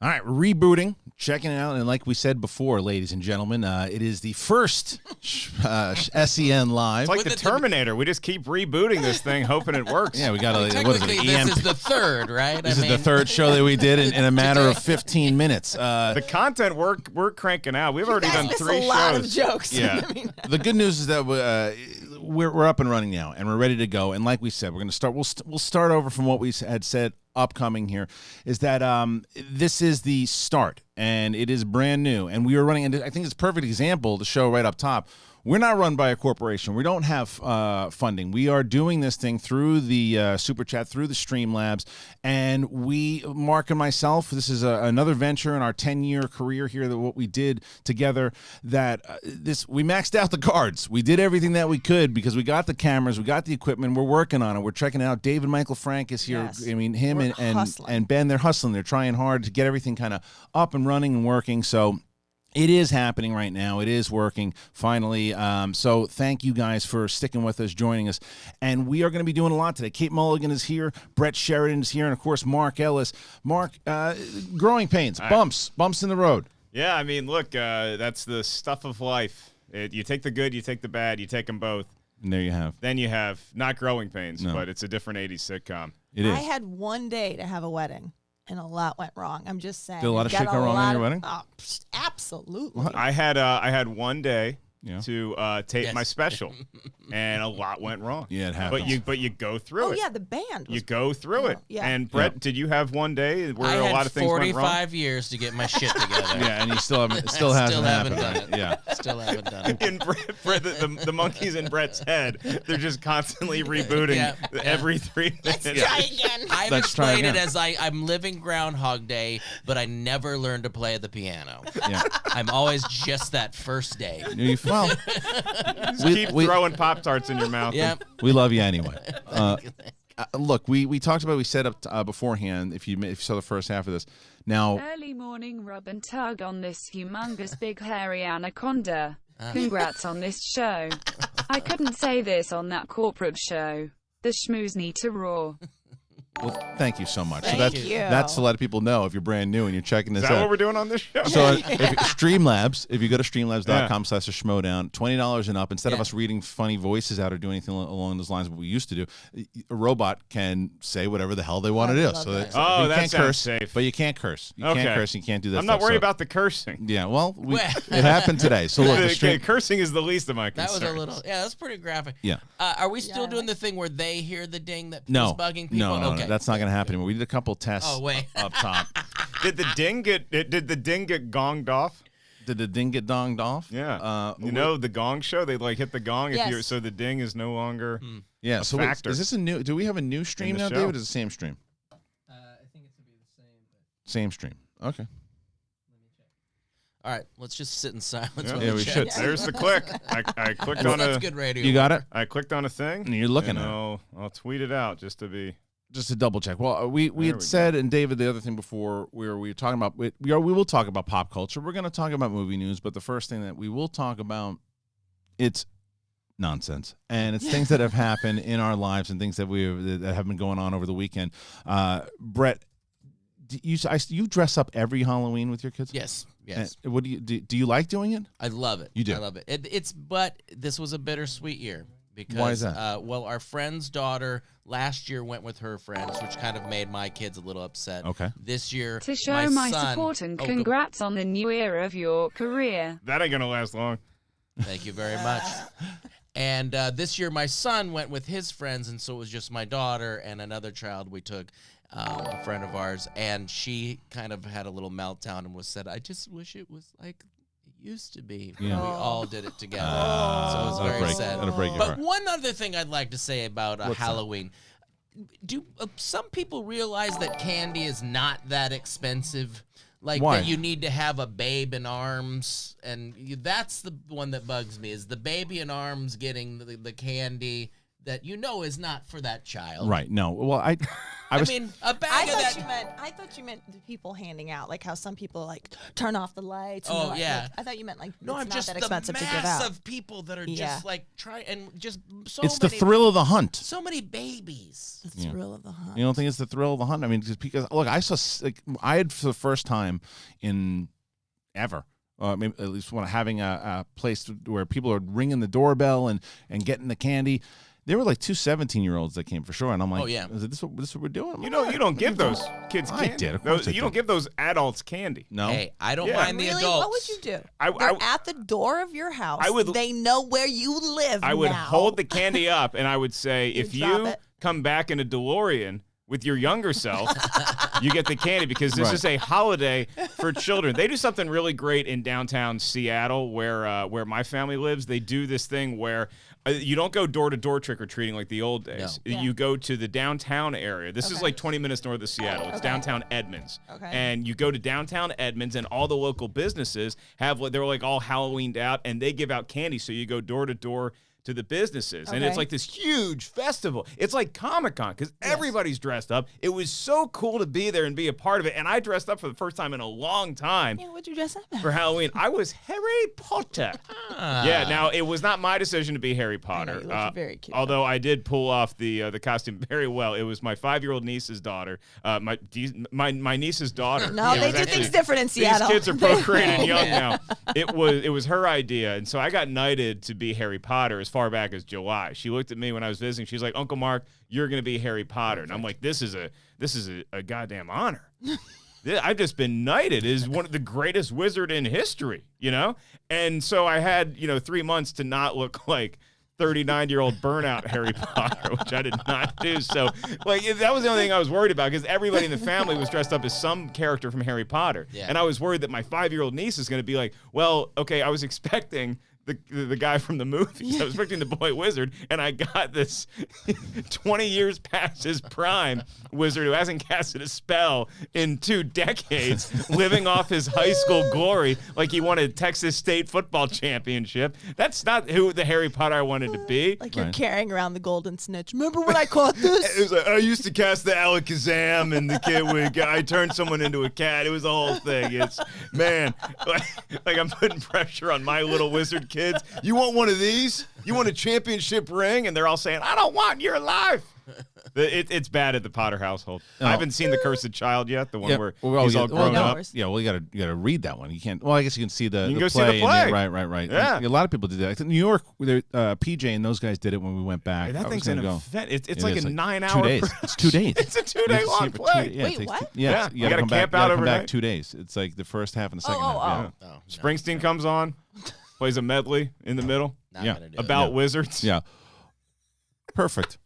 All right, rebooting, checking it out, and like we said before, ladies and gentlemen, it is the first SEN Live. It's like the Terminator. We just keep rebooting this thing, hoping it works. Yeah, we got a, Technically, what is it, this is the third, right? This is the third show that we did in a matter of 15 minutes. The content we're cranking out. We've already done 3 shows. A lot of jokes. Yeah. The good news is that we're up and running now, and we're ready to go. And like we said, we're going to start. We'll start over from what we had said. Upcoming here is that this is the start, and it is brand new, and we are running. And I think it's a perfect example to show right up top. We're not run by a corporation. We don't have funding. We are doing this thing through the Super Chat, through the Streamlabs, and Mark and myself, this is another venture in our 10-year career here, that what we did together, that we maxed out the cards. We did everything that we could because we got the cameras, we got the equipment, we're working on it. We're checking it out. David Michael Frank is here. Yes. I mean, him and Ben, they're hustling. They're trying hard to get everything kind of up and running and working. So it is happening right now. It is working, finally. So thank you guys for sticking with us, joining us. And we are going to be doing a lot today. Kate Mulligan is here. Brett Sheridan is here. And, of course, Mark Ellis. Mark, growing pains, bumps in the road. Yeah, I mean, look, that's the stuff of life. You take the good, you take the bad, you take them both. And there you have. Then you have not growing pains, No. but it's a different 80s sitcom. It is. I had one day to have a wedding, and a lot went wrong. I'm just saying. Did a lot of shit go wrong on your wedding? Oh, absolutely. What? I had one day Yeah. to tape my special, and a lot went wrong. Yeah, it happens. But you go through Oh it. yeah, the band. You go through it. Yeah. And Brett, did you have one day where I a had lot of things went wrong? 45 years to get my shit together. Yeah, and you still haven't Still hasn't haven't happened. done it. Yeah. Still haven't done it. In Brett, the monkeys in Brett's head, they're just constantly rebooting every 3 minutes. Try again. I've Let's try explained it again. as I'm living Groundhog Day, but I never learned to play the piano. Yeah. I'm always just that first day. Well, Just keep throwing Pop-Tarts in your mouth. Yep. we love you anyway. Look, we talked about, we set up beforehand, if you saw the first half of this. Now, Early morning rub and tug on this humongous big hairy anaconda. Congrats on this show. I couldn't say this on that corporate show. The schmooze need to roar. well, thank you so much. Thank so you. that's to let people know if you're brand new and you're checking this Is that out. what we're doing on this show? So Streamlabs, if you go to streamlabs.com/schmodown, $20 and up, instead of us reading funny voices out or doing anything along those lines, what we used to do, a robot can say whatever the hell they want to do. So that. you that can't sounds curse, safe. but you can't curse. You Okay. can't curse. You can't do that. I'm not stuff, worried so- about the cursing. Yeah, well, it happened today. So look, Cursing is the least of my That concerns. was a little, that's pretty graphic. Yeah. Are we still doing the thing where they hear the ding that no, is bugging people? no, Okay. that's not going to happen anymore. We did a couple tests Oh, wait. up top. Did the ding get gonged off? Did the ding get donged off? Yeah. The Gong Show, they hit the gong Yes. so the ding is no longer Yeah. a So wait, factor. is this a new? Do we have a new stream the now, show. David? Or is it the same stream? I think it should be the same. But Same stream. Okay. All right, let's just sit in silence. Yeah. while Yeah, we check. should. There's the click. I clicked on That's a good radio. You got it. I clicked on a thing. And you're looking and at it. I'll tweet it out just to be. Just to double check. Well, we There had we said, and David, the other thing before we were talking about, we will talk about pop culture. We're going to talk about movie news, but the first thing that we will talk about, it's nonsense, and it's things that have happened in our lives and things that that have been going on over the weekend. Brett, you dress up every Halloween with your kids? Yes. And what do you like doing it? I love it. You do? I love it. But this was a bittersweet year. Because, Why is that? Well, our friend's daughter last year went with her friends, which kind of made my kids a little upset. Okay. This year, To show my son, support and Oh, congrats on the new era of your career. That ain't gonna last long. Thank you very much. And this year, my son went with his friends, and so it was just my daughter and another child we took, a friend of ours, and she kind of had a little meltdown and said, "I just wish it was like it used to be. Yeah. We all did it together." So it was very sad. That'll break your But heart. one other thing I'd like to say about What's that? Halloween. Do some people realize that candy is not that expensive? Like Why? that you need to have a babe in arms, and that's the one that bugs me, is the baby in arms getting the candy that is not for that child. Right. No. Well, I mean, a I bag of thought that. you meant. I thought you meant the people handing out, like how some people like turn off the lights. Oh, and yeah. Like, I thought you meant like No, it's I'm not just that the expensive to give mass out. of people that are Yeah. just like trying and just so it's many, the thrill of the hunt. so many babies. The thrill of the hunt. You don't think it's the thrill of the hunt? I mean, just because look, I had for the first time in ever. Maybe at least when having a place where people are ringing the doorbell and getting the candy. There were like 2 17-year-olds that came for sure, and I'm like, Oh, yeah. is this what we're doing? You don't give those kids I candy. did, of course I You don't did. give those adults candy. No. Hey, I don't Yeah. mind the Really? adults. What would you do? I- They're at the door of your house. I would- They know where you live. I would now. hold the candy up and I would say, if drop you it. come back in a DeLorean with your younger self, you get the candy because this Right. is a holiday for children. They do something really great in downtown Seattle where my family lives. They do this thing where you don't go door-to-door trick-or-treating like the old days. No. Yeah. You go to the downtown area. This is Okay. like 20 minutes north of Seattle. It's Okay. downtown Edmonds. Okay. And you go to downtown Edmonds and all the local businesses they're like all Halloweened out and they give out candy. So you go door-to-door to the businesses. And it's Okay. like this huge festival. It's like Comic-Con because everybody's dressed up. It was so cool to be there and be a part of it. And I dressed up for the first time in a long time Yeah, what'd you dress up as? for Halloween. I was Harry Potter. Yeah, now it was not my decision to be Harry Potter. you looked very cute, Although I did pull off the costume very well. It was my 5-year-old niece's daughter. My niece's daughter. No, It they was do actually- things different in Seattle. These kids are procreating young Yeah. now. It was her idea, and so I got knighted to be Harry Potter as far back as July. She looked at me when I was visiting. She's like, "Uncle Mark, you're gonna be Harry Potter," and I'm like, "This is a goddamn honor." I've just been knighted as one of the greatest wizard in history, And so I had 3 months to not look like 39-year-old burnout Harry Potter, which I did not do. So, that was the only thing I was worried about because everybody in the family was dressed up as some character from Harry Potter. Yeah. And I was worried that my 5-year-old niece is going to be like, well, okay, I was expecting the guy from the movies. I was expecting the boy wizard, and I got this 20 years past his prime wizard who hasn't casted a spell in 2 decades, living off his high school glory like he won a Texas State football championship. That's not who the Harry Potter I wanted to be. Like you're Right. carrying around the golden snitch. Remember when I caught this? It was like, I used to cast the Alakazam, and the kid I turned someone into a cat. It was the whole thing. It's, man, like I'm putting pressure on my little wizard kids. You want one of these? You want a championship ring? And they're all saying, I don't want your life. It's bad at the Potter household. Oh. I haven't seen The Cursed Child yet, the one where well, he's yeah, all well, grown no. up. Yeah, well, you gotta read that one. You can't. Well, I guess you can see the You can the go see play. the play. Right. Yeah. And a lot of people did that. I think New York, PJ and those guys did it when we went back. Hey, I that was thing's gonna an go. event. It's It like is, a 9-hour. 2 days. It's 2 days. It's a 2-day long play. Yeah, it Wait, takes what? Yeah, You gotta come camp back, out you gotta come back overnight. 2 days. It's like the first half and the second oh, half. Oh, no, Springsteen comes on, plays a medley in the middle not Yeah. gonna do about it. wizards. Yeah. Perfect.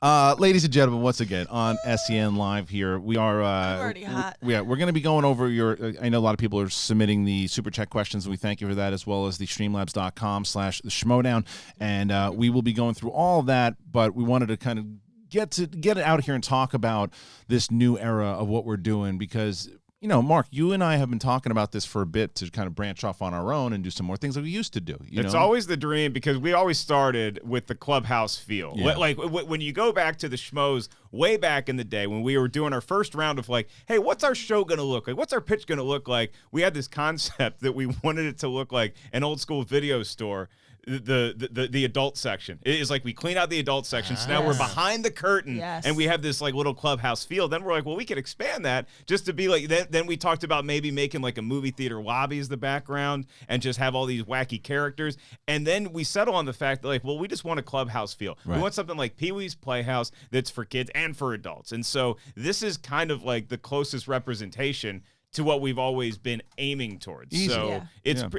Ladies and gentlemen, once again on SEN Live here, we are. I'm already hot. We're going to be going over your. I know a lot of people are submitting the super chat questions, and we thank you for that, as well as the streamlabs.com/the and we will be going through all of that. But we wanted to kind of get it out here and talk about this new era of what we're doing because. Mark, you and I have been talking about this for a bit to kind of branch off on our own and do some more things that we used to do. It's always the dream because we always started with the clubhouse feel. Yeah. Like when you go back to the schmoes way back in the day when we were doing our first round of like, hey, what's our show going to look like? What's our pitch going to look like? We had this concept that we wanted it to look like an old school video store. The adult section. It is like we clean out the adult section. So now we're behind the curtain Yes. and we have this like little clubhouse feel. Then we're like, well, we could expand that just to be like, then we talked about maybe making like a movie theater lobby as the background and just have all these wacky characters. And then we settle on the fact that like, well, we just want a clubhouse feel. Right. We want something like Pee-wee's Playhouse that's for kids and for adults. And so this is kind of like the closest representation to what we've always been aiming towards. Easy. So Yeah.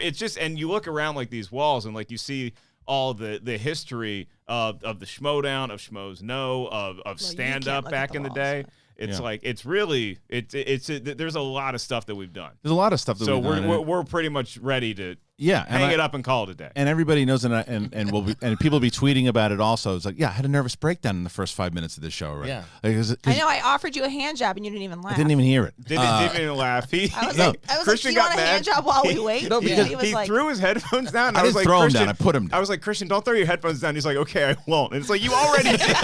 it's just, and you look around like these walls and like you see all the history of the Schmodown, of Schmoes Know, of stand up look back at the in the walls, day. but- It's Yeah. like it's really there's a lot of stuff that we've done. There's a lot of stuff that So we've done. we're pretty much ready to Yeah, hang it up and call it a day. And everybody knows, and people will be tweeting about it also. It's like, yeah, I had a nervous breakdown in the first 5 minutes of this show already. Yeah. I know. I offered you a hand job and you didn't even laugh. I didn't even hear it. Didn't even laugh. I was like, do you want a hand job while we wait? No, because he was he like, threw his headphones down. And I was didn't like, throw him Kristian, down. I put him down. I was like, Kristian, don't throw your headphones down. He's like, okay, I won't. And it's like, you already did.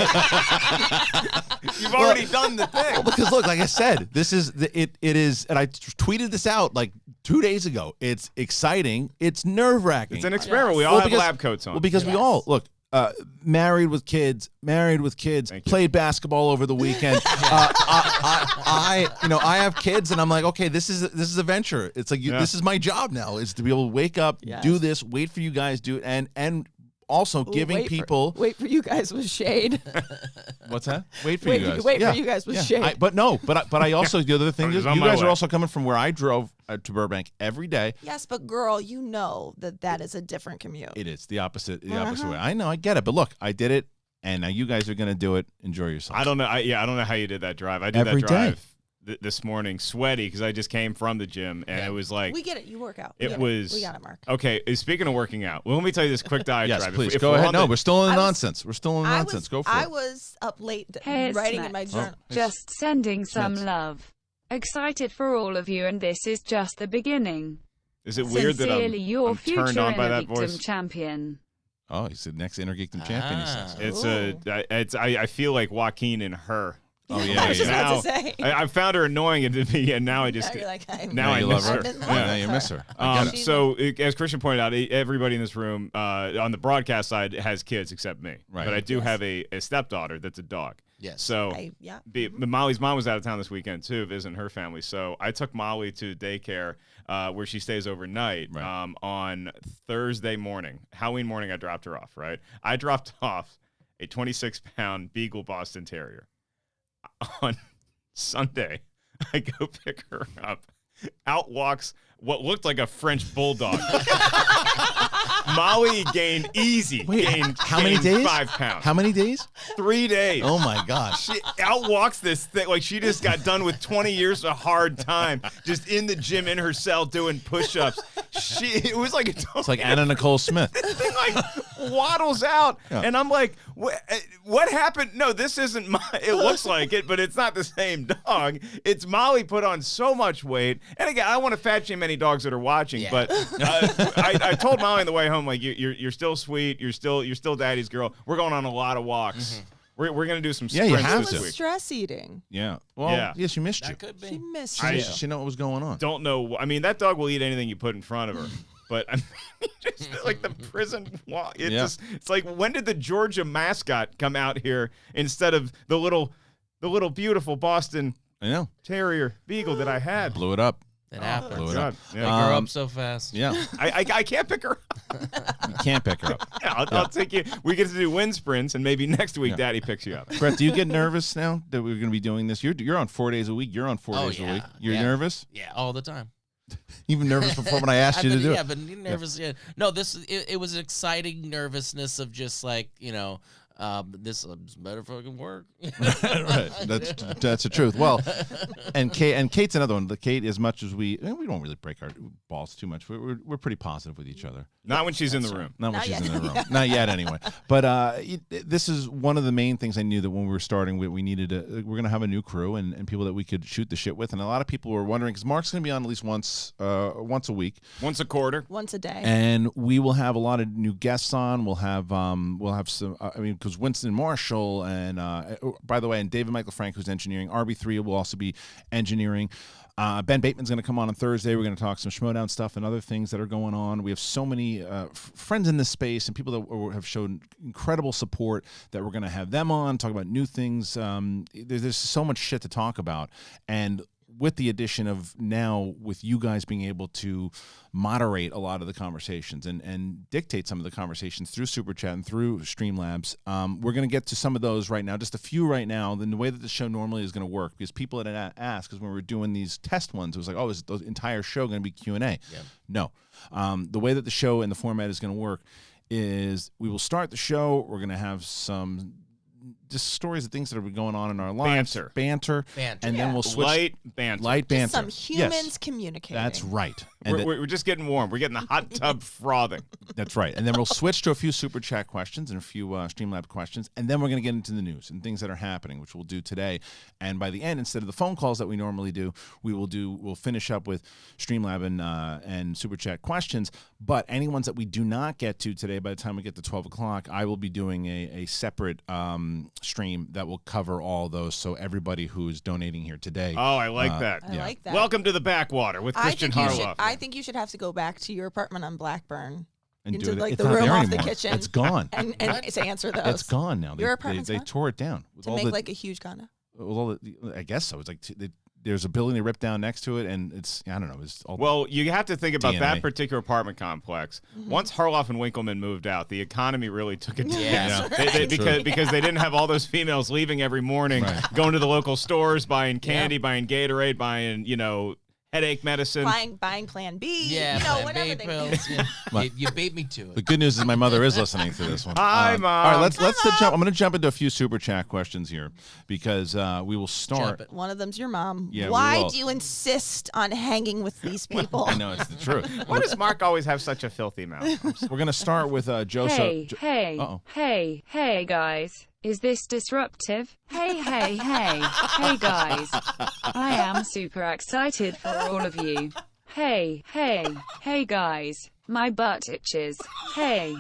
You've already done the thing. Well, because look, like I said, this is it is, and I tweeted this out like 2 days ago. It's exciting. It's nerve-wracking. It's an experiment. We all have lab coats on. Well, because we all look. Married with kids, played basketball over the weekend. I have kids, and I'm like, okay, this is a venture. It's like this is my job now, is to be able to wake up, do this, wait for you guys, do it, and also giving people. Wait for you guys with shade. What's that? Wait for you guys. Wait for you guys with shade. But I also the other thing is, you guys are also coming from where I drove to Burbank every day. Yes, but girl, you know that is a different commute. It is the opposite way. I know, I get it, but look, I did it, and now you guys are going to do it. Enjoy yourself. I don't know. I don't know how you did that drive. I did every that drive. Day. This morning, sweaty because I just came from the gym, and it was like we get it. You work out. We got it, Mark. Okay, speaking of working out, well, let me tell you this quick diatribe. Yes, please go ahead. No, we're still in the nonsense. We're still in the nonsense. Go for it. I was up late writing in my journal. Just sending some love. Excited for all of you, and this is just the beginning. Is it weird that I'm turned on by that voice? Champion. Oh, he's the next Intergeekdom champion. He says I feel like Joaquin and her. Oh yeah, I was just about to say. I found her annoying, and now I just now I miss her. Now you miss her. So as Kristian pointed out, everybody in this room on the broadcast side has kids except me. Right. But I do have a stepdaughter that's a dog. Yes. So Molly's mom was out of town this weekend too, visiting her family. So I took Molly to daycare where she stays overnight. Right. On Thursday morning, Halloween morning, I dropped her off. Right. I dropped off a 26-pound Beagle Boston Terrier. On Sunday, I go pick her up. Out walks what looked like a French bulldog. Molly gained how many days? 5 pounds. How many days? 3 days. Oh my gosh. She outwalks this thing like she just got done with 20 years of hard time, just in the gym in her cell doing push-ups. It was like it's like Anna Nicole Smith. This thing like waddles out, and I'm like, what happened? No, this isn't it looks like it, but it's not the same dog. It's Molly put on so much weight, and again, I don't want to fat shame any dogs that are watching, but I told Molly on the way home, like, you're still sweet, you're still daddy's girl. We're going on a lot of walks. Mm-hmm. We're gonna do some sprints you have this week. Stress eating. Yeah. Well, yeah, she missed you. That could be. She missed you. you. She know what was going on. Don't know. I mean, that dog will eat anything you put in front of her. But I mean, just like the prison walk. It's like, when did the Georgia mascot come out here instead of the little beautiful Boston Terrier Beagle that I had? Blew it up. It happened. Blew it up. Yeah. Pick her up so fast. Yeah. I can't pick her up. You can't pick her up. Yeah, I'll take you. We get to do wind sprints, and maybe next week Daddy picks you up. Brett, do you get nervous now that we're going to be doing this? You're on 4 days a week. You're on 4 days a week. You're nervous? Yeah, all the time. Even nervous before when I asked you to do it? Yeah, but nervous. Yeah. No, it was an exciting nervousness of just like, this better fucking work. Right. That's the truth. Well, and Kate's another one. Kate, as much as we don't really break our balls too much. We're pretty positive with each other. Not when she's in the room. Not when she's in the room. Not yet, anyway. But this is one of the main things I knew that when we were starting, we needed we're going to have a new crew and people that we could shoot the shit with. And a lot of people were wondering, because Mark's going to be on at least once a week, once a quarter, once a day, and we will have a lot of new guests on. We'll have some. Because Winston Marshall and by the way, and David Michael Frank, who's engineering, RB3 will also be engineering. Ben Bateman's going to come on Thursday. We're going to talk some Schmodown stuff and other things that are going on. We have so many friends in this space and people that have shown incredible support that we're going to have them on, talk about new things. There's so much shit to talk about. And with the addition of now with you guys being able to moderate a lot of the conversations and dictate some of the conversations through Super Chat and through Streamlabs, we're going to get to some of those right now, just a few right now. Then the way that the show normally is going to work, because people had asked, because when we were doing these test ones, it was like, oh, is the entire show going to be Q&A? Yeah. No. The way that the show and the format is going to work is we will start the show. We're going to have some just stories of things that are going on in our lives. Banter. And then we'll switch. Light banter. Light banter. Some humans Yes. communicating. That's right. And We're just getting warm. We're getting the hot tub frothing. that's right. And then we'll switch to a few super chat questions and a few Streamlab questions, and then we're going to get into the news and things that are happening, which we'll do today. And by the end, instead of the phone calls that we normally do, we'll finish up with Streamlab and super chat questions. But any ones that we do not get to today, by the time we get to 12 o'clock, I will be doing a separate stream that will cover all those. So everybody who is donating here today. Oh, I like that. I like that. Welcome to the backwater with Kristian Harloff. I think you should have to go back to your apartment on Blackburn. And into do it. like It's the not room there off the anymore. kitchen. It's gone. And to answer those. It's gone now. Your apartment's they gone? tore it down. With To all make the, like a huge condo. I guess so. It's like there's a building they ripped down next to it, and it's I don't know. It's all Well, you have to think about DNA. that particular apartment complex. Once Harloff and Winkleman moved out, the economy really took a dip. Yes. Because they didn't have all those females leaving every morning, going to the local stores, buying candy, buying Gatorade, buying, headache medicine. Buying Plan B. Yeah, whatever B they pills. Yeah. You beat me to The it. good news is my mother is listening to this one. Hi, Mom. All right, let's jump. I'm going to jump into a few super chat questions here because we will start. Jump it. One of them's your mom. Yeah, we Why will. do you insist on hanging with these people? I know it's the truth. Why does Mark always have such a filthy mouth? We're going to start with Joseph. Hey, guys. Is this disruptive? Hey, hey guys. I am super excited for all of you. Hey guys. My butt itches. Hey.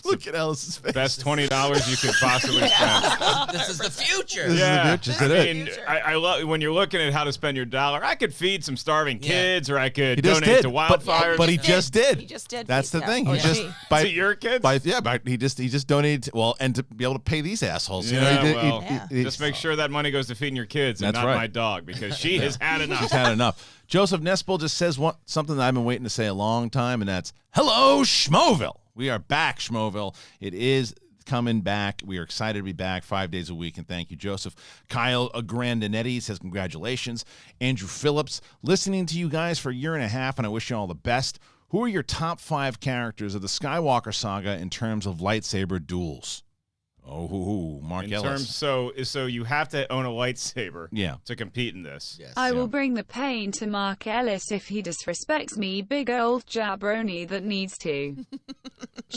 Look at Ellis's face. Best $20 you could possibly spend. This is the future. This is the future. This is it. I love when you're looking at how to spend your dollar. I could feed some starving kids, or I He could just donate did, to but wildfires. he just did. He just did. That's the thing. Oh, He yeah. just to your kids. he just donated. And to be able to pay these assholes. Yeah, he did, well, he- just make sure that money goes to feeding your kids and That's not right. my dog, because she has had enough. She's had enough. Joseph Nespel just says something that I've been waiting to say a long time, and that's, hello, Schmoville. We are back, Schmoville. It is coming back. We are excited to be back 5 days a week, and thank you, Joseph. Kyle Grandinetti says congratulations. Andrew Phillips, listening to you guys for a year and a half, and I wish you all the best. Who are your top 5 characters of the Skywalker saga in terms of lightsaber duels? Oh, Mark In Ellis. terms, so you have to own a lightsaber Yeah. to compete in this. Yes. I will bring the pain to Mark Ellis if he disrespects me, big old jabroni that needs to.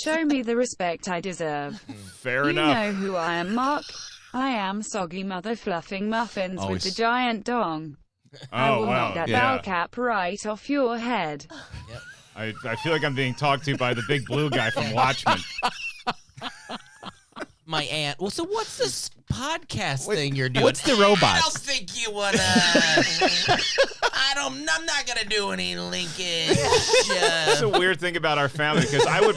Show me the respect I deserve. Fair You enough. know who I am, Mark. I am soggy mother fluffing muffins with Always. the giant dong. I will knock that yeah. bowel cap right off your head. I feel like I'm being talked to by the big blue guy from Watchmen. My aunt. Well, so what's this podcast thing you're doing? what's the robot? I don't think you wanna. I'm not gonna do any linkage. That's a weird thing about our family, because I'll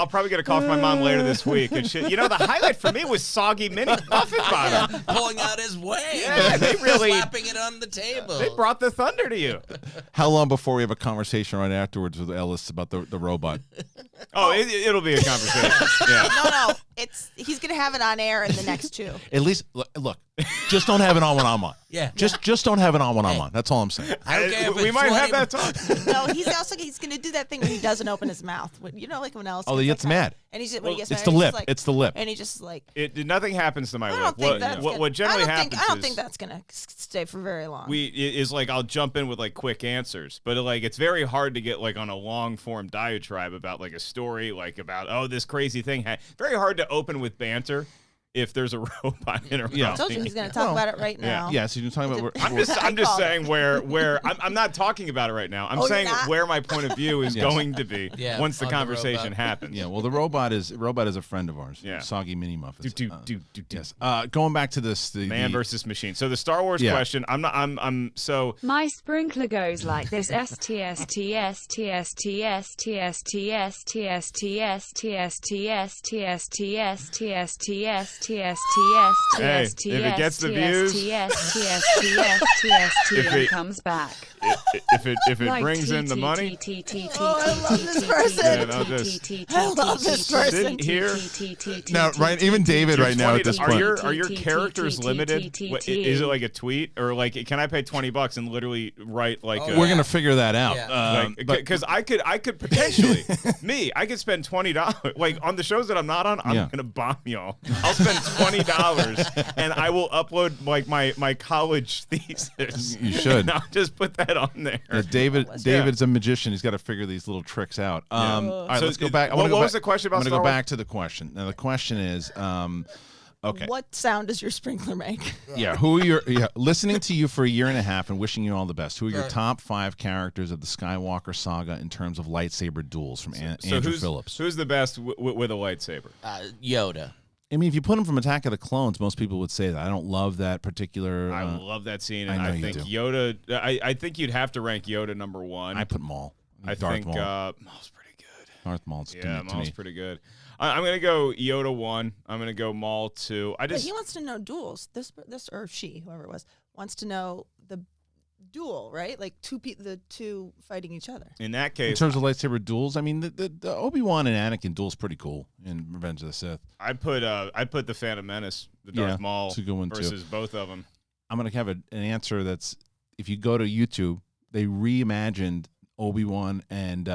probably get a call from my mom later this week. And the highlight for me was soggy mini muffin bottom. Pulling out his wang. Yeah, they really- slapping it on the table. They brought the thunder to you. How long before we have a conversation right afterwards with Ellis about the robot? Oh, it'll be a conversation. Yeah. No. He's gonna have it on air in the next 2. At least, look, just don't have it on when I'm on. Yeah. Just don't have it on when I'm on. That's all I'm saying. I don't care if We it's might have 20 that talk. No, he's gonna do that thing when he doesn't open his mouth. Like when else? Oh, he gets mad. And he's when he gets It's mad, the he's lip. just like, It's the lip. And he just like. Nothing happens to my I lip. don't think that's What generally happens I don't is think that's gonna stay for very long. is like I'll jump in with like quick answers, but it's very hard to get like on a long form diatribe about like a story, like about this crazy thing. Very hard to open with banter if there's a robot in a Yeah. I told you he's gonna talk about it right now. Yeah, so you're talking about. I'm just saying where I'm not talking about it right now. I'm Oh, you're saying not? where my point of view is Yes. going to be Yeah, once the on the conversation robot. happens. Yeah, well, the robot is a friend of ours. Yeah. Soggy mini muffins. Do. Yes. Going back to this, the Man versus machine. So the Star Wars Yeah. question. So My sprinkler goes like this: Hey, if it gets the views, and comes back. if it brings in the money, Oh, I love this person. then I'll just I love this person. sit here. Now, right, even David right now at this Are point. your characters limited? Is it like a tweet, or like can I pay $20 and literally write like? We're gonna figure that out. Yeah. Because I could potentially I could spend $20 like on the shows that I'm not on. I'm Yeah. gonna bomb y'all. I'll spend $20 and I will upload like my college thesis. You should. And I'll just put that on there. David's a magician. He's got to figure these little tricks out. All right, let's go back. What was the question about I'm going to Star go Wars? back to the question. Now, the question is, okay. What sound does your sprinkler make? Yeah, who are your listening to you for a year and a half and wishing you all the best. Who are your top 5 characters of the Skywalker saga in terms of lightsaber duels from Andrew Phillips? Who's the best with a lightsaber? Yoda. I mean, if you put him from Attack of the Clones, most people would say that. I don't love that particular. I love that scene, and I know I think you Yoda. I think you'd have to rank Yoda number 1. I put Maul. I Darth think Maul. Maul's pretty good. Darth Maul's to Maul's me. pretty good. I'm gonna go Yoda 1. I'm gonna go Maul 2. But he wants to know duels. This or she, whoever it was, wants to know the duel, right? Like the two fighting each other. In that In case, terms of lightsaber duels, I mean, the Obi-Wan and Anakin duel's pretty cool in Revenge of the Sith. I'd put the Phantom Menace, the Darth Maul it's a good one too. versus both of them. I'm going to have an answer that's, if you go to YouTube, they reimagined Obi-Wan and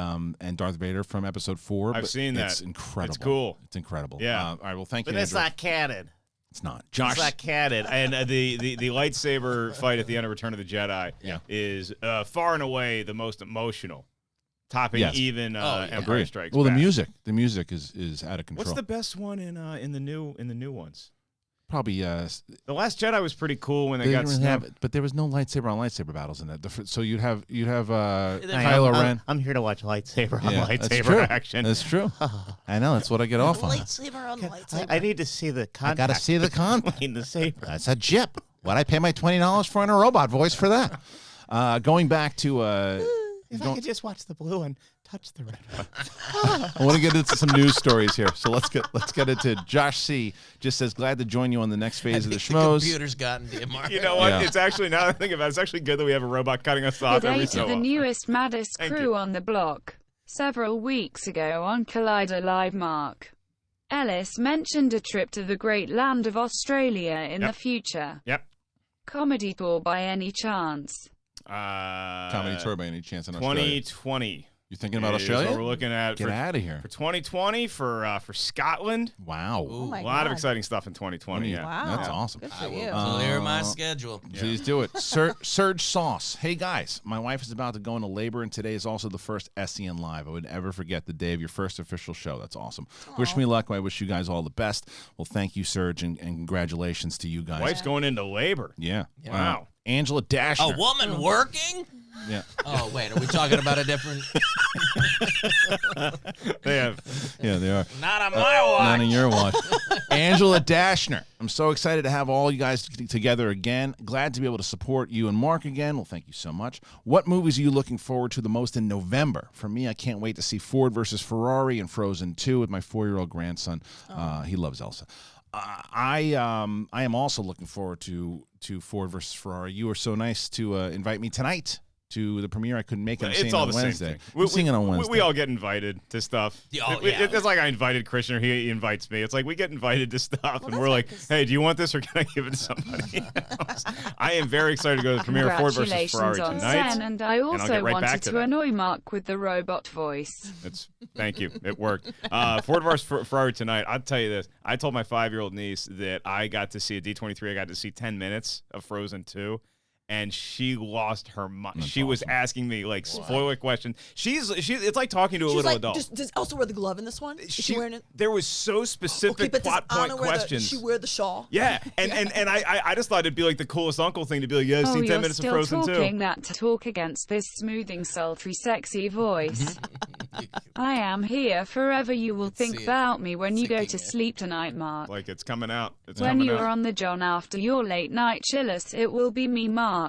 Darth Vader from Episode 4. I've seen that. It's incredible. It's cool. It's incredible. Yeah. All right. Well, thank you, But it's Andrew. not canon. It's not. Josh. It's not canon. And the lightsaber fight at the end of Return of the Jedi is far and away the most emotional, topping even Empire Agreed. Strikes Well, Back. the music is out of control. What's the best one in the new ones? Probably The Last Jedi was pretty cool when they got didn't have, but there was no lightsaber on lightsaber battles in that. So you'd have Kylo Ren. I'm here to watch lightsaber on Yeah, that's lightsaber true. action. That's true. I know. That's what I get off on. Lightsaber on lightsaber. I need to see the I contact. got to see the contact. between the saber. That's a jip. What'd I pay my $20 for in a robot voice for that? Going back to If I could just watch the blue one, touch the red one. I want to get into some news stories here. So let's get into Josh C. Just says glad to join you on the next phase of the The schmoes. computer's gotten to you, Mark. You know what? Yeah. It's actually, now that I think about it, it's actually good that we have a robot cutting us off The every date so of the often. newest, maddest Thank crew you. on the block. Several weeks ago on Collider Live, Mark Ellis mentioned a trip to the great land of Australia in the future. Yep. Comedy tour by any chance? Comedy tour by any chance in Australia? 2020. You thinking about is Australia? what we're looking at Get out of here. for 2020 for Scotland. Wow. Oh my A lot of God. exciting stuff in 2020. Yeah. Wow. That's awesome. Good for I will you. clear my schedule. Please do it. Surge Sauce. Hey, guys. My wife is about to go into labor, and today is also the first SEN Live. I would never forget the day of your first official show. That's awesome. Wish me luck. I wish you guys all the best. Well, thank you, Surge, and congratulations to you guys. Wife's going into labor. Yeah. Wow. Angela Dashner. A woman working? Yeah. Oh, wait. Are we talking about a different... They have. Yeah, they are. Not on my watch. None on your watch. Angela Dashner. I'm so excited to have all you guys together again. Glad to be able to support you and Mark again. Well, thank you so much. What movies are you looking forward to the most in November? For me, I can't wait to see Ford versus Ferrari and Frozen 2 with my 4-year-old grandson. He loves Elsa. I am also looking forward to Ford versus Ferrari. You were so nice to invite me tonight to the premiere. I couldn't make it. I'm It's seeing all it the on same Wednesday. thing. I'm seeing it on Wednesday. We all get invited to stuff. Oh, yeah. It's like I invited Kristian or he invites me. It's like we get invited to stuff, and we're like, hey, do you want this or can I give it to somebody else? I am very excited to go to the premiere of Ford versus Congratulations Ferrari on tonight. SEN, and I I'll also get right back wanted to to that. annoy Mark with the robot voice. Thank you. It worked. Ford versus Ferrari tonight. I'll tell you this. I told my 5-year-old niece that I got to see at D23. I got to see 10 minutes of Frozen 2. And she lost her mind. She was asking me like spoiler questions. She's it's like talking to a She's little like, adult. does Elsa wear the glove in this one? Is she wearing it? There was so specific Okay, but does plot point Anna wear questions. she wear the shawl? Yeah, and I just thought it'd be like the coolest uncle thing to be like, yeah, I've Oh, seen 10 you're minutes of still Frozen talking 2. that to talk against this smoothing, sultry, sexy voice. I am here forever. You will think see it about me when you go sinking to in. sleep tonight, Mark. Like it's coming out. It's When coming you out. are on the John after your late night chillers, it will be me, Mark.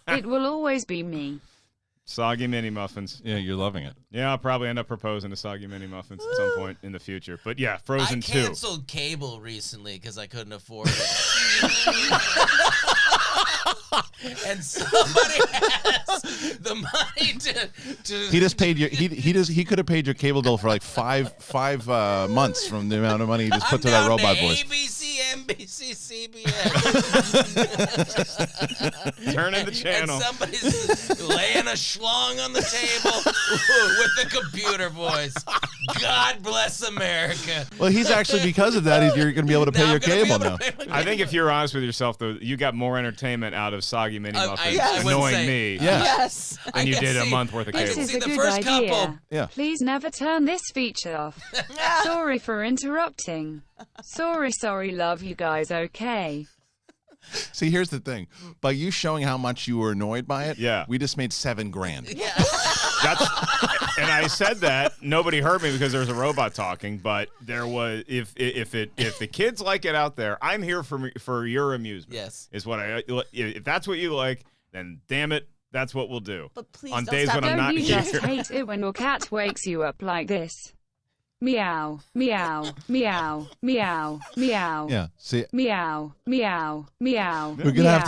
It will always be me. Soggy mini muffins. Yeah, you're loving it. Yeah, I'll probably end up proposing to soggy mini muffins at some point in the future. But yeah, Frozen I 2. canceled cable recently because I couldn't afford it. And somebody has the money to He just paid your he could have paid your cable bill for like five months from the amount of money he just put I'm to that down robot to voice. ABC, NBC, CBS. Turning the And channel. somebody's laying a schlong on the table with the computer voice. God bless America. Well, he's actually, because of that, you're going to be able to pay Now your I'm gonna be cable able to now. pay my I think cable. if you're honest with yourself, though, you got more entertainment out of soggy mini muffins I would annoying say- me Yeah. Yes. than you can did a see- month worth of I This can cable. is see a the good first idea. couple. Yeah. Please never turn this feature off. Sorry for interrupting. Sorry, love you guys, okay? See, here's the thing. By you showing how much you were annoyed by it, Yeah. we just made $7,000. And I said that nobody heard me because there was a robot talking, but there was if the kids like it out there, I'm here for your amusement. Yes. Is what if that's what you like, then damn it, that's what we'll do. But please on don't days stop when I'm Don't not you here. just hate it when your cat wakes you up like this? Meow, meow, meow, meow, meow. Yeah. See, Meow, meow, meow. We're gonna have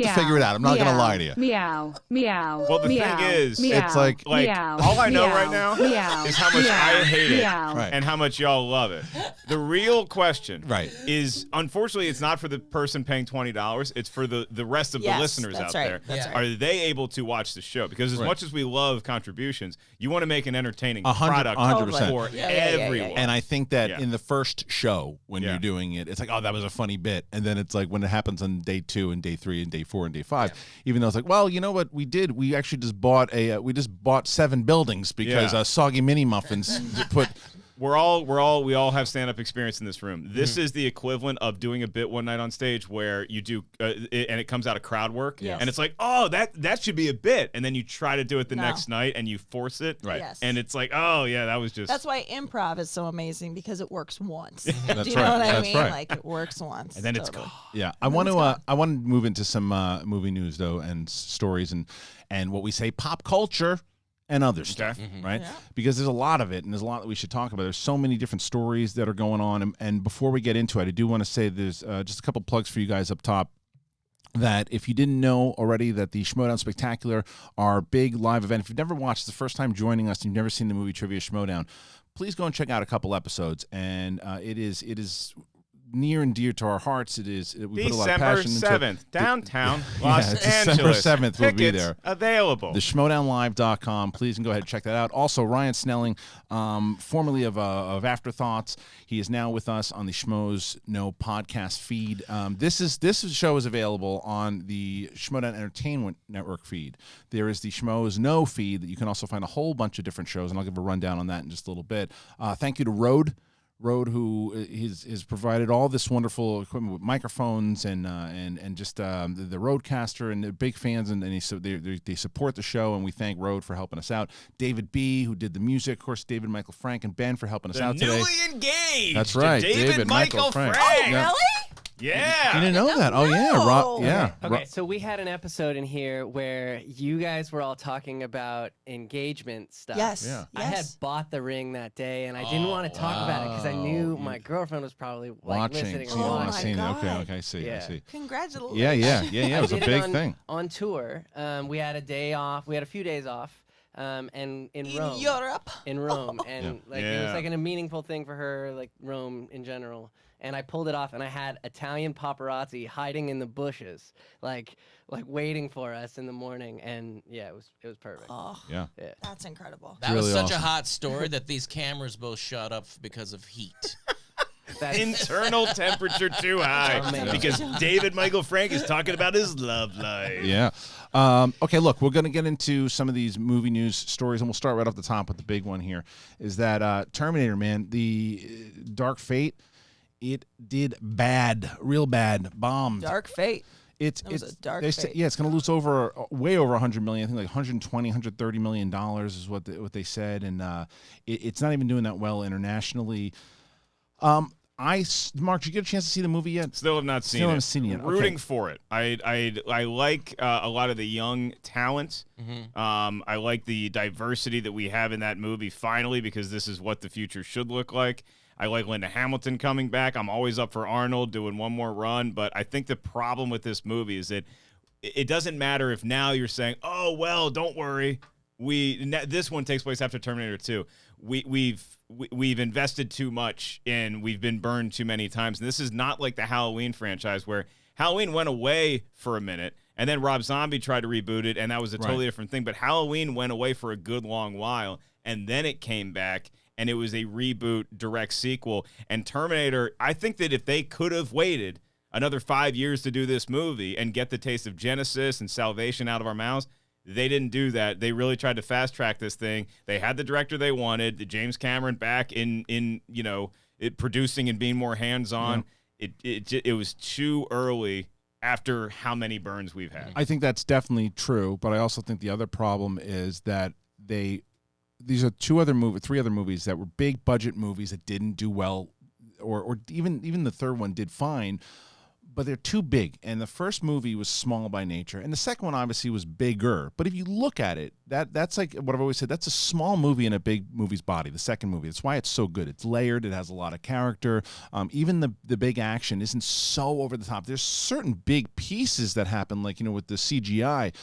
to figure it out. I'm not gonna lie to you. Meow, meow. Well, the thing meow, is, meow, it's like meow, all I know meow, right now meow, is how much meow, I hate it meow. Right. and how much y'all love it. The real question, Right. is unfortunately it's not for the person paying $20. It's for the rest of Yes, the listeners that's out right, there. that's Yeah. right. Are they able to watch the show? Because as Right. much as we love contributions, you want to make an entertaining 100%. product for Totally. Yeah, yeah, yeah, everyone. yeah. And I think that Yeah. in the first show, when Yeah. you're doing it, it's like, oh, that was a funny bit. And then it's like when it happens on day 2 and day 3 and day 4 and day 5, even though it's like, well, you know what we did? We actually just bought we bought 7 buildings because Yeah. Soggy Mini Muffins put. we all have stand-up experience in this room. This is the equivalent of doing a bit one night on stage where you do and it comes out of crowd work, Yes. and it's like, oh, that should be a bit, and then you try to do it the No. next night and you force it, Right. Yes. and it's like, oh yeah, that was just That's why improv is so amazing because it works once. That's Do you know right. what I That's mean? right. Like it works once. and then it's Totally. gone. Yeah, I want to move into some movie news though and stories and what we say pop culture and other stuff, right? Yeah. Because there's a lot of it, and there's a lot that we should talk about. There's so many different stories that are going on, and before we get into it, I do want to say there's just a couple plugs for you guys up top. That if you didn't know already, that the Schmodown Spectacular, our big live event. If you've never watched, it's the first time joining us, and you've never seen the movie Trivia Schmodown, please go and check out a couple episodes. And it is near and dear to our hearts. We put a lot of December passion into 7th, downtown Los December Angeles. 7th we'll be Tickets there. available. TheSchmodownLive.com. Please can go ahead and check that out. Also, Ryan Snelling, formerly of Afterthoughts, he is now with us on the Schmoes Know podcast feed. This show is available on the Schmodown Entertainment Network feed. There is the Schmoes Know feed that you can also find a whole bunch of different shows, and I'll give a rundown on that in just a little bit. Thank you to Rode, who has provided all this wonderful equipment with microphones and just the Rodecaster, and they're big fans, and they support the show, and we thank Rode for helping us out. David B., who did the music, of course, David Michael Frank, and Ben for helping us out today. Newly engaged. That's right, David Michael Frank. Oh, Yeah. really? Yeah. You didn't know that? Oh yeah, No. yeah. Okay, so we had an episode in here where you guys were all talking about engagement stuff. Yes. Yeah. I had Yes. bought the ring that day, and I didn't want to talk about it because I knew my girlfriend was probably like Watching, listening seeing, or Oh, I watching. my seen it. God. Okay, I see. Yeah. Congratulations. Yeah. It was a I did big on, thing. on tour. We had a day off. We had a few days off. And in Rome. Europe. In Rome, and Yeah. it was Yeah. like a meaningful thing for her, like Rome in general. And I pulled it off, and I had Italian paparazzi hiding in the bushes, like waiting for us in the morning. And yeah, it was perfect. Oh, Yeah. that's incredible. That was really such awesome. a hot story that these cameras both shut up because of heat. That's Internal temperature too high Amazing. because David Michael Frank is talking about his love life. Yeah. Okay, look, we're going to get into some of these movie news stories, and we'll start right off the top with the big one here, is that Terminator, man, the Dark Fate, it did bad, real bad, bombed. Dark fate. It's was a dark they say, fate. yeah, it's going to lose way over 100 million. I think like 120, 130 million dollars is what they said, and it's not even doing that well internationally. Mark, did you get a chance to see the movie yet? Still have not seen Still it. haven't seen it yet. Rooting Okay. for it. I like a lot of the young talent. I like the diversity that we have in that movie finally, because this is what the future should look like. I like Linda Hamilton coming back. I'm always up for Arnold doing one more run, but I think the problem with this movie is that it doesn't matter if now you're saying, oh, well, don't worry. This one takes place after Terminator 2. We've invested too much and we've been burned too many times. And this is not like the Halloween franchise where Halloween went away for a minute and then Rob Zombie tried to reboot it, and that was a totally different thing. But Halloween went away for a good long while, and then it came back. and it was a reboot direct sequel. And Terminator, I think that if they could have waited another 5 years to do this movie and get the taste of Genesis and Salvation out of our mouths, they didn't do that. They really tried to fast track this thing. They had the director they wanted, the James Cameron back in it producing and being more hands-on. Yeah. It was too early after how many burns we've had. I think that's definitely true, but I also think the other problem is that these are three other movies that were big budget movies that didn't do well, or even the third one did fine, but they're too big. And the first movie was small by nature, and the second one obviously was bigger. But if you look at it, that's like what I've always said. That's a small movie in a big movie's body. The second movie. That's why it's so good. It's layered. It has a lot of character. Even the big action isn't so over the top. There's certain big pieces that happen, like with the CGI,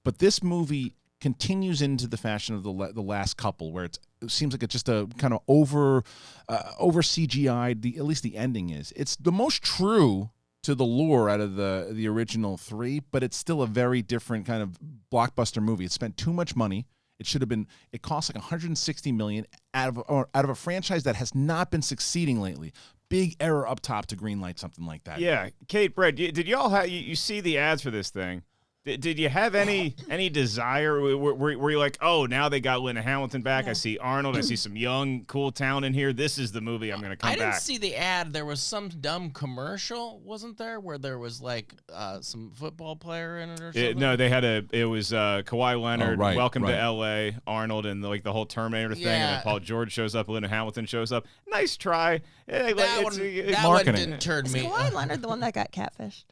but this movie continues into the fashion of the last couple, where it seems like it's just a kind of over CGI'd. At least the ending is. It's the most true to the lore out of the original three, but it's still a very different kind of blockbuster movie. It spent too much money. It cost like $160 million out of a franchise that has not been succeeding lately. Big error up top to greenlight something like that. Yeah, Kate, Brett, did y'all have you see the ads for this thing? Did you have any desire? Were you like, oh, now they got Linda Hamilton back? No. I see Arnold. I see some young, cool talent in here. This is the movie I'm going to come back. I didn't see the ad. There was some dumb commercial, wasn't there, where there was like some football player in it or something? No, they had it was Kawhi Leonard, right, Welcome right. to L.A., Arnold, and the whole Terminator thing, and then Paul George shows up, Linda Hamilton shows up. Nice try. That one marketing. didn't turn Is me. Kawhi Leonard the one that got catfished?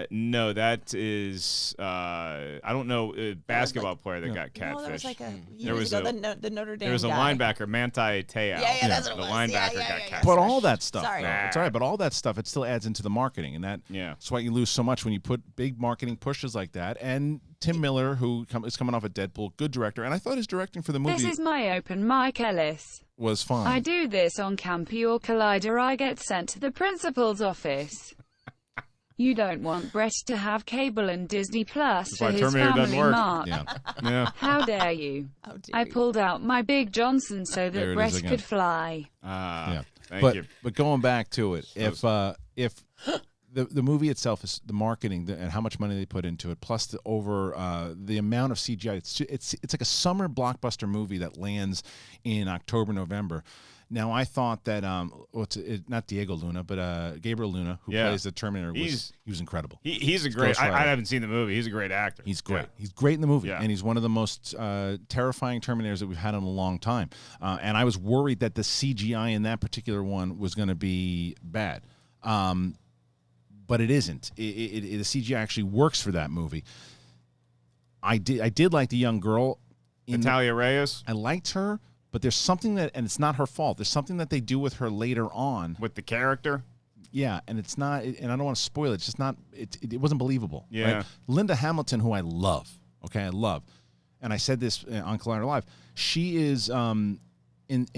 No, that is I don't know, a basketball player that got catfished. No, that was like There was ago, the Notre Dame There was a guy. linebacker, Manti Te'o. Yeah, that's what the it was. linebacker Yeah, got yeah. catfished. But all that stuff, Sorry. though, it's all right. But all that stuff, it still adds into the marketing, and that's why you lose so much when you put big marketing pushes like that. And Tim Miller, who is coming off of Deadpool, good director, and I thought his directing for the movie This is my open mic, Ellis. was fine. I do this on Campy or Collider. I get sent to the principal's office. You don't want Brett to have cable and Disney Plus That's for why his Terminator doesn't family, work. Mark. Yeah. How dare you? How dare I you. pulled out my Big Johnson so There it that is Brett again. could fly. Thank you. But going back to it, if the movie itself is the marketing and how much money they put into it, plus the amount of CGI, it's like a summer blockbuster movie that lands in October, November. Now I thought that not Diego Luna, but Gabriel Luna, who plays the Terminator, he was incredible. He's a great. I haven't seen the movie. He's a great actor. He's great. Yeah. He's great in the movie, Yeah. and he's one of the most terrifying Terminators that we've had in a long time. And I was worried that the CGI in that particular one was going to be bad, but it isn't. The CGI actually works for that movie. I did like the young girl, Natalia Reyes. I liked her. But there's something and it's not her fault. There's something that they do with her later on. With the character? Yeah, and it's not, and I don't want to spoil it. It's just not, it wasn't believable. Yeah. Right? Linda Hamilton, who I love, and I said this on Collider Live, she is, in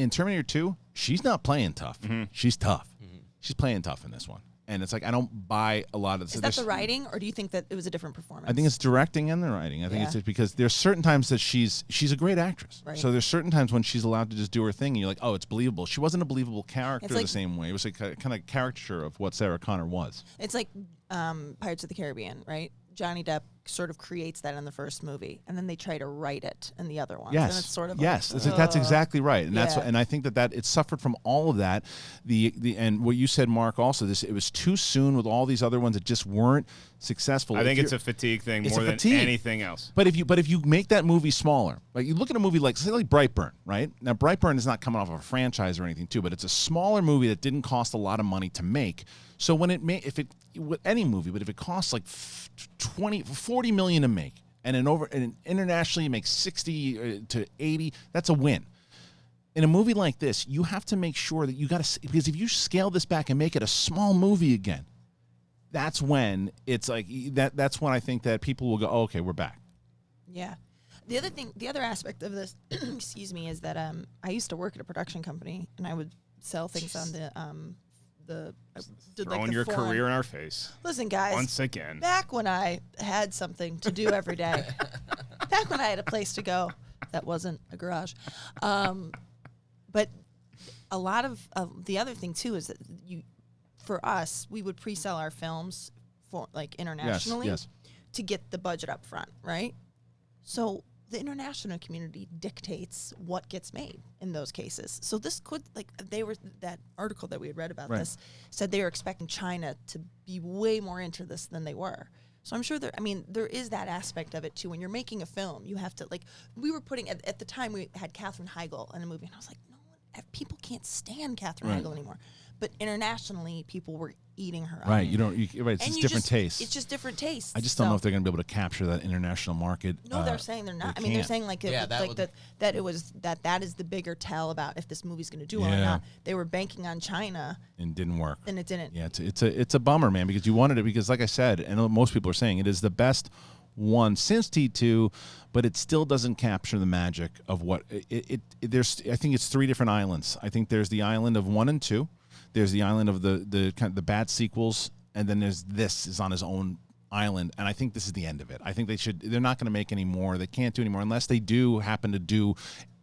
Terminator 2, she's not playing tough. Mm-hmm. She's tough. Mm-hmm. She's playing tough in this one. And it's like, I don't buy a lot of this. Is that the writing, or do you think that it was a different performance? I think it's directing and the writing. I think it's because there's certain times that she's a great actress. Right. So there's certain times when she's allowed to just do her thing, and you're like, oh, it's believable. She wasn't a believable character like, the same way. It was a kind of caricature of what Sarah Connor was. It's like Pirates of the Caribbean, right? Johnny Depp sort of creates that in the first movie, and then they try to write it in the other ones. Yes, and it's sort of yes, like, that's exactly right, and Yeah. and I think that it suffered from all of that. And what you said, Mark, also it was too soon with all these other ones that just weren't successful. I think it's a fatigue thing It's more a than fatigue. anything else. But if you make that movie smaller, like you look at a movie like, say, like Brightburn, right? Now Brightburn is not coming off of a franchise or anything too, but it's a smaller movie that didn't cost a lot of money to make. So when with any movie, but if it costs like 40 million to make, and internationally you make 60 to 80, that's a win. In a movie like this, you have to make sure that because if you scale this back and make it a small movie again, that's when it's like that's when I think that people will go, oh, okay, we're back. Yeah. The other aspect of this, excuse me, is that I used to work at a production company, and I would sell things on Throwing your career in our face. Listen, guys. Once again. Back when I had something to do every day, back when I had a place to go that wasn't a garage, But a lot of the other thing too is that for us, we would pre-sell our films for like internationally to get the budget up front, right? So the international community dictates what gets made in those cases. So this could, like, that article that we had read about this said they were expecting China to be way more into this than they were. So I'm sure there is that aspect of it too. When you're making a film, you have to, like, we were putting, at the time we had Katherine Heigl in a movie, and I was like, people can't stand Katherine Heigl anymore. But internationally, people were eating her up. Right. It's just different tastes. It's just different tastes. I just don't know if they're going to be able to capture that international market. No, they're saying they're not. They're saying that is the bigger tell about if this movie's going to do well or not. They were banking on China. And it didn't work. And it didn't. Yeah, it's a bummer, man, because you wanted it, because like I said, and most people are saying it is the best one since T2, but it still doesn't capture the magic of what there's. I think it's 3 different islands. I think there's the island of 1 and 2. There's the island of the kind of the bad sequels, and then this is on his own island. And I think this is the end of it. I think they're not going to make any more. They can't do any more unless they do happen to do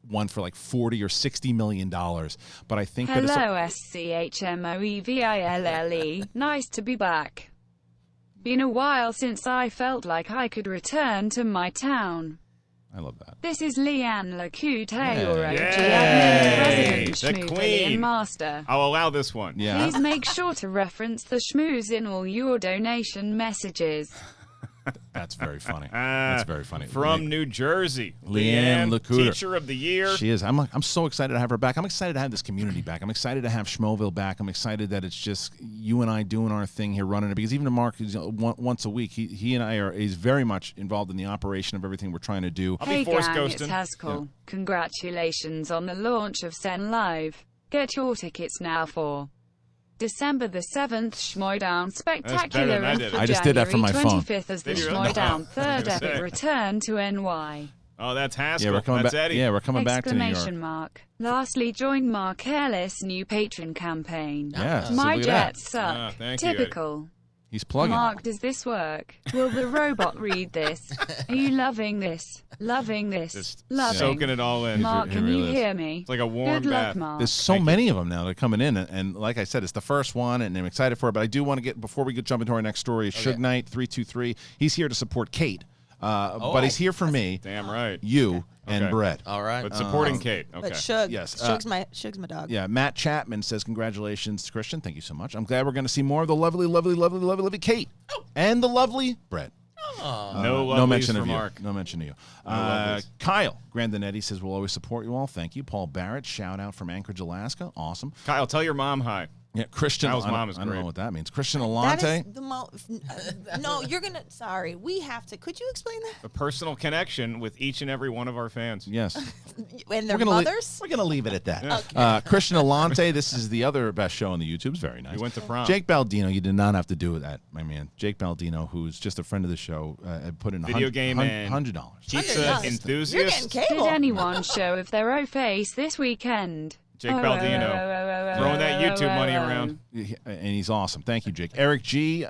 one for like $40 or $60 million. But I think Hello, SCHMOEVILLE. Nice to be back. Been a while since I felt like I could return to my town. I love that. This is Leanne Lacute, your Yay! resident The schmoozillion queen. master. I'll allow this one. Yeah. Please make sure to reference the schmooze in all your donation messages. That's very funny. That's very funny. From New Jersey, Leanne Lacoutre. Teacher of the Year. She is. I'm so excited to have her back. I'm excited to have this community back. I'm excited to have Schmoville back. I'm excited that it's just you and I doing our thing here, running it. Because even Mark, once a week, he and I he's very much involved in the operation of everything we're trying to do. I'll Hey be force gang, ghosting. it's Haskell. Congratulations on the launch of SEN Live. Get your tickets now for December the 7th, Schmoydown Spectacular, than I and did. for I just did that from my January phone. 25th as the Did you? Schmoydown No. third I was gonna epic say. return to NY. Oh, that's Haskell. Yeah, we're coming that's back. Eddie. Yeah, we're coming back to New York. Exclamation mark. Lastly, join Mark Ellis' new patron campaign. Yeah, so My look at that. jets suck. thank you, Eddie. Typical. He's plugging. Mark, does this work? Will the robot read this? Are you loving this? Loving this? Just Loving. soaking it all in. Mark, He can really you is. hear me? It's like a warm Good luck, bath. Mark. There's so many of them now that are coming in, and like I said, it's the first one, and I'm excited for it. But I do want to get, before we jump into our next story, Suge Knight 323. He's here to support Kate, but he's here for me, Damn right. you, and Okay. Brett. All right. But supporting Kate. Okay. But Suge, Yes, Suge's my dog. Yeah, Matt Chapman says, congratulations, Christian. Thank you so much. I'm glad we're going to see more of the lovely, lovely, lovely, lovely, lovely Kate and the lovely Brett. No no mention for of you. Mark. No mention of you. lovelies. Kyle Grandinetti says, we'll always support you all. Thank you. Paul Barrett, shout out from Anchorage, Alaska. Awesome. Kyle, tell your mom hi. Yeah, Christian. Kyle's I don't- mom is I don't great. know what that means. Christian That Alante. is the no, you're gonna. Sorry, we have to. Could you explain that? A personal connection with each and every one of our fans. Yes. And their We're gonna mothers. we're gonna leave it at that. Christian Alante. This is the other best show on the YouTube's. Very nice. We went to prom. Jake Baldino. You did not have to do that, my man. Jake Baldino, who's just a friend of the show, had put in Video game and $100. Pizza $100. enthusiast. You're getting Did cable. anyone show of their O face this weekend? Jake Baldino. Throwing that YouTube money around. And he's awesome. Thank you, Jake. Eric G,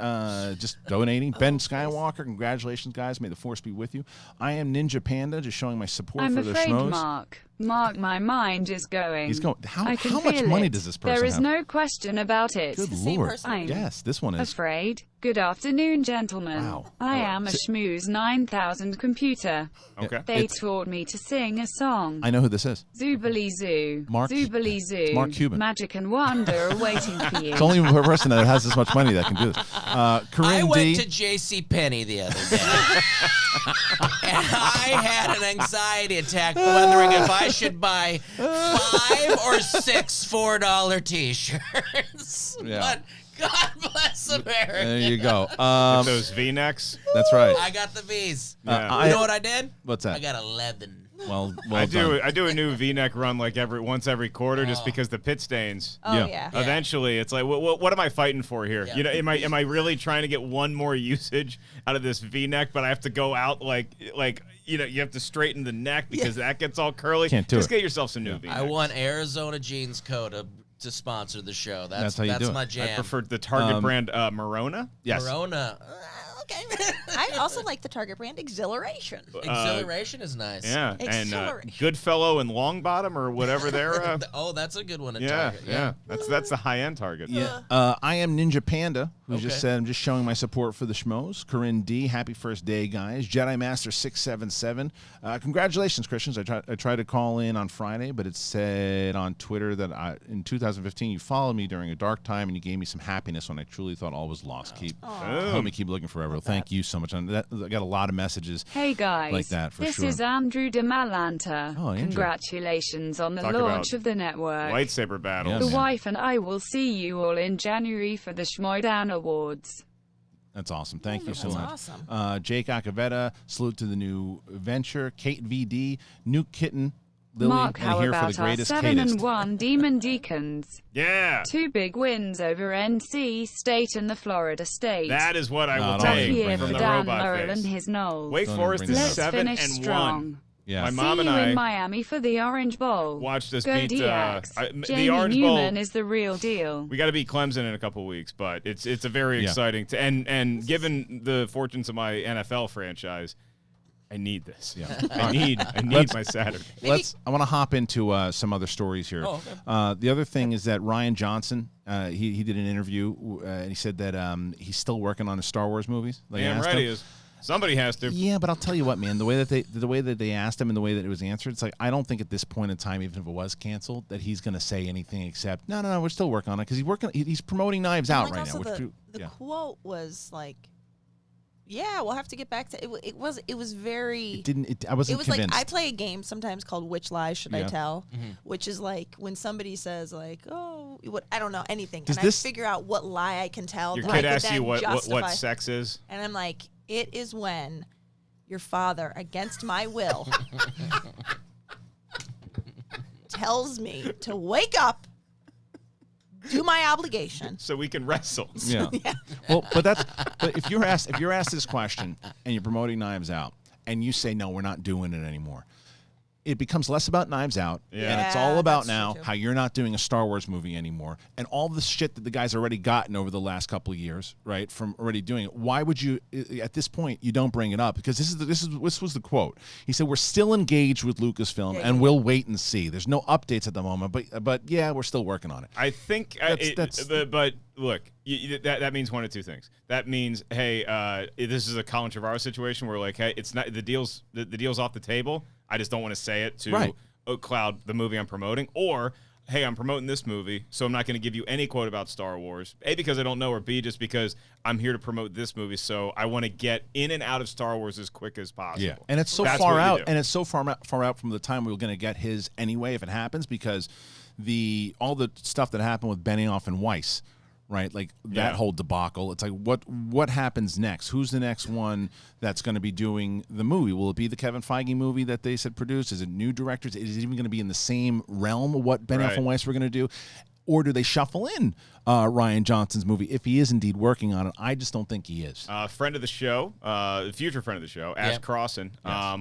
just donating. Ben Skywalker, congratulations, guys. May the force be with you. I am Ninja Panda, just showing my support I'm for the afraid, schmoes. Mark, my mind is going. He's going. I can How much feel money it. does this person There is have? no question about it. Good the same Lord. person. I'm Yes, this one is. Afraid. Good afternoon, gentlemen. Wow. I am a Schmooze 9000 computer. Okay. They taught me to sing a song. I know who this is. Zoobly Zoo. Mark- Zoobly Zoo. it's Mark Cuban. Magic and wonder are waiting for you. It's only one person that has this much money that can do this. Corinne I went D. to J.C. Penney the other day, and I had an anxiety attack wondering if I should buy 5 or 6 $4 T-shirts. Yeah. But God bless America. There you go. Those V-necks. That's right. I got the V's. Yeah. You know what I did? What's that? I got 11. Well I done. do a new V-neck run like once every quarter just because the pit stains. Oh Yeah. yeah. Eventually, it's like, what am I fighting for here? Yeah. You know, am I really trying to get one more usage out of this V-neck? But I have to go out like you know, you have to straighten the neck because that gets all curly. Can't do just it. get yourself some new V-necks. I want Arizona Jeans Co. to sponsor the show. That's how you do it. my I jam. prefer the Target brand Morona. Yes. Corona. Okay. I also like the Target brand Exhilaration. Exhilaration is nice. Yeah, and Exhilaration. Goodfellow and Longbottom or whatever they're. Oh, that's a good one at Yeah, Target. yeah. That's the high-end Target. Yeah. I am Ninja Panda, who just said, I'm just showing my support for the schmoes. Corinne D, happy first day, guys. Jedi Master 677. Congratulations, Christians. I tried to call in on Friday, but it said on Twitter that in 2015 you followed me during a dark time and you gave me some happiness when I truly thought all was lost. Help me keep looking forever. Thank you so much. I got a lot of messages. Hey guys, like that for this sure. is Andrew de Malanta. Oh, Andrew. Congratulations on the Talk launch about of the network. Lightsaber battles. Yeah, The man. wife and I will see you all in January for the Schmoydown Awards. That's awesome. Thank you so That's much. awesome. Jake Acavetta, salute to the new venture. Kate VD, New Kitten, Lily, Mark, and how here for about the our greatest 7-1 Demon Deacons? Yeah. 2 big wins over NC State and the Florida State. That is what I No, will don't Tough even take year bring for from the that Dan robot Murrell face. and his Knowles. Wake Don't Forest even bring is that Let's 7 finish and strong. 1. Yeah. My See mom and you I in Miami for the Orange Bowl. watched us Go beat DX. the Jamie Orange Newman Bowl. is the real deal. We got to beat Clemson in a couple weeks, but it's a very Yeah. exciting and given the fortunes of my NFL franchise, I need this. Yeah. I need my Saturday. I want to hop into some other stories here. Oh, okay. The other thing is that Rian Johnson, he did an interview and he said that he's still working on the Star Wars movies. They Damn asked right him. he is. Somebody has to. Yeah, but I'll tell you what, man. The way that they asked him and the way that it was answered, it's like I don't think at this point in time, even if it was canceled, that he's going to say anything except no, we're still working on it because he's promoting Knives Out Like right now. also Which the yeah. quote was like, "Yeah, we'll have to get back to it." It was very. I wasn't It was convinced. like I play a game sometimes called "Which Lie Should I Yeah. Tell," which is like when somebody says like, "Oh, what I don't know anything," Does and this- I figure out what lie I can tell. Your that I kid could asks you then what justify. sex is. And I'm like, it is when your father, against my will, tells me to wake up, do my obligation. So we can wrestle. Yeah. Well, but if you're asked this question and you're promoting Knives Out and you say no, we're not doing it anymore. It becomes less about Knives Out, Yeah. and it's Yeah, all about that's true, now too. how you're not doing a Star Wars movie anymore, and all the shit that the guys already gotten over the last couple of years, right? From already doing it. Why would you, at this point, you don't bring it up? Because this was the quote. He said, "We're still engaged with Lucasfilm, and we'll wait and see. There's no updates at the moment, but yeah, we're still working on it." I think, but look, that means one of two things. That means, hey, this is a Colin Trevorrow situation where, like, hey, it's not the deal's off the table. I just don't want to say it to cloud the movie I'm promoting, or hey, I'm promoting this movie, so I'm not going to give you any quote about Star Wars. A, because I don't know, or B, just because I'm here to promote this movie, so I want to get in and out of Star Wars as quick as possible. Yeah, and it's so That's far what you out, do. and it's so far out from the time we were going to get his anyway, if it happens, because all the stuff that happened with Benioff and Weiss, right? Like that whole debacle. It's like what happens next? Who's the next one that's going to be doing the movie? Will it be the Kevin Feige movie that they said produced? Is it new directors? Is it even going to be in the same realm of what Benioff and Weiss were going to do? Or do they shuffle in Rian Johnson's movie if he is indeed working on it? I just don't think he is. Friend of the show, future friend of the show, Ash Crossan,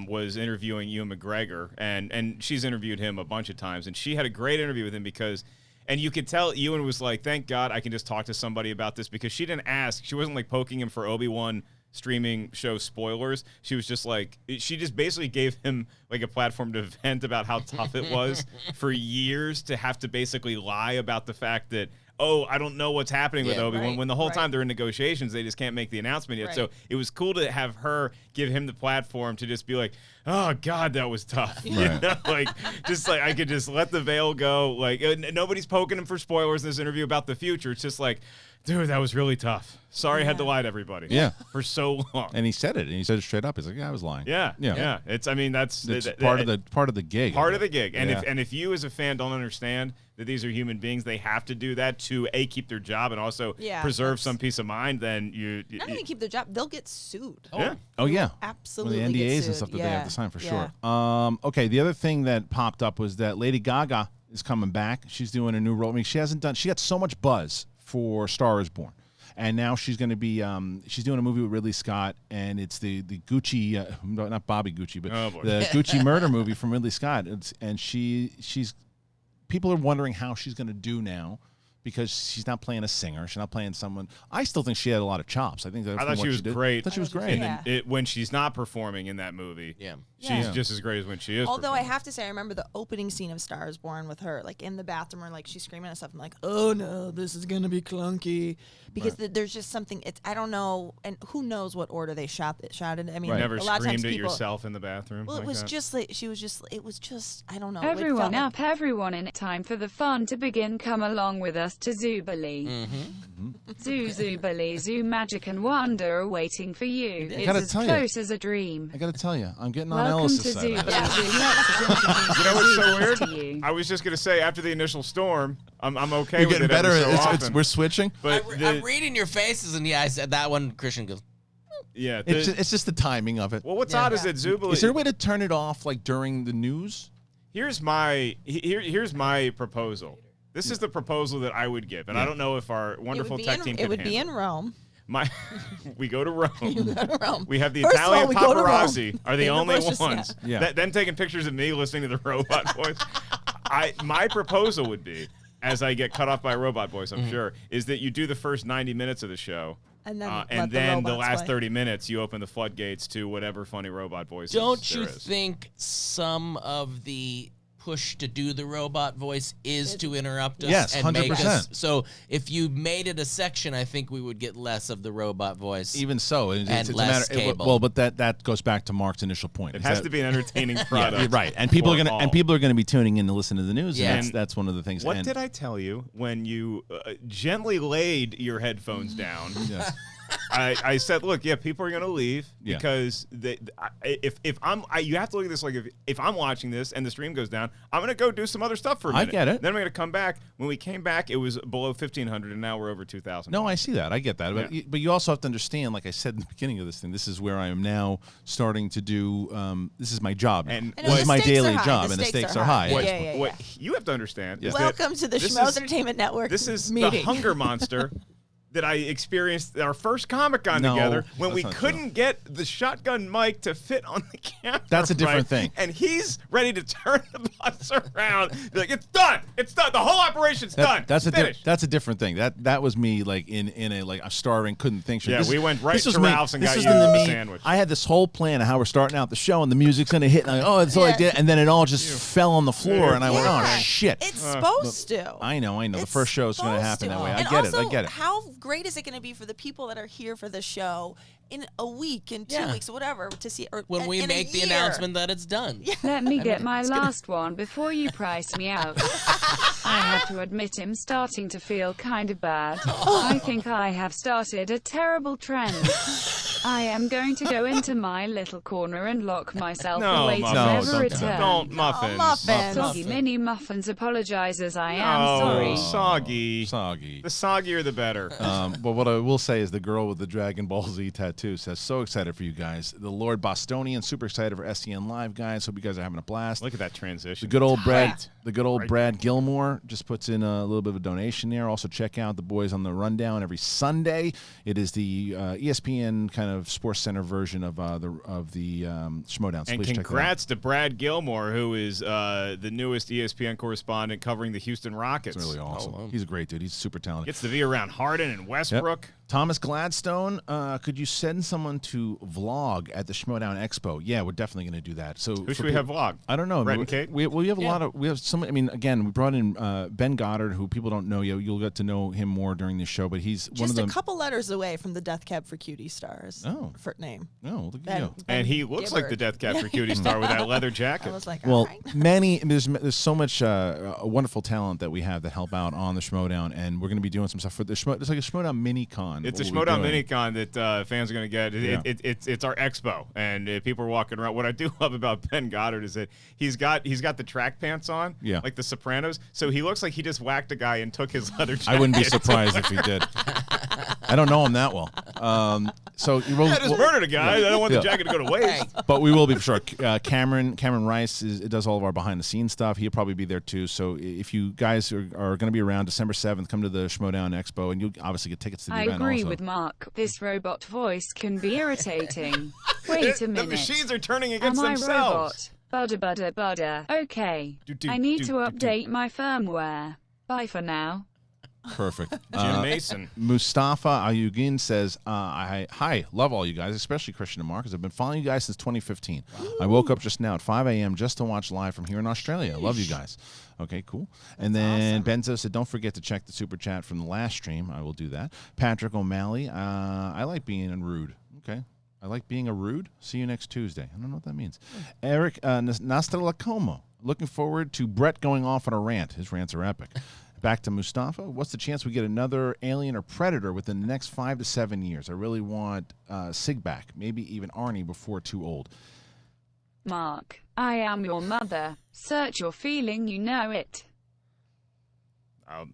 was interviewing Ewan McGregor, and she's interviewed him a bunch of times, and she had a great interview with him because, and you could tell Ewan was like, thank God I can just talk to somebody about this, because she didn't ask, she wasn't like poking him for Obi-Wan streaming show spoilers. She was just like, she just basically gave him like a platform to vent about how tough it was for years to have to basically lie about the fact that, oh, I don't know what's happening with Obi-Wan. Right, when the whole right. time they're in negotiations, they just can't make the announcement yet. Right. So it was cool to have her give him the platform to just be like, oh God, that was tough. You know, like just like I could just let the veil go. Like nobody's poking him for spoilers in this interview about the future. It's just like, dude, that was really tough. Sorry I had to lie to everybody. Yeah. For so long. And he said it, and he said it straight up. He's like, "Yeah, I was lying." Yeah. It's, I mean, that's It's part of the gig. part of the gig. And Yeah. if you as a fan don't understand that these are human beings, they have to do that to keep their job and also preserve that's- some peace of mind. Then Not even keep their job; they'll get sued. yeah. Oh yeah, Absolutely, Well, the get NDAs and sued. stuff that they have to sign for Yeah. sure. Okay, the other thing that popped up was that Lady Gaga is coming back. She's doing a new role. I mean, she got so much buzz for Star is Born, and now she's going to be she's doing a movie with Ridley Scott, and it's the Gucci, not Bobby Gucci, but the Gucci murder movie from Ridley Scott. She's people are wondering how she's going to do now, because she's not playing a singer. She's not playing someone. I still think she had a lot of chops. I think that I thought she was great. I thought she was great. Yeah. When she's not performing in that movie. Yeah. She's just as great as when she is. Although I have to say, I remember the opening scene of Star is Born with her, like in the bathroom, or like she's screaming and stuff. I'm like, oh no, this is gonna be clunky, because there's just something. I don't know, and who knows what order they shot it. I mean, never a lot of times screamed at people, yourself in the bathroom. Well, it like was that? just like she was just. It was just I don't know. Everyone it felt up, everyone in. Time for the fun to begin. Come along with us to Zooberly. Zooberly, Zoo magic and wonder are waiting for you. It's gotta as tell you. close as a dream. I got to tell you, I'm getting on Welcome to Ellis' side. of it. Zooberly. You know what's so weird? To you. I was just gonna say after the initial storm, I'm okay You're with getting it. better. Every so often. We're switching. But I'm reading your faces, and I said that one. Christian goes, yeah, It's just the timing of it. well, what's odd is that Zooberly. Is there a way to turn it off like during the news? Here's my proposal. This is the proposal that I would give, and I don't know if our wonderful tech team can It would be in handle Rome. we go to Rome. You go to Rome. We have the First of all, Italian we go to Rome. paparazzi are the In the only bushes, ones. yeah. Them taking pictures of me listening to the robot voice. My proposal would be, as I get cut off by a robot voice, I'm sure, is that you do the first 90 minutes of the show. And then, the last play. 30 minutes, you open the floodgates to whatever funny robot voices don't you there is. think some of the push to do the robot voice is to interrupt us? Yes, and make 100%. us, so if you made it a section, I think we would get less of the robot voice. Even so, it's a less matter. cable. Well, but that goes back to Mark's initial point. It has to be an entertaining product. Yeah, right. And people for are all. gonna be tuning in to listen to the news. Yeah. And that's one of the things. What and, did I tell you when you gently laid your headphones down? Yes. I said, look, people are going to leave Yeah. because if you have to look at this like if I'm watching this and the stream goes down, I'm going to go do some other stuff for a minute. I get it. Then I'm going to come back. When we came back, it was below 1,500, and now we're over 2,000. No, I see that. I get that. But you also have to understand, like I said in the beginning of this thing, this is where I am now starting to do. This is my job. And this is the my stakes daily are high. job, The and the stakes stakes are are high. high. Yeah. What you have to understand is Welcome to the this Schmoes is- Entertainment Network. this is meeting. the hunger monster that I experienced at our first Comic-Con No, together when that's we not couldn't get the shotgun mic to fit on the camera. That's a different right, thing. And he's ready to turn the bus around. Be like, it's done. It's done. The whole operation's done. That's Finished. that's a different thing. That was me like in a like I'm starving, couldn't think. Yeah, we went right this was to me. Ralph's and This got was you the a me. sandwich. I had this whole plan of how we're starting out the show, and the music's gonna hit. And that's all I did, and then it all just fell on the floor, and I went, oh shit. It's supposed to. I know. The It's first show is going to supposed happen to. that way. I And get it. also, I get it. How great is it going to be for the people that are here for the show in a week, in 2 weeks, or whatever, to see? Or when we in a make the year. announcement that it's done. Let me get my last one before you price me out. I have to admit I'm starting to feel kind of bad. I think I have started a terrible trend. I am going to go into my little corner and lock myself No, away to Muffins. never don't return. Don't muffins. Muffins. Soggy Mini Muffins apologizes. I am Oh, sorry. soggy. Soggy. The soggier, the better. But what I will say is the girl with the Dragon Ball Z tattoo says, so excited for you guys. The Lord Bostonian, super excited for SEN Live, guys. Hope you guys are having a blast. Look at that transition. The good old Brad Gilmore just puts in a little bit of a donation there. Also check out the boys on the Rundown every Sunday. It is the ESPN kind of Sports Center version of the Schmodown. So And please check that out. congrats to Brad Gilmore, who is the newest ESPN correspondent covering the Houston Rockets. It's really awesome. He's a great dude. He's super talented. Gets to be around Harden and Westbrook. Thomas Gladstone, could you send someone to vlog at the Schmodown Expo? Yeah, we're definitely going to do that. So Who should we have vlog? I don't know. Brett and Kate? We have a lot of. We have some. I mean, again, we brought in Ben Goddard, who people don't know. You'll get to know him more during the show. But he's one Just of them. a couple letters away from the Death Cab for Cutie Stars. Oh. For name. No, look at Ben, you. Ben And he looks like the Gibbard. Death Cab for Cutie star with that leather jacket. I was like, Well, all right. many there's so much wonderful talent that we have that help out on the Schmodown, and we're going to be doing some stuff for the Schmo. It's like a Schmodown mini con. It's a what we're Schmodown doing. mini-con that fans are going to get. It's our expo, and people are walking around. What I do love about Ben Goddard is that he's got the track pants on, like the Sopranos. So he looks like he just whacked a guy and took his leather jacket. I wouldn't be surprised if he did. I don't know him that well. So I just murdered a guy. I don't want the jacket to go to waste. But we will be for sure. Cameron Rice does all of our behind the scenes stuff. He'll probably be there too. So if you guys are going to be around December 7th, come to the Schmodown Expo, and you'll obviously get tickets to the I event. agree also. with Mark. This robot voice can be irritating. Wait a minute. The machines are turning Am against I themselves. robot? Budda. Okay. Do, I need to do, do. update my firmware. Bye for now. Perfect. Jim Mason. Mustafa Ayugin says, hi, love all you guys, especially Kristian and Marcus. I've been following you guys since 2015. I woke up just now at 5 a.m. just to watch live from here in Australia. Love you guys. Okay, cool. And then Benzo said, don't forget to check the super chat from the last stream. I will do that. Patrick O'Malley, I like being rude. Okay. I like being a rude. See you next Tuesday. I don't know what that means. Eric Nastralacomo, looking forward to Brett going off on a rant. His rants are epic. Back to Mustafa. What's the chance we get another Alien or Predator within the next 5 to 7 years? I really want Sig back, maybe even Arnie before too old. Mark, I am your mother. Search your feeling, you know it.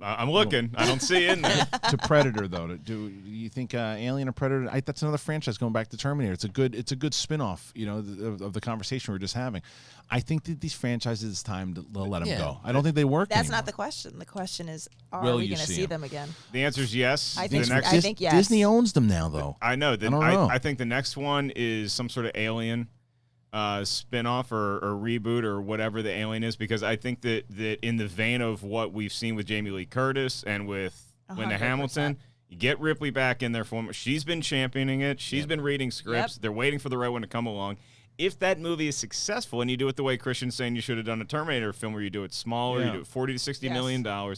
I'm looking. I don't see in there. To Predator, though, do you think Alien or Predator? That's another franchise going back to Terminator. It's a good spinoff, of the conversation we were just having. I think that these franchises, it's time to let them go. I don't think they work. That's anymore. not the question. The question is, are Will we you going to see see them? them again? The answer is yes. I think yes. Disney owns them now, though. I know. I don't know. I think the next one is some sort of Alien spin-off or reboot or whatever the Alien is, because I think that in the vein of what we've seen with Jamie Lee Curtis and with Linda 100%. Hamilton, you get Ripley back in there for them. She's been championing it. She's been reading scripts. Yep. They're waiting for the right one to come along. If that movie is successful and you do it the way Kristian's saying you should have done a Terminator film where you do it smaller, you do it $40 to $60 million,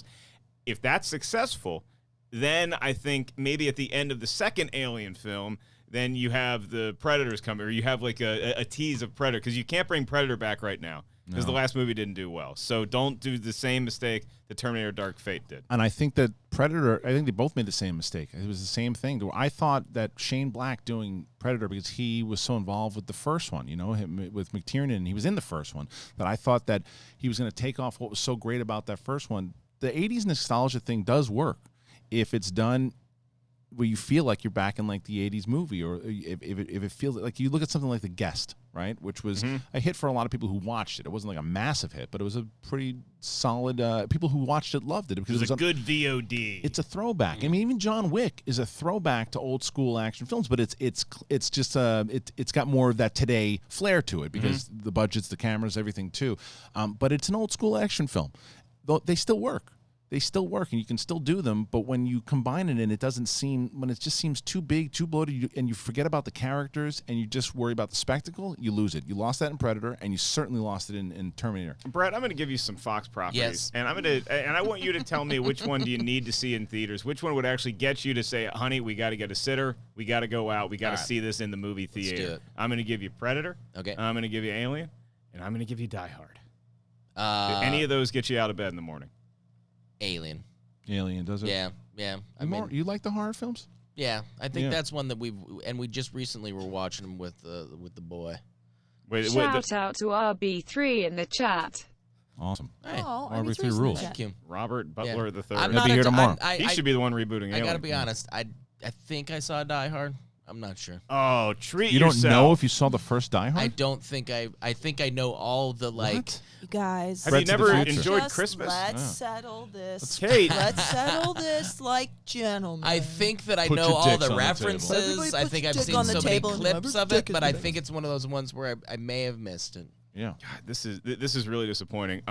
if that's successful, then I think maybe at the end of the second Alien film, then you have the Predators coming, or you have like a tease of Predator, because you can't bring Predator back right now because the last movie didn't do well. So don't do the same mistake that Terminator Dark Fate did. And I think that Predator, I think they both made the same mistake. It was the same thing. I thought that Shane Black doing Predator, because he was so involved with the first one, with McTiernan, he was in the first one, that I thought that he was going to take off what was so great about that first one. The 80s nostalgia thing does work if it's done where you feel like you're back in like the 80s movie, or if it feels like you look at something like The Guest, right, which was a hit for a lot of people who watched it. It wasn't like a massive hit, but it was a pretty solid, people who watched it loved it because It was a good VOD. It's a throwback. I mean, even John Wick is a throwback to old school action films, but it's just it's got more of that today flair to it because the budgets, the cameras, everything too. But it's an old school action film. They still work. They still work, and you can still do them. But when you combine it, and it just seems too big, too bloated, and you forget about the characters, and you just worry about the spectacle, you lose it. You lost that in Predator, and you certainly lost it in Terminator. Brett, I'm going to give you some Fox properties, Yes. and I want you to tell me which one do you need to see in theaters. Which one would actually get you to say, "Honey, we got to get a sitter. We got to go out. We got to see this in the movie theater." do it. I'm going to give you Predator. Okay. I'm going to give you Alien, and I'm going to give you Die Hard. Do any of those get you out of bed in the morning? Alien. Alien, does it? Yeah. You like the horror films? Yeah, I think that's one that we just recently were watching them with the boy. Shout out to RB3 in the chat. Awesome. Hey. Oh, RB3 rules. Thank you. Robert Butler III. I'm He'll not be here tomorrow. He should be the one rebooting Alien. I gotta be honest. I think I saw Die Hard. I'm not sure. Oh, treat You yourself. don't know if you saw the first Die Hard? I don't think I think I know all the like. What? You guys. Have you Threat to never the future. enjoyed Just Christmas? Let's settle this. Kate. Let's settle this like gentlemen. I think that I Put know your all dicks the on the table. references. Everybody I put think your I've dick seen on the so many table and clips never of it, dick but in I the think it's one of those ones where I may have missed it. Yeah. God, this is really disappointing.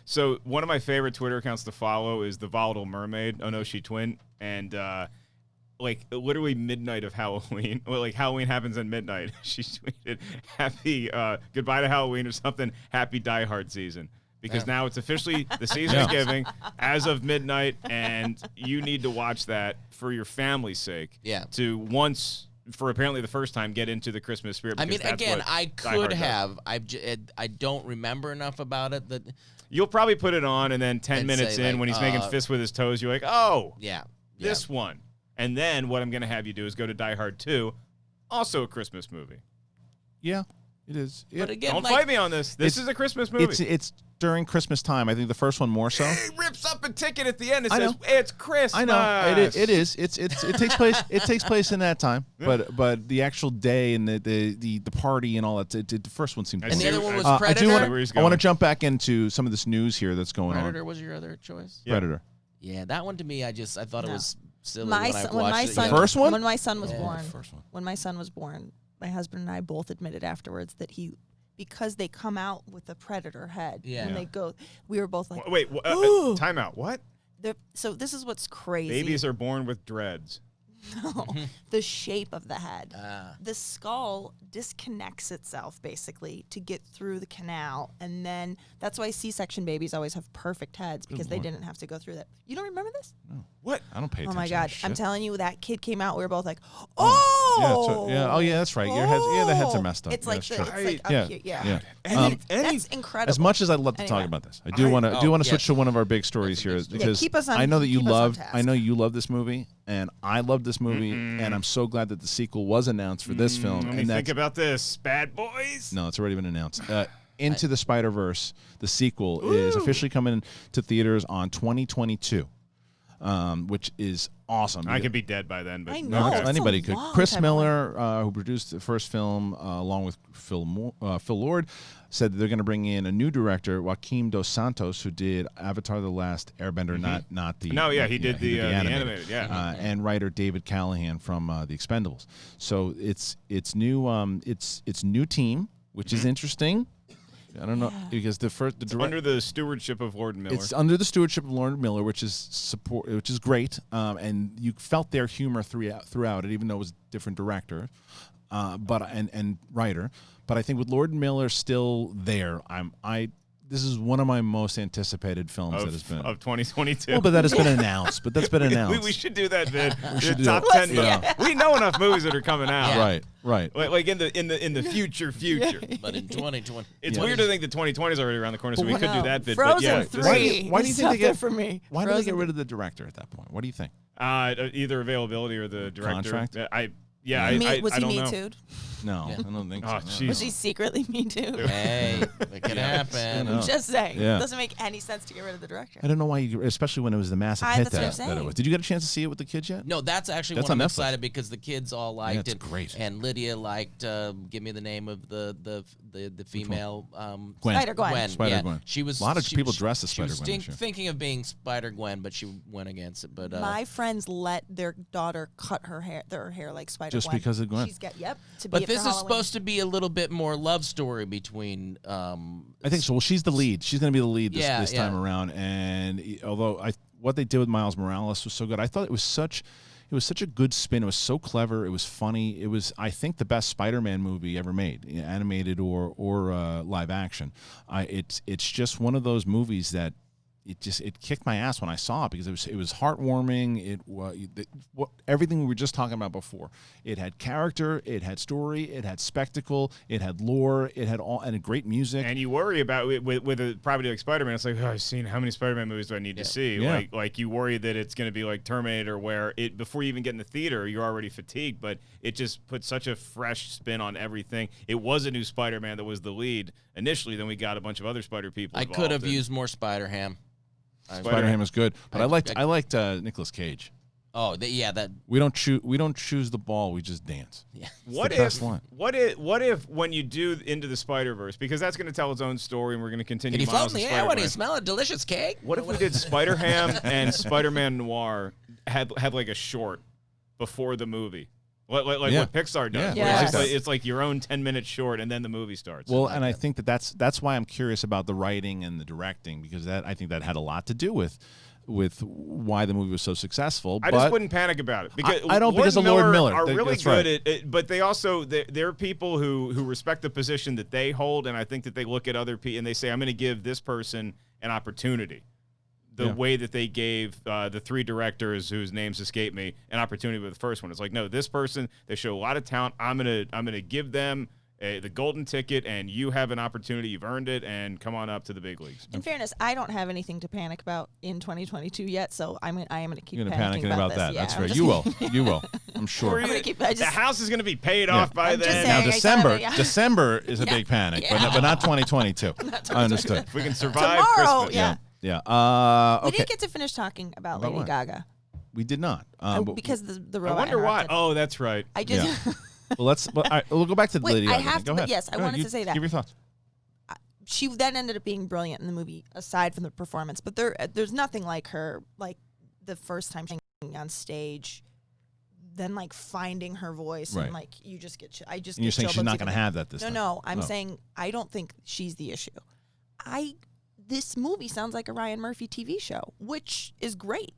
So one of my favorite Twitter accounts to follow is the Volatile Mermaid. Oh no, she twin. And like literally midnight of Halloween. Well, like Halloween happens at midnight. She tweeted, "Happy goodbye to Halloween" or something. "Happy Die Hard season." Because now it's officially the season of giving as of midnight, and you need to watch that for your family's sake. Yeah. To once, for apparently the first time, get into the Christmas spirit. I mean, because that's again, what I Die could Hard does. have. I don't remember enough about it that. You'll probably put it on, and then 10 And minutes say, in, like, when he's making fists with his toes, you're like, oh, Yeah. this one. And then what I'm going to have you do is go to Die Hard 2, also a Christmas movie. Yeah, it is. But again, Don't like, fight me on this. This is a Christmas movie. It's during Christmas time. I think the first one more so. He rips up a ticket at the end and I says, know. "It's Christmas." I know it is. It takes place. It takes place in that time. But the actual day and the party and all that. The first one seemed. I And the see- other one was I- Predator? I do where he's I want to going. jump back into some of this news here that's going Predator on. was your other choice. Yeah. Predator. Yeah, that one to me, I thought it No. was silly my when son, I when watched my it. son, The first one? when my son was Yeah. born, The first one. when my son was born, my husband and I both admitted afterwards that because they come out with a predator head Yeah. and they go, we were both like, Wait, Ooh. time out. What? So this is what's crazy. Babies are born with dreads. No, the shape of the head. Ah. The skull disconnects itself basically to get through the canal, and then that's why C-section babies always have perfect heads because they didn't have to go through that. You don't remember this? No. What? I don't pay attention. Oh my to God! that I'm shit. telling you, that kid came out. We were both like, Yeah, "Oh, yeah. Oh, yeah. That's right. Your heads. Yeah, the heads are messed up. It's Yeah, like that's true. it's like Yeah, up here. Yeah, yeah. And that's incredible. As much as I'd love to talk Anyway. about this, I do want to Oh, switch yes. to one of our big stories That's a here big story. because keep us on- I know that you keep us on love. task. I know you love this movie, and I love this movie, and I'm so glad that the sequel was announced for this film. Let me And think that's about this. Bad Boys. no, it's already been announced. Into the Spider-Verse, the sequel is officially coming to theaters on 2022, which is awesome. I could be dead by then, but I No, know. that's- it's a anybody could. long Chris time Miller, who produced the first film along with Phil Lord, said that they're going to bring in a new director, Joaquim Dos Santos, who did Avatar: The Last Airbender, not the. No, yeah, he did the animated. animated, yeah. And writer David Callahan from The Expendables. So it's new. It's new team, which is interesting. I don't know because the Under the stewardship of Lord Miller. it's under the stewardship of Lord Miller, which is great, and you felt their humor throughout it, even though it was a different director, and writer. But I think with Lord Miller still there, this is one of my most anticipated films that has been of 2022. Well, but that has been announced. But that's been announced. we should do that, Vid. should The do top that. 10. Yeah. We know enough movies that are coming out. Right. Like in the future. But in 2020, It's weird to think that 2020 is already around the corner, so we could do that bit. Frozen but yeah, 3. Why do you is think they up there get for me? Why do they Frozen get rid of the director at that point? What do you think? either availability or the director. Contract? Was I he don't Me know. Too'd? No, I don't think Oh, so. jeez. Was he secretly Me Too'd? hey, it can happen. No. Just saying. Yeah. It doesn't make any sense to get rid of the director. I don't know why you, especially when it was the massive hit That's what I'm that it saying. was. Did you get a chance to see it with the kids yet? No, that's actually That's one I'm on Netflix. excited because the kids all liked it's it. great. And Lydia liked. Give me the name of the female. Gwen. Spider-Gwen. Spider-Gwen. She was. A lot of she- people she- dressed as she was Spider-Gwen this year. thinking of being Spider-Gwen, but she went against it. But My friends let their daughter cut their hair like Spider-Gwen. Just because of Gwen. She's to be but it this for is Halloween. supposed to be a little bit more love story between. I think so. Well, she's the lead. She's going to be the lead this Yeah, time yeah. around. And although what they did with Miles Morales was so good, I thought it was such a good spin. It was so clever. It was funny. It was, I think, the best Spider-Man movie ever made, animated or live action. It's just one of those movies that it kicked my ass when I saw it because it was heartwarming. Everything we were just talking about before. It had character, it had story, it had spectacle, it had lore, it had and great music. And you worry about with a property like Spider-Man. It's like, I've seen how many Spider-Man movies do I need to see? Yeah. Like you worry that it's going to be like Terminator, where before you even get in the theater, you're already fatigued. But it just put such a fresh spin on everything. It was a new Spider-Man that was the lead initially. Then we got a bunch of other Spider people. I could have used more Spider-Ham. Spider-Ham is good, but I liked Nicolas Cage. Oh, that. We don't choose the ball. We just dance. Yeah. What the best line. what if when you do Into the Spider-Verse, because that's going to tell its own story, and we're going to continue. Can you float Miles in the and air when you Spider-Man. smell a delicious cake? What if we did Spider-Ham and Spider-Man Noir had like a short before the movie? Like Yeah. what Pixar does. Yeah. where Yes. it's like your own 10-minute short, and then the movie starts. Well, and I think that's why I'm curious about the writing and the directing, because I think that had a lot to do with why the movie was so successful. I but just wouldn't panic about it because I don't because of Lord Miller. are really That's good right. at it, but they also there are people who respect the position that they hold, and I think that they look at other people and they say, I'm going to give this person an opportunity. The Yeah. way that they gave the three directors whose names escape me an opportunity with the first one. It's like, no, this person, they show a lot of talent. I'm gonna give them the golden ticket, and you have an opportunity. You've earned it, and come on up to the big leagues. In fairness, I don't have anything to panic about in 2022 yet, so I am going to keep You're gonna panicking panic about this. that. Yeah, That's I'm right. just You gonna- will. You will. I'm sure. I'm gonna keep. The house is going to be paid off by I'm just then. Now saying. December, Yeah. December is a big panic, but not 2022. I understood. If we can survive Tomorrow, Christmas. yeah. Yeah. We Okay. didn't get to finish talking about Lady what? Gaga We did not. But- because the I robot wonder why. interrupted. Oh, that's right. I just well, all right, we'll go back to the Wait, Lady I Gaga have thing. to- Go but ahead. yes, I Go ahead. wanted You to say that. Give your thoughts. she then ended up being brilliant in the movie aside from the performance, but there's nothing like her, like the first time she on stage, then like finding her voice Right. and like you just get I just And you're get saying chill she's not bumps going to even- have that this time. No, I'm Oh. saying I don't think she's the issue. this movie sounds like a Ryan Murphy TV show, which is great.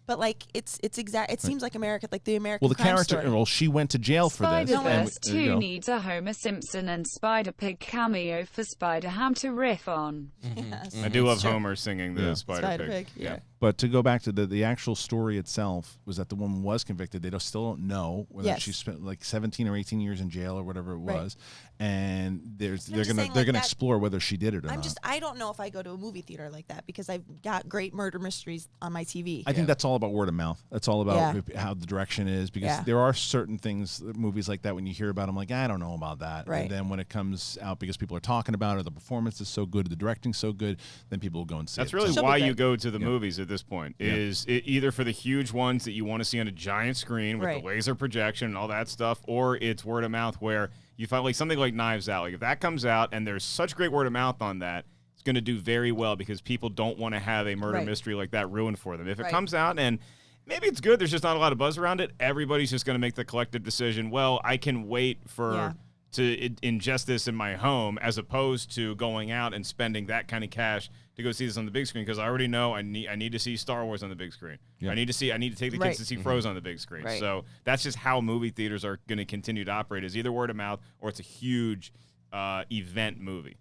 But like it's exact. It seems like America, like the American. Well, the crime character. story. Well, she went to jail for this. Spider-Verse 2 needs a Homer Simpson and Spider-Pig cameo for Spider-Ham to riff on. Yes. I do love Homer singing the Spider-Pig. Pig. Yeah. But to go back to the actual story itself, was that the woman was convicted. They still don't know whether she spent like 17 or 18 years in jail or whatever it was, and they're gonna explore whether she did it or not. I don't know if I go to a movie theater like that because I've got great murder mysteries on my TV. I think that's all about word of mouth. That's all about how the direction is, because there are certain things, movies like that, when you hear about them, like, I don't know about that. Right. And then when it comes out because people are talking about it, or the performance is so good, the directing's so good, then people will go and see That's it. really So- why you go to the movies at this point, is it either for the huge ones that you want to see on a giant screen with the laser projection and all that stuff, or it's word of mouth where you find like something like Knives Out. Like if that comes out and there's such great word of mouth on that, it's going to do very well because people don't want to have a murder mystery like that ruined for them. If it comes out and maybe it's good, there's just not a lot of buzz around it, everybody's just going to make the collective decision, well, I can wait for to ingest this in my home as opposed to going out and spending that kind of cash to go see this on the big screen, because I already know I need to see Star Wars on the big screen. Yep. I need to take the kids to see Frozen on the big screen. Right. So that's just how movie theaters are going to continue to operate, is either word of mouth or it's a huge event movie.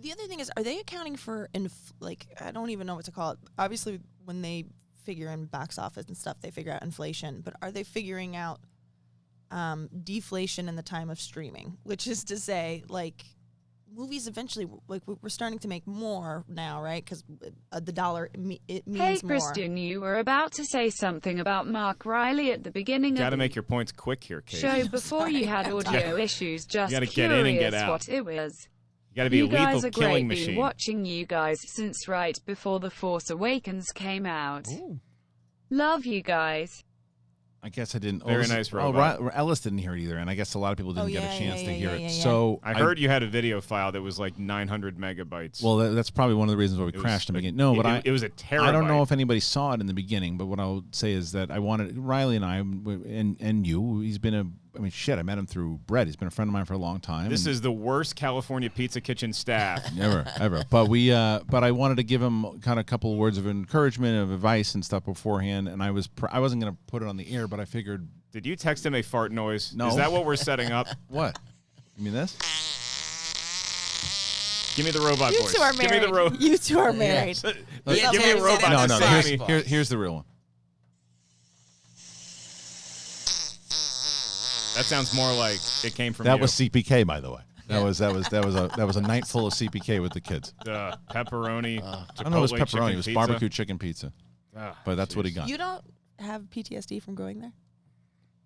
The other thing is, are they accounting for like, I don't even know what to call it. Obviously, when they figure in box office and stuff, they figure out inflation. But are they figuring out deflation in the time of streaming? Which is to say, like, movies eventually, like, we're starting to make more now, right? Because the dollar, it means more. Hey, Kristian, you were about to say something about Mark Reilly at the beginning Got of to the make your points quick here, Kate. show before you had audio issues. Just You gotta curious get in and get out. what it was. You got to be a You guys lethal are killing great. machine. Been watching you guys since right before The Force Awakens came out. Ooh. Love you guys. I guess I didn't. Very nice robot. Ellis didn't hear it either, and I guess a lot of people didn't get a chance to hear it. yeah. So I heard you had a video file that was like 900 megabytes. Well, that's probably one of the reasons why we crashed in the beginning. No, but it was a terabyte. I don't know if anybody saw it in the beginning, but what I'll say is that I wanted Reilly and I, and you. He's been I met him through Brett. He's been a friend of mine for a long time. This is the worst California Pizza Kitchen staff. ever. But but I wanted to give him kind of a couple of words of encouragement, of advice, and stuff beforehand. And I wasn't going to put it on the air, but I figured. Did you text him a fart noise? No. Is that what we're setting up? What? You mean this? Give me the robot You voice. two are Give married. me the robot. You two are married. Give me a robot. No. Sammy. Here's the real one. That sounds more like it came from That you. was CPK, by the way. That was a night full of CPK with the kids. Pepperoni. I don't know. It was Chipotle pepperoni. chicken It was pizza. barbecue chicken pizza. But that's what he got. You don't have PTSD from going there?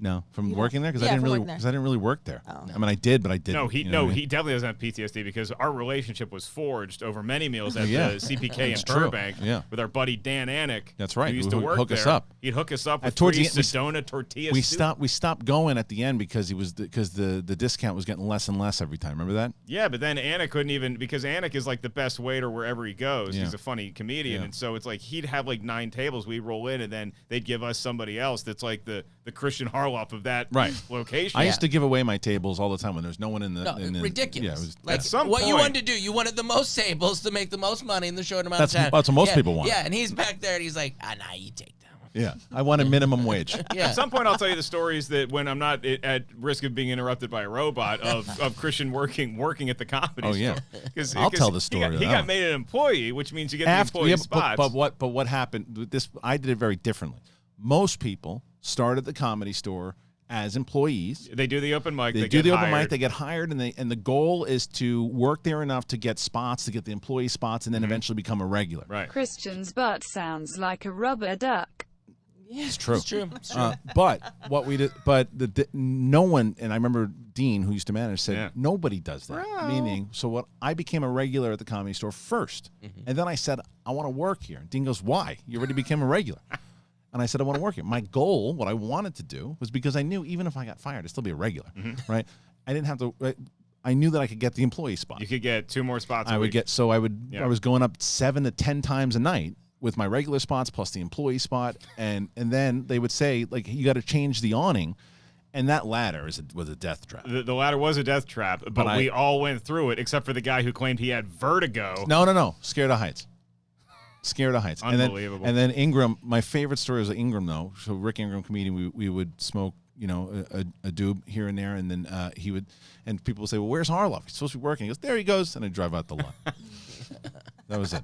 No, from You working there, because Yeah, I from working there. didn't really work there. Oh. I mean, I did, but I didn't. No, he you know what I mean? he definitely doesn't have PTSD because our relationship was forged over many meals at Yeah. the CPK It's in true. Burbank Yeah. with our buddy Dan Anik. That's right. Who used Who to work hook us there. up. He'd hook us up with towards free the end, Sedona tortilla We soup. stopped going at the end because the discount was getting less and less every time. Remember that? Yeah, but then Anik couldn't even, because Anik is like the best waiter wherever he goes. Yeah. He's a funny comedian, Yeah. and so it's like he'd have like 9 tables. We'd roll in, and then they'd give us somebody else that's like the Kristian Harloff of that location. I used to give away my tables all the time when there's no one in the. No, Yeah, ridiculous. it was, Like At some what you point- wanted to do, you wanted the most tables to make the most money in the short amount of That's time. what most people want. Yeah, and he's back there and he's like, nah, you take that one. yeah. I wanted minimum wage. Yeah. At some point, I'll tell you the stories that when I'm not at risk of being interrupted by a robot of Kristian working at the comedy Oh, yeah. store. I'll tell the story He of got that. made an employee, which means you get the employee spots. But what happened? This I did it very differently. Most people start at the comedy store as employees. They do the open mic. They do the open mic. They get hired, and the goal is to work there enough to get spots, to get the employee spots, and then eventually become a regular. Right. Kristian's butt sounds like a rubber duck. It's true. It's true. It's true. But what we did, no one, and I remember Dean, who used to manage, said nobody does that. Meaning, so I became a regular at the Comedy Store first, and then I said I want to work here. Dean goes, "Why? You already became a regular." And I said, I want to work here. My goal, what I wanted to do, was because I knew even if I got fired, I'd still be a regular, right? I didn't have to. I knew that I could get the employee spot. You could get 2 more spots. I a would week. get. So I was going up 7 to 10 times a night with my regular spots plus the employee spot, and then they would say, like, you got to change the awning. And that ladder was a death trap. The ladder was a death trap, but we all went through it, except for the guy who claimed he had vertigo. No. Scared of heights. Scared of heights. Unbelievable. And then Ingram, my favorite story was Ingram, though. So Rick Ingram, comedian, we would smoke, a doob here and there, and then he would, and people would say, well, where's Harloff? He's supposed to be working. He goes, there he goes, and I drive out the lot. That was it.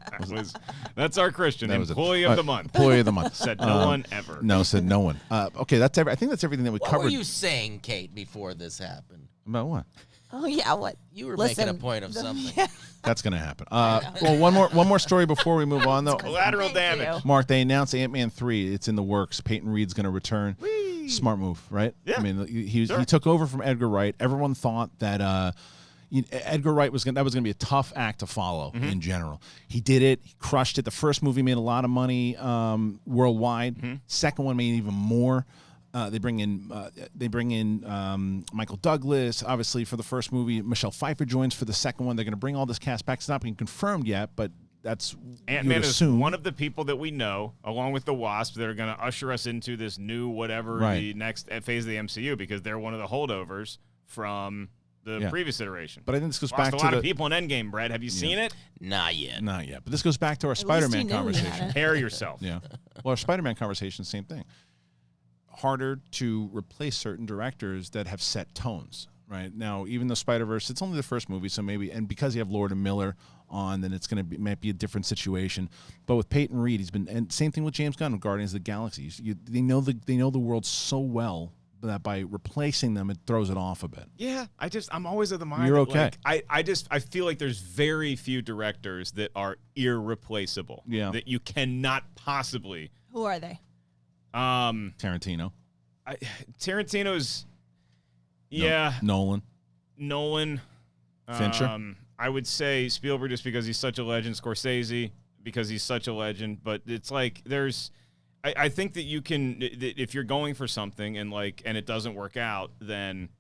That's our Christian employee of the month. Employee of the month. Said no one ever. No, said no one. Okay, I think that's everything that we covered. What were you saying, Kate, before this happened? About what? Oh yeah, what? You were making a point of something. Yeah. That's going to happen. Well, one more story before we move on, though. Collateral damage. Mark, they announced Ant-Man 3. It's in the works. Peyton Reed's going to return. Whee! Smart move, right? Yeah. I mean, he took over from Edgar Wright. Everyone thought that Edgar Wright was going to be a tough act to follow in general. He did it. He crushed it. The first movie made a lot of money worldwide. Second one made even more. They bring in Michael Douglas, obviously, for the first movie. Michelle Pfeiffer joins for the second one. They're going to bring all this cast back. It's not being confirmed yet, but that's Ant-Man is one of the people that we know, along with the Wasp, that are going to usher us into this new the next phase of the MCU, because they're one of the holdovers from the previous iteration. But I think this goes back to a lot of people in Endgame, Brad. Have you seen it? Not yet. Not yet. But this goes back to our Spider-Man conversation. Prepare yourself. Yeah. Well, our Spider-Man conversation, same thing. Harder to replace certain directors that have set tones. Right now, even though Spider-Verse, it's only the first movie, so maybe, and because you have Lord and Miller on, then it's might be a different situation. But with Peyton Reed, and same thing with James Gunn with Guardians of the Galaxy. They know the world so well that by replacing them, it throws it off a bit. Yeah, I'm always of the mind. You're okay. I feel like there's very few directors that are irreplaceable. Yeah, that you cannot possibly. Who are they? Tarantino. Tarantino's. Yeah. Nolan. Fincher. I would say Spielberg just because he's such a legend. Scorsese because he's such a legend. But it's like I think that you can, if you're going for something and it doesn't work out, then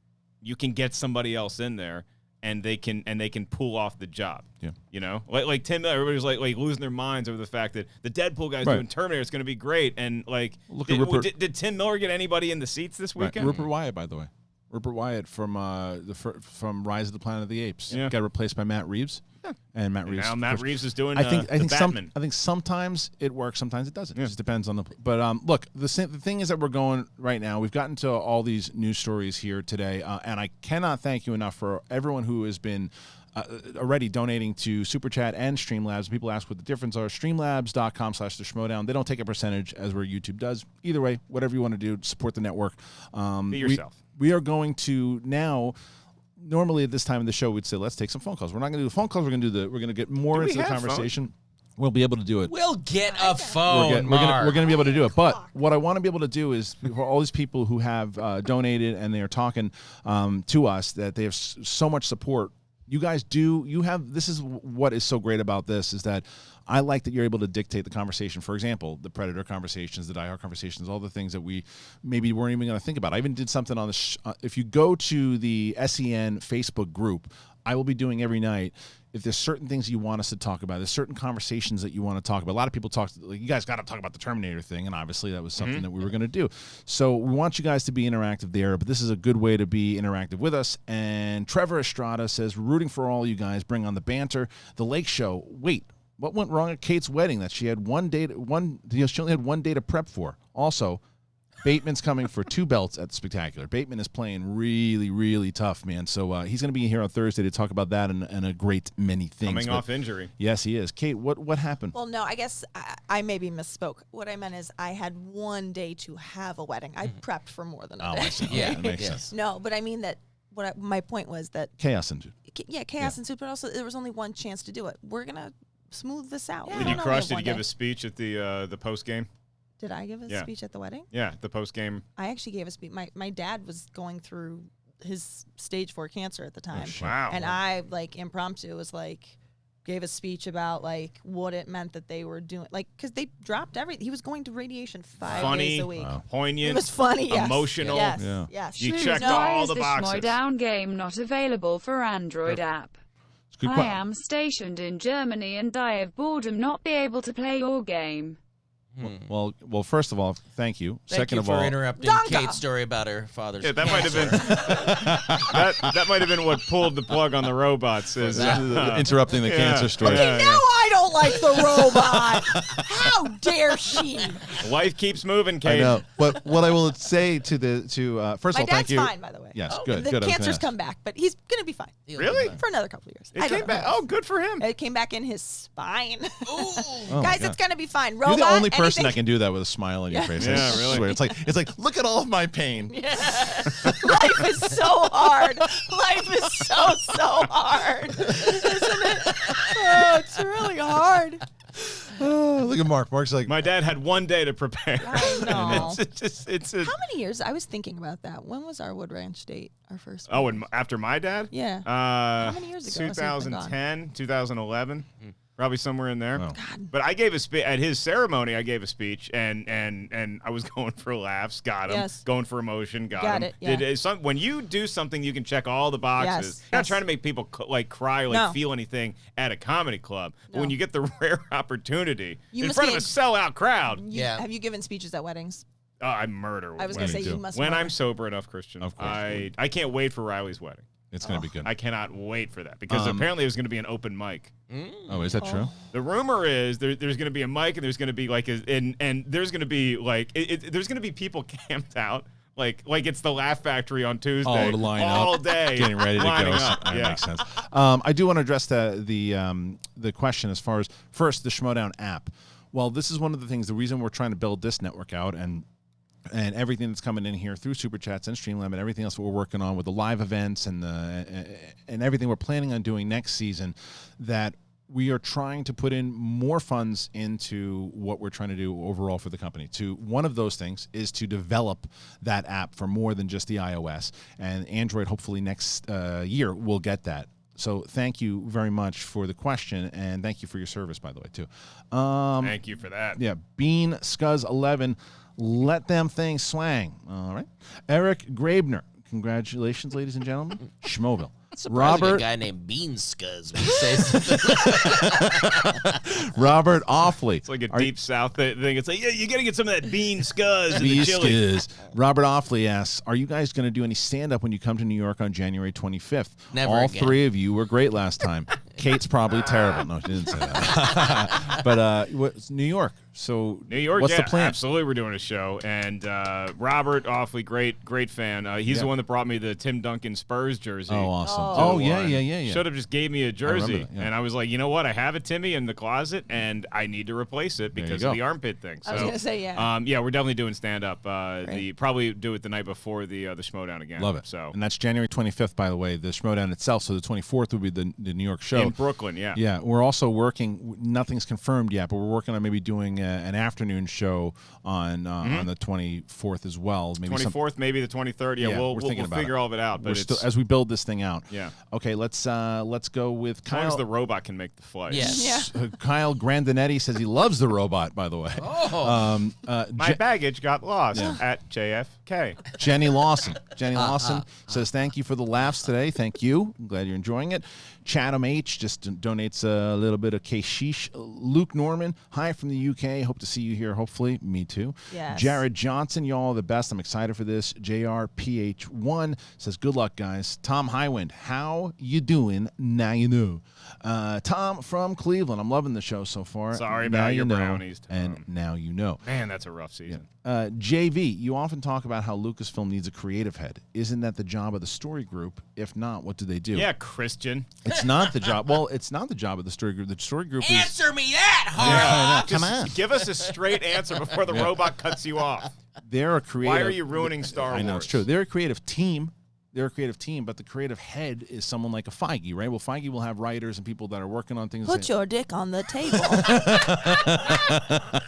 you can get somebody else in there and they can pull off the job. Yeah. Like Tim Miller, everybody's like losing their minds over the fact that the Deadpool guy's doing Terminator. It's going to be great. And did Tim Miller get anybody in the seats this weekend? Rupert Wyatt, by the way. Rupert Wyatt from Rise of the Planet of the Apes got replaced by Matt Reeves. Yeah. And Matt Reeves. Now Matt Reeves is doing. I think Batman. I think sometimes it works, sometimes it doesn't. It just depends on the. But look, the thing is that we're going right now. We've gotten to all these news stories here today, and I cannot thank you enough for everyone who has been already donating to Super Chat and Streamlabs. People ask what the difference are. Streamlabs.com/theschmodown. They don't take a percentage as where YouTube does. Either way, whatever you want to do, support the network. Be yourself. We are going to now. Normally at this time of the show, we'd say let's take some phone calls. We're not going to do the phone calls. We're going to get more into the conversation. We'll be able to do it. We'll get a phone. We're going to be able to do it. But what I want to be able to do is for all these people who have donated and they are talking to us that they have so much support. You guys do. You have. This is what is so great about this is that I like that you're able to dictate the conversation. For example, the Predator conversations, the Die Hard conversations, all the things that we maybe weren't even going to think about. I even did something on the. If you go to the SEN Facebook group, I will be doing every night. If there's certain things you want us to talk about, there's certain conversations that you want to talk about. A lot of people talk, you guys got to talk about the Terminator thing, and obviously that was something that we were going to do. So we want you guys to be interactive there, but this is a good way to be interactive with us. And Trevor Estrada says, rooting for all you guys, bring on the banter. The Lake Show, wait, what went wrong at Kate's wedding that she had she only had one day to prep for? Also, Bateman's coming for 2 belts at the Spectacular. Bateman is playing really, really tough, man. So he's going to be here on Thursday to talk about that and a great many things. Coming off injury. Yes, he is. Kate, what happened? Well, no, I guess I maybe misspoke. What I meant is I had 1 day to have a wedding. I prepped for more than a day. I see. Yeah, that makes sense. No, but I mean that my point was that chaos ensued. Yeah, chaos ensued, but also there was only one chance to do it. We're going to smooth this out. Did you crush? Did you give a speech at the post game? Did I give a speech at the wedding? Yeah, the post game. I actually gave a speech. My dad was going through his stage 4 cancer at the time. Oh, wow. And I impromptu was gave a speech about what it meant that they were doing, because they dropped everything. He was going to radiation 5 days a week. Poignant. It was funny, yes. Emotional. Yes, yes. You checked all the boxes. Why is the Schmodown game not available for Android app? I am stationed in Germany and die of boredom not be able to play your game. Well, first of all, thank you. Thank Second you of for all, interrupting Donka. Kate's story about her father's. Yeah, that might have been that might have been what pulled the plug on the robots. Is interrupting the cancer story. Yeah, Now I don't like the robot. How dare she? Life keeps moving, I Kate. know, but what I will say to first My of all, thank dad's you. fine, by the way. Yes, Oh, good. The Good. I was gonna cancer's ask. come back, but he's gonna be fine Really? for another couple of years. It came back. Oh, good for him. It came back in his spine. Oh my Guys, God. it's gonna be fine. You're Robot, the only person anything- that can do that with a smile on your face. I Yeah, really. swear. It's like look at all of my pain. Life is so hard. Life is so hard. Isn't it? Oh, it's really hard. Oh, look at Mark. Mark's like, My dad had one day to prepare. I know. It's a, How many years? I was thinking about that. When was our Wood Ranch date? Our first oh, one? and after my dad? Yeah. How many years ago has he been gone? 2010, 2011. Probably somewhere in there. Oh. God. But I gave a speech at his ceremony. I gave a speech, and I was going for laughs, got him. Yes. Going for emotion, got Got him. it, yeah. When you do something, you can check all the boxes. Yes, You're not yes. trying to make people cry, No. feel anything at a comedy club. But when No. you get the rare opportunity You in must front be of a sellout crowd, Yeah. Have you given speeches at weddings? I murder. I was gonna say weddings. you must. When murder. I'm sober enough, Christian. Of course. I can't wait for Reilly's wedding. it's gonna be good. I cannot wait for that because apparently there's going to be an open mic. Oh, is that true? The rumor is there's going to be a mic and there's going to be like and there's going to be like there's going to be people camped out like it's the Laugh Factory on Tuesday. Oh, to line all up, day, getting ready to lining go. up. That Yeah. makes sense. I do want to address the question as far as first the Schmodown app. Well, this is one of the things. The reason we're trying to build this network out and everything that's coming in here through Super Chats and Streamlab and everything else that we're working on with the live events and everything we're planning on doing next season, that we are trying to put in more funds into what we're trying to do overall for the company. One of those things is to develop that app for more than just the iOS, and Android hopefully next year will get that. So thank you very much for the question, and thank you for your service, by the way, too. Thank you for that. Yeah, Bean Scuzz 11. Let them things swang. All right. Eric Grabner. Congratulations, ladies and gentlemen. Schmoville. Surprising Robert a guy named Bean Scuzz would say something. Robert Offley. It's like a deep south thing. It's like, yeah, you got to get some of that bean scuzz and the chili. Beeskis. Robert Offley asks, are you guys going to do any stand-up when you come to New York on January 25th? Never All again. three of you were great last time. Kate's probably terrible. No, she didn't say that. But New York. So New York, what's yeah, the plan? absolutely. We're doing a show, and Robert, awfully great fan. He's the one that brought me the Tim Duncan Spurs jersey. Oh, awesome. Oh. Oh, yeah. Should have just gave me a jersey, that, yeah. and I was like, you know what? I have it, Timmy, in the closet, and I need to replace it There you because go. of the armpit thing. So, I was gonna say, yeah. yeah, we're definitely doing stand up. Great. Probably do it the night before the Schmodown again. Love it. So And that's January 25th, by the way, the Schmodown itself. So the 24th will be the New York show. in Brooklyn, yeah. Yeah, we're also working. Nothing's confirmed yet, but we're working on maybe doing an afternoon show on the 24th as well. Maybe 24th, maybe the 23rd. Yeah, Yeah, we'll we're thinking we'll about figure it. all of it out. But We're still as we build this thing out. Yeah. Okay, let's go with as long as Kyle. the robot can make the flight. Yes. Yeah. Kyle Grandinetti says he loves the robot. By the way, Oh. My baggage got lost at JFK. Jenny Lawson. Jenny Lawson says, thank you for the laughs today. Thank you. I'm glad you're enjoying it. Chatham H just donates a little bit of Keshish. Luke Norman, hi from the UK. Hope to see you here, hopefully. Me too. Yes. Jared Johnson, y'all are the best. I'm excited for this. JRPH1 says, good luck, guys. Tom Highwind, how you doing? Now you know. Tom from Cleveland, I'm loving the show so far. Sorry Now about you your know, brownies, Tom. And now you know. Man, that's a rough season. JV, you often talk about how Lucasfilm needs a creative head. Isn't that the job of the story group? If not, what do they do? Yeah, Christian. It's not the job. Well, it's not the job of the story group. The story group is. Answer me that, Harloff. Come Just on. give us a straight answer before the robot cuts you off. They're a creative. Why are you ruining Star Wars? I know it's true. They're a creative team. But the creative head is someone like a Feige, right? Well, Feige will have writers and people that are working on things. Put your dick on the table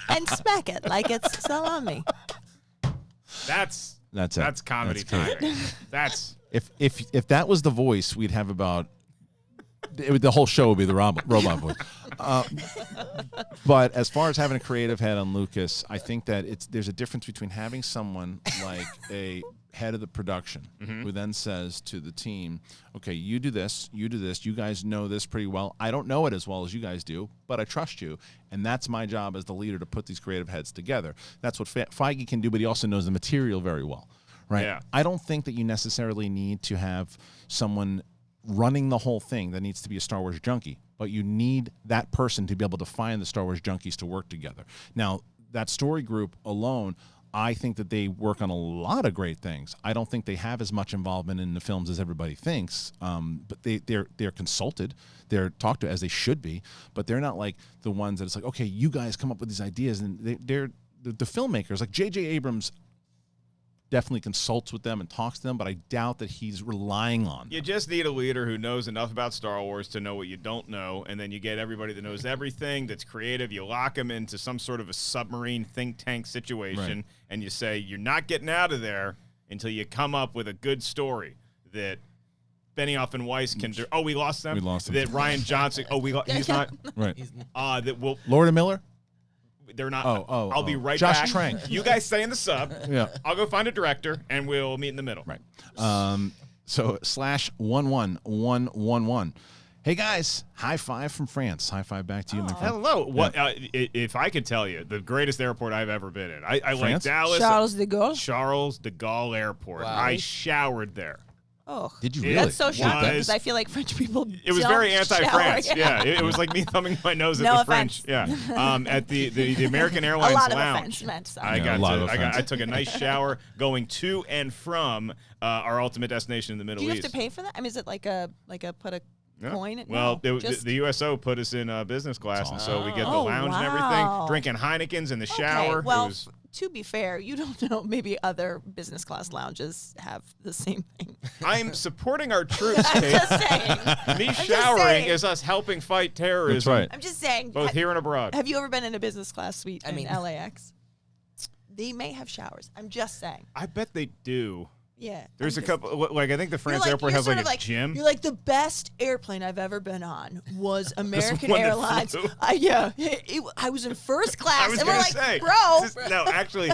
and smack it like it's salami. That's it. comedy That's timing. That's If that was the voice, we'd have about the whole show would be the robot voice. But as far as having a creative head on Lucas, I think that there's a difference between having someone like a head of the production who then says to the team, okay, you do this, you guys know this pretty well. I don't know it as well as you guys do, but I trust you, and that's my job as the leader to put these creative heads together. That's what Feige can do, but he also knows the material very well, right? Yeah. I don't think that you necessarily need to have someone running the whole thing that needs to be a Star Wars junkie, but you need that person to be able to find the Star Wars junkies to work together. Now, that story group alone, I think that they work on a lot of great things. I don't think they have as much involvement in the films as everybody thinks, but they're consulted. They're talked to as they should be, but they're not like the ones that it's like, okay, you guys come up with these ideas, and they're the filmmakers. Like J.J. Abrams definitely consults with them and talks to them, but I doubt that he's relying on them. You just need a leader who knows enough about Star Wars to know what you don't know, and then you get everybody that knows everything, that's creative. You lock them into some sort of a submarine think tank situation, and you say, you're not getting out of there until you come up with a good story that Benioff and Weiss can do. Oh, we lost them? We lost them. That Rian Johnson, he's not. Right. That will. Lord and Miller? They're not. I'll be right Josh back. Trank. You guys stay in the sub. Yeah. I'll go find a director, and we'll meet in the middle. Right. So /11111. Hey guys, high five from France. High five back to you, my friend. Hello. What if I could tell you the greatest airport I've ever been in? I like France? Dallas. Charles de Gaulle. Charles de Gaulle Airport. Wow. I showered there. Oh, Did you really? that's so It shocking was- because I feel like French people. It was don't very shower. anti-France. Yeah, it was like me thumbing my nose at No the offense. French. Yeah, at the American A Airlines lot of Lounge. offense meant. So. I Yeah, got a lot to, of I offense. took a nice shower going to and from our ultimate destination in the Middle Do you have East. to pay for that? I mean, is it like a put a Yeah. coin? Well, No, just- the USO put us in business class, and so we get the Oh, lounge and wow. everything, drinking Heinekens in the shower. Okay, well, It was, to be fair, you don't know. Maybe other business class lounges have the same thing. I'm supporting our troops, Kate. Just saying. Me just showering saying. is us helping fight terrorism, That's right. I'm just saying. both here and abroad. Have you ever been in a business class suite I mean- in LAX? They may have showers. I'm just saying. I bet they do. Yeah. There's I'm a just- couple, like I think the You're France like- airport you're has sort like of a gym. You're like, the best airplane I've ever been on was American one that Airlines. flew? Yeah, I was in first class, I was and we're gonna like, say, bro. no, actually,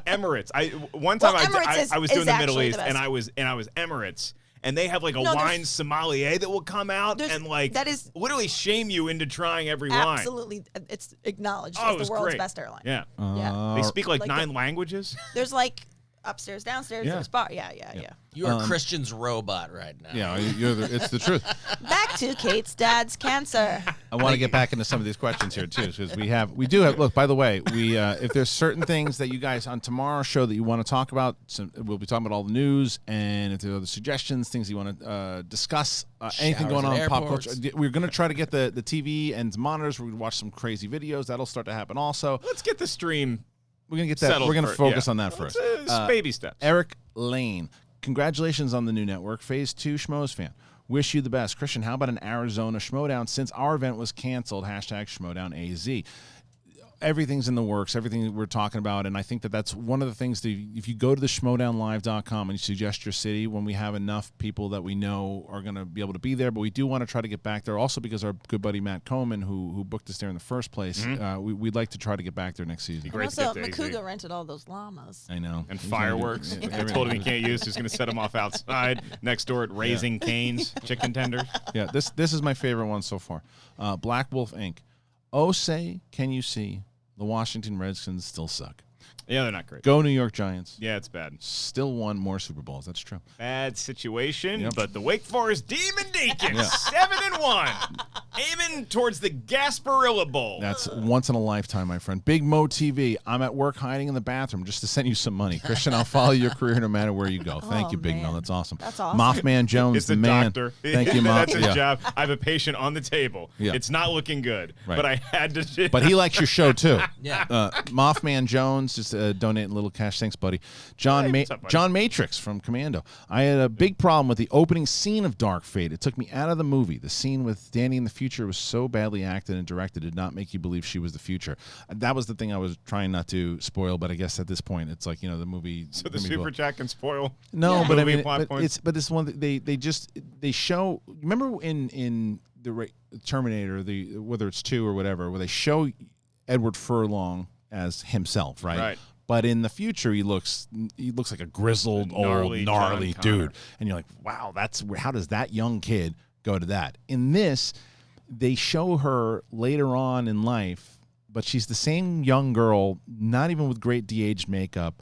Emirates. One time Well, Emirates I was doing is the Middle actually East, the and best. I was Emirates, and they have like a No, there's- wine sommelier that will come out There's- and like that is- literally shame you into trying every wine. Absolutely, it's acknowledged Oh, it as was the world's great. best airline. Yeah, Yeah. they speak like Like 9 languages. There's like upstairs, downstairs, Yeah. there's bar. Yeah. You are Christian's robot right now. Yeah, it's the truth. Back to Kate's dad's cancer. I want to get back into some of these questions here too, because we do have. Look, by the way, if there's certain things that you guys on tomorrow's show that you want to talk about, we'll be talking about all the news, and if there are other suggestions, things you want to discuss, anything Showers going on at in pop airports. culture. We're going to try to get the TV and monitors. We're going to watch some crazy videos. That'll start to happen also. Let's get the stream We're going to get that. settled. We're going to first. focus Yeah. on that Let's, first. baby steps. Eric Lane, congratulations on the new network. Phase 2 Schmoes fan. Wish you the best. Kristian, how about an Arizona Schmodown since our event was canceled? #SchmodownAZ. Everything's in the works, everything that we're talking about, and I think that that's one of the things that if you go to the schmodownlive.com and you suggest your city, when we have enough people that we know are going to be able to be there, but we do want to try to get back there also because our good buddy Matt Coleman, who booked us there in the first place, we'd like to try to get back there next season. And Great to also, get to AZ. Makuga rented all those llamas. I know. And He's gonna do- fireworks. yeah, I told him he can't use. He's going to set them off outside next door at Raising Cane's Chicken Tenders. Yeah, this is my favorite one so far. Black Wolf Inc. Oh, say, can you see the Washington Redskins still suck? Yeah, they're not great. Go New York Giants. Yeah, it's bad. Still won more Super Bowls. That's true. Bad situation, Yep. but the Wake Forest Demon Deacons, 7-1, aiming towards the Gasparilla Bowl. That's once in a lifetime, my friend. Big Mo TV. I'm at work hiding in the bathroom just to send you some money. Kristian, I'll follow your career no matter where you go. Thank Oh, you, Big Mo. man. That's awesome. That's awesome. Mothman Jones, It's the a man. doctor. Thank you, Moth. That's his Yeah. job. I have a patient on the table. Yeah. It's not looking good, Right. but I had to. But he likes your show too. Yeah. Mothman Jones, just donating a little cash. Thanks, buddy. Hey, what's up, buddy? John Matrix from Commando. I had a big problem with the opening scene of Dark Fate. It took me out of the movie. The scene with Danny in the future was so badly acted and directed, it did not make you believe she was the future. That was the thing I was trying not to spoil, but I guess at this point, it's like, the movie. So the super chat can spoil. No, Yeah. but I Movie mean, plot but points. it's one that they show. Remember in Terminator, whether it's 2 or whatever, where they show Edward Furlong as himself, right? Right. But in the future, he looks like a grizzled, old, gnarly dude, and you're like, wow, how does that young kid go to that? In this, they show her later on in life, but she's the same young girl, not even with great de-aged makeup,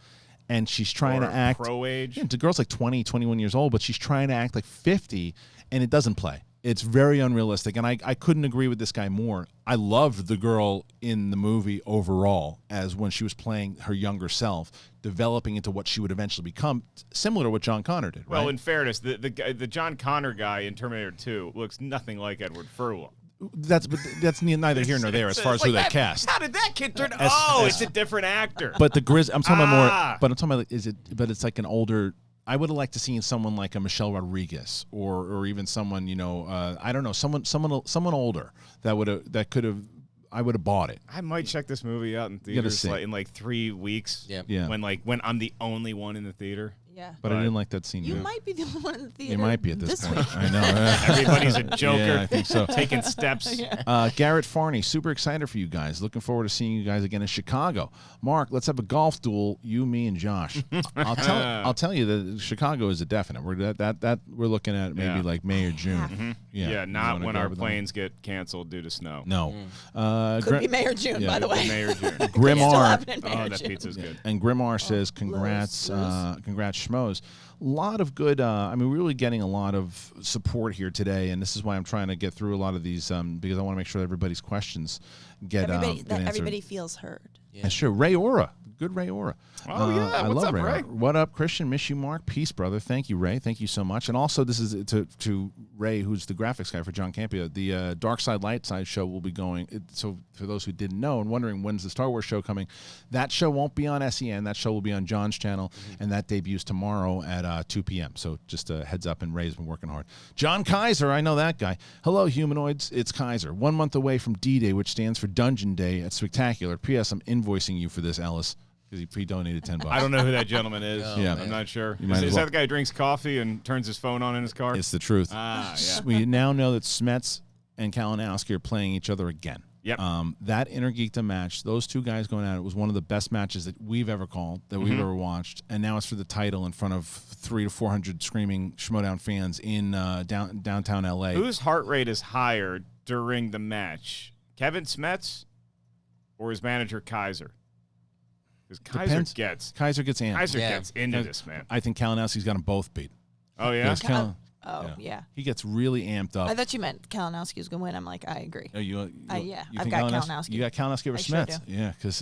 and she's trying to act pro-age. Yeah, the girl's like 20, 21 years old, but she's trying to act like 50, and it doesn't play. It's very unrealistic, and I couldn't agree with this guy more. I loved the girl in the movie overall, as when she was playing her younger self, developing into what she would eventually become, similar to what John Connor did. Right? Well, in fairness, the John Connor guy in Terminator 2 looks nothing like Edward Furlong. That's neither here nor there as far as who they cast. How did that kid turn? It's a different actor. But the I'm talking about more. But I'm talking about but it's like an older. I would have liked to see someone like a Michelle Rodriguez or even someone, I don't know, someone older that could have. I would have bought it. I might check this movie out in theaters in like 3 weeks. Yeah. When I'm the only one in the theater. Yeah. But I didn't like that scene. You might be the only one in the theater. You might be at this point. week. I know. Everybody's a joker. Yeah, I think so. Taking steps. Garrett Farney, super excited for you guys. Looking forward to seeing you guys again in Chicago. Mark, let's have a golf duel, you, me, and Josh. I'll tell you that Chicago is a definite. We're looking at maybe like May or June. Mm-hmm. Yeah, not when our planes get canceled due to snow. No. Could be May or June, by the way. May or June. Grimar. That pizza's good. And Grimar says, congrats, congrats, schmoes. A lot of good, we're really getting a lot of support here today, and this is why I'm trying to get through a lot of these because I want to make sure that everybody's questions get answered. Everybody feels heard. Yeah. That's true. Ray Ora. Good Ray Ora. Oh, yeah. I What's love up, Ray? What up, Christian? Miss you, Mark. Peace, brother. Thank you, Ray. Thank you so much. And also, this is to Ray, who's the graphics guy for John Campia. The Dark Side, Light Side show will be going. So for those who didn't know and wondering when's the Star Wars show coming, that show won't be on SEN. That show will be on John's channel, and that debuts tomorrow at 2 p.m. So just a heads up, and Ray's been working hard. John Kaiser, I know that guy. Hello, humanoids. It's Kaiser. 1 month away from D-Day, which stands for Dungeon Day at Spectacular. P.S. I'm invoicing you for this, Ellis. Because he pre-donated $10. I don't know who that gentleman is. Yeah. I'm not sure. Is that the guy who drinks coffee and turns his phone on in his car? It's the truth. Yeah. We now know that Smets and Kalinowski are playing each other again. Yep. That Intergeekdom match, those two guys going at it, was one of the best matches that we've ever called, that we've ever watched. And now it's for the title in front of 300 to 400 screaming Schmodown fans in downtown L.A. Whose heart rate is higher during the match? Kevin Smets or his manager Kaiser? Because Kaiser gets amped. Kaiser gets into this, man. I think Kalinowski's got them both beat. Oh, yeah? Yeah. He gets really amped up. I thought you meant Kalinowski was going to win. I'm like, I agree. Oh, yeah, you I've got Kalinowski. You got Kalinowski over Sure Smets. Yeah, because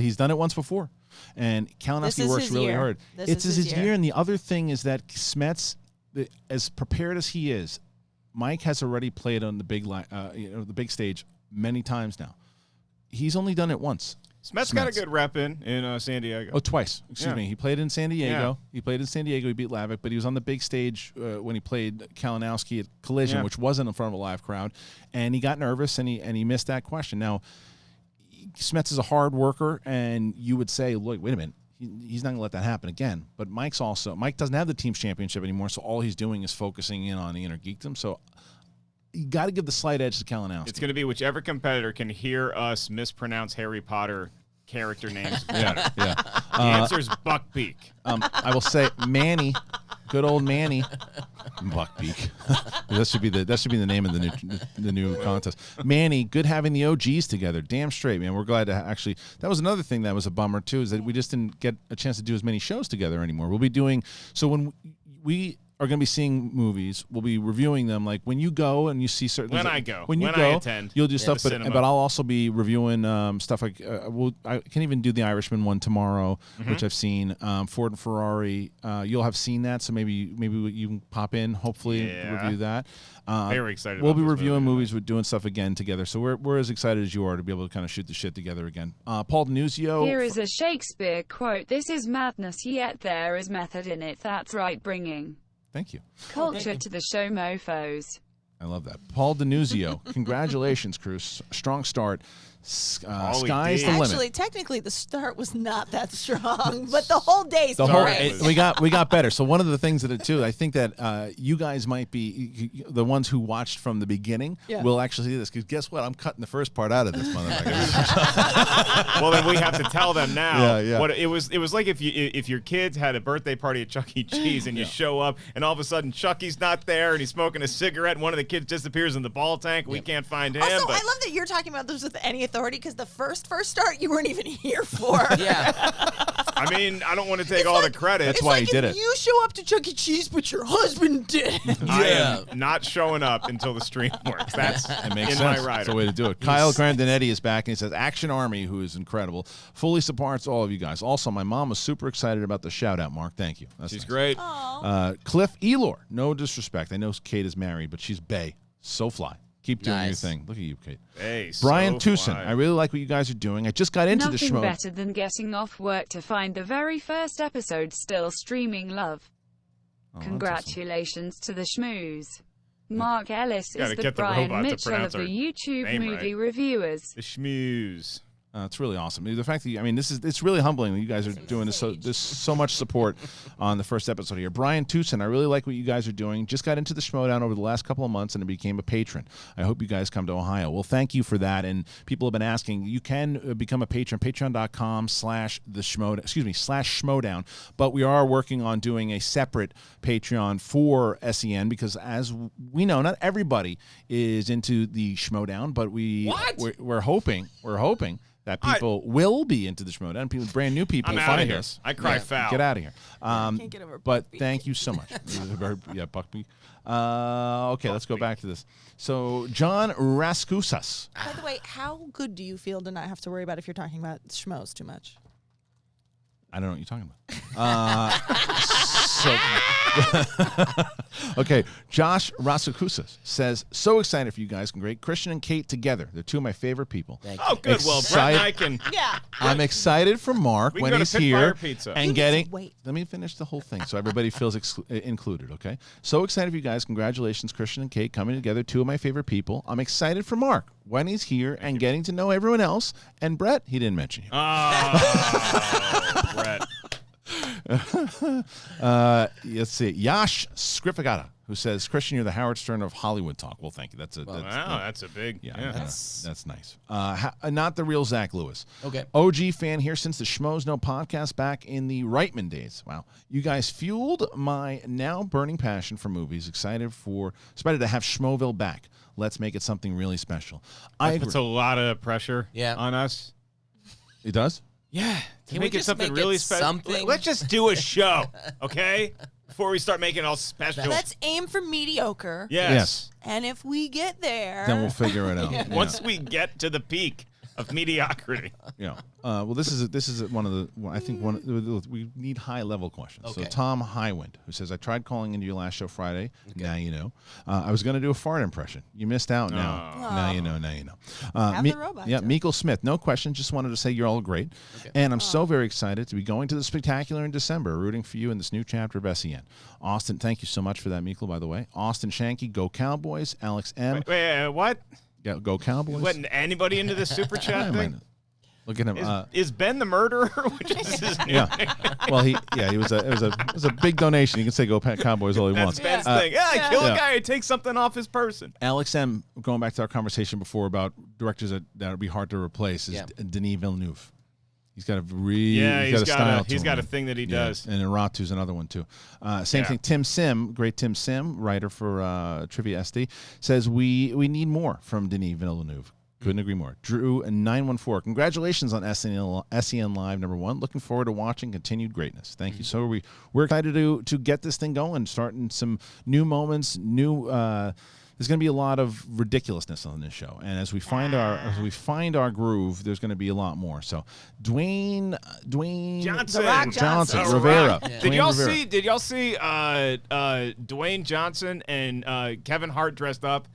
he's done it once before. And Kalinowski works really hard. It's his year. And the other thing is that Smets, as prepared as he is, Mike has already played on the big stage many times now. He's only done it once. Smets got a good rep in San Diego. Oh, twice. Excuse me. He played in San Diego. Yeah. He played in San Diego. He beat Lavick, but he was on the big stage when he played Kalinowski at Collision, which wasn't in front of a live crowd, and he got nervous and he missed that question. Now, Smets is a hard worker, and you would say, look, wait a minute. He's not going to let that happen again. But Mike doesn't have the team's championship anymore, so all he's doing is focusing in on the Inner Geekdom. So you got to give the slight edge to Kalinowski. It's going to be whichever competitor can hear us mispronounce Harry Potter character names better. Yeah. The answer is Buckbeak. I will say Manny, good old Manny, Buckbeak. that should be the name of the new contest. Manny, good having the OGs together. Damn straight, man. We're glad to actually. That was another thing that was a bummer too, is that we just didn't get a chance to do as many shows together anymore. We'll be doing when we are going to be seeing movies. We'll be reviewing them. Like when you go and you see certain. When I attend, you'll do stuff. But I'll also be reviewing stuff like I can even do the Irishman one tomorrow, which I've seen. Ford and Ferrari. You'll have seen that, so maybe you can pop in. Hopefully, review that. Very excited. We'll be reviewing movies. We're doing stuff again together. So we're as excited as you are to be able to kind of shoot the shit together again. Paul Denuzio. Here is a Shakespeare quote. This is madness, yet there is method in it. That's right, bringing. Thank you. Culture to the show mofos. I love that. Paul Denuzio. Congratulations, Cruz. Strong start. Sky's the D. limit. Actually, technically, the start was not that strong, but the whole day's The whole great. we got better. So one of the things that it too, I think that you guys might be the ones who watched from the beginning will actually see this, because guess what? I'm cutting the first part out of this motherfucker. Well, then we have to tell them now. Yeah. What it was like if your kids had a birthday party at Chuck E. Cheese and you show up and all of a sudden Chucky's not there and he's smoking a cigarette and one of the kids disappears in the ball tank. We can't find him. Also, but I love that you're talking about this with any authority, because the first start you weren't even here for. Yeah. I mean, I don't want to take all the credit. That's why he did if it. You show up to Chuck E. Cheese, but your husband did. I am not showing up until the stream works. That's That makes in sense. my rider. That's the way to do it. Kyle Grandinetti is back, and he says, Action Army, who is incredible, fully supports all of you guys. Also, my mom was super excited about the shout-out, Mark. Thank you. That's She's nice. great. Cliff Elor, no disrespect. I know Kate is married, but she's bae. So fly. Keep doing your Nice. thing. Look at you, Kate. Hey, Brian so Tucson, fly. I really like what you guys are doing. I just got into the Nothing schmo. better than getting off work to find the very first episode still streaming. Love. Oh, that's Congratulations to the schmooze. Mark Ellis Gotta is the get the Brian robot to Mitchell of pronounce the our YouTube name movie right. reviewers. The schmooze. It's really awesome. The fact that it's really humbling that you guys are doing this. There's so much support on the first episode here. Brian Tucson, I really like what you guys are doing. Just got into the Schmodown over the last couple of months and became a patron. I hope you guys come to Ohio. Well, thank you for that. And people have been asking. You can become a patron. Patreon.com/Schmodown. But we are working on doing a separate Patreon for SEN, because as we know, not everybody is into the Schmodown, but we're hoping that people will be into the Schmodown. People, brand new people, I'm out of find here. us. I cry foul. Get out of here. Can't get over But Buckbeak. thank you so much. Buckbeak. Okay, let's go back to this. So, John Raskusas. By the way, how good do you feel to not have to worry about if you're talking about schmoes too much? I don't know what you're talking about. Okay, Josh Rasukusas says, so excited for you guys. Great. Christian and Kate together. They're two of my favorite people. Thank Oh, good. Well, Brett and I can. Yeah. I'm excited for Mark We can when go to he's Pit here Fire Pizza. and You need getting. to wait. Let me finish the whole thing so everybody feels included. Okay. So excited for you guys. Congratulations, Christian and Kate, coming together. Two of my favorite people. I'm excited for Mark when he's here and getting to know everyone else. And Brett, he didn't mention you. Oh, Brett. Let's see. Yash Skripagata, who says, Christian, you're the Howard Stern of Hollywood talk. Well, thank you. That's That's a big. yeah, that's nice. Not the real Zach Lewis. Okay. OG fan here since the Schmoes Know podcast back in the Reitman days. Wow. You guys fueled my now burning passion for movies. Excited to have Schmoville back. Let's make it something really special. That puts a lot of pressure on us. It does? Yeah. To Can we make it just something make it really special. something? Let's just do a show, okay? Before we start making it all special. Let's aim for mediocre. Yes. And if we get there, Then we'll figure it out. Yeah. Once we get to the peak of mediocrity. Yeah. Well, this is one of the. I think we need high level questions. So Okay. Tom Highwind, who says, I tried calling into your last show Friday. Now you know. I was going to do a fart impression. You missed out. Now. Now you know. Now you know. Have the robot Yeah. do it. Meekle Smith. No question. Just wanted to say you're all great, and I'm so very excited to be going to the Spectacular in December. Rooting for you in this new chapter of SEN. Austin, thank you so much for that, Meekle. By the way, Austin Shanky, go Cowboys. Alex M. Wait, what? Yeah, go Cowboys. You letting anybody into this super chat thing? Look at him. Is Ben the murderer? Which is his new name? Well, it was a big donation. You can say go Cowboys all he That's wants. Ben's thing. Yeah, kill Yeah. a guy who takes something off his person. Alex M. Going back to our conversation before about directors that would be hard to replace is Denis Villeneuve. He's got a He's style. got a thing that he does. And Ratu's another one too. Same thing. Tim Sim, great Tim Sim, writer for Trivia SD, says we need more from Denis Villeneuve. Couldn't agree more. Drew 914. Congratulations on SEN Live #1. Looking forward to watching continued greatness. Thank you. So we're excited to get this thing going, starting some new moments, there's going to be a lot of ridiculousness on this show, and as we find our groove, there's going to be a lot more. So, Dwayne Johnson. The Rock Johnson. Rivera. Yeah. Did y'all Rivera. see? Dwayne Johnson and Kevin Hart dressed up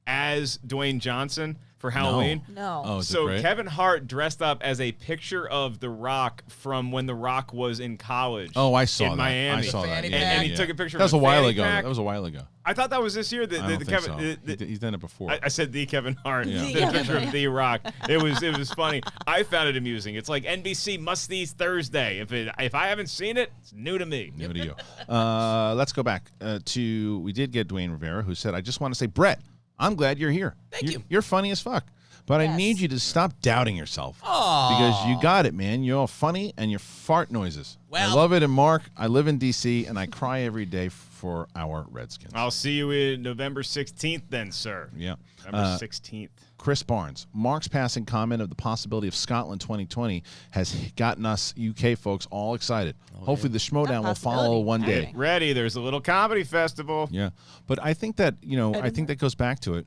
as Dwayne Johnson for Halloween? No. Oh, is it So great? Kevin Hart dressed up as a picture of The Rock from when The Rock was in college. Oh, I saw in that. Miami. I saw that. fanny Yeah, pack. And he yeah. took a picture That was of a while fanny ago. pack. That was a while ago. I thought that was this year. I don't think so. He's done it before. I said the Kevin Hart, Yeah. the picture of The Rock. It was funny. I found it amusing. It's like NBC must-sees Thursday. If I haven't seen it, it's new to me. New to you. Let's go back to, we did get Dwayne Rivera, who said, I just want to say, Brett, I'm glad you're here. Thank you. You're funny as fuck. But I Yes. need you to stop doubting yourself. Aw. Because you got it, man. You're all funny and you're fart noises. I Well- love it. And Mark, I live in D.C. and I cry every day for our Redskins. I'll see you in November 16th then, sir. Yeah. November 16th. Chris Barnes, Mark's passing comment of the possibility of Scotland 2020 has gotten us UK folks all excited. Hopefully the Schmodown will follow possibility. one day. Okay. Ready. There's a little comedy festival. Yeah. But I think that, I think that goes back to it.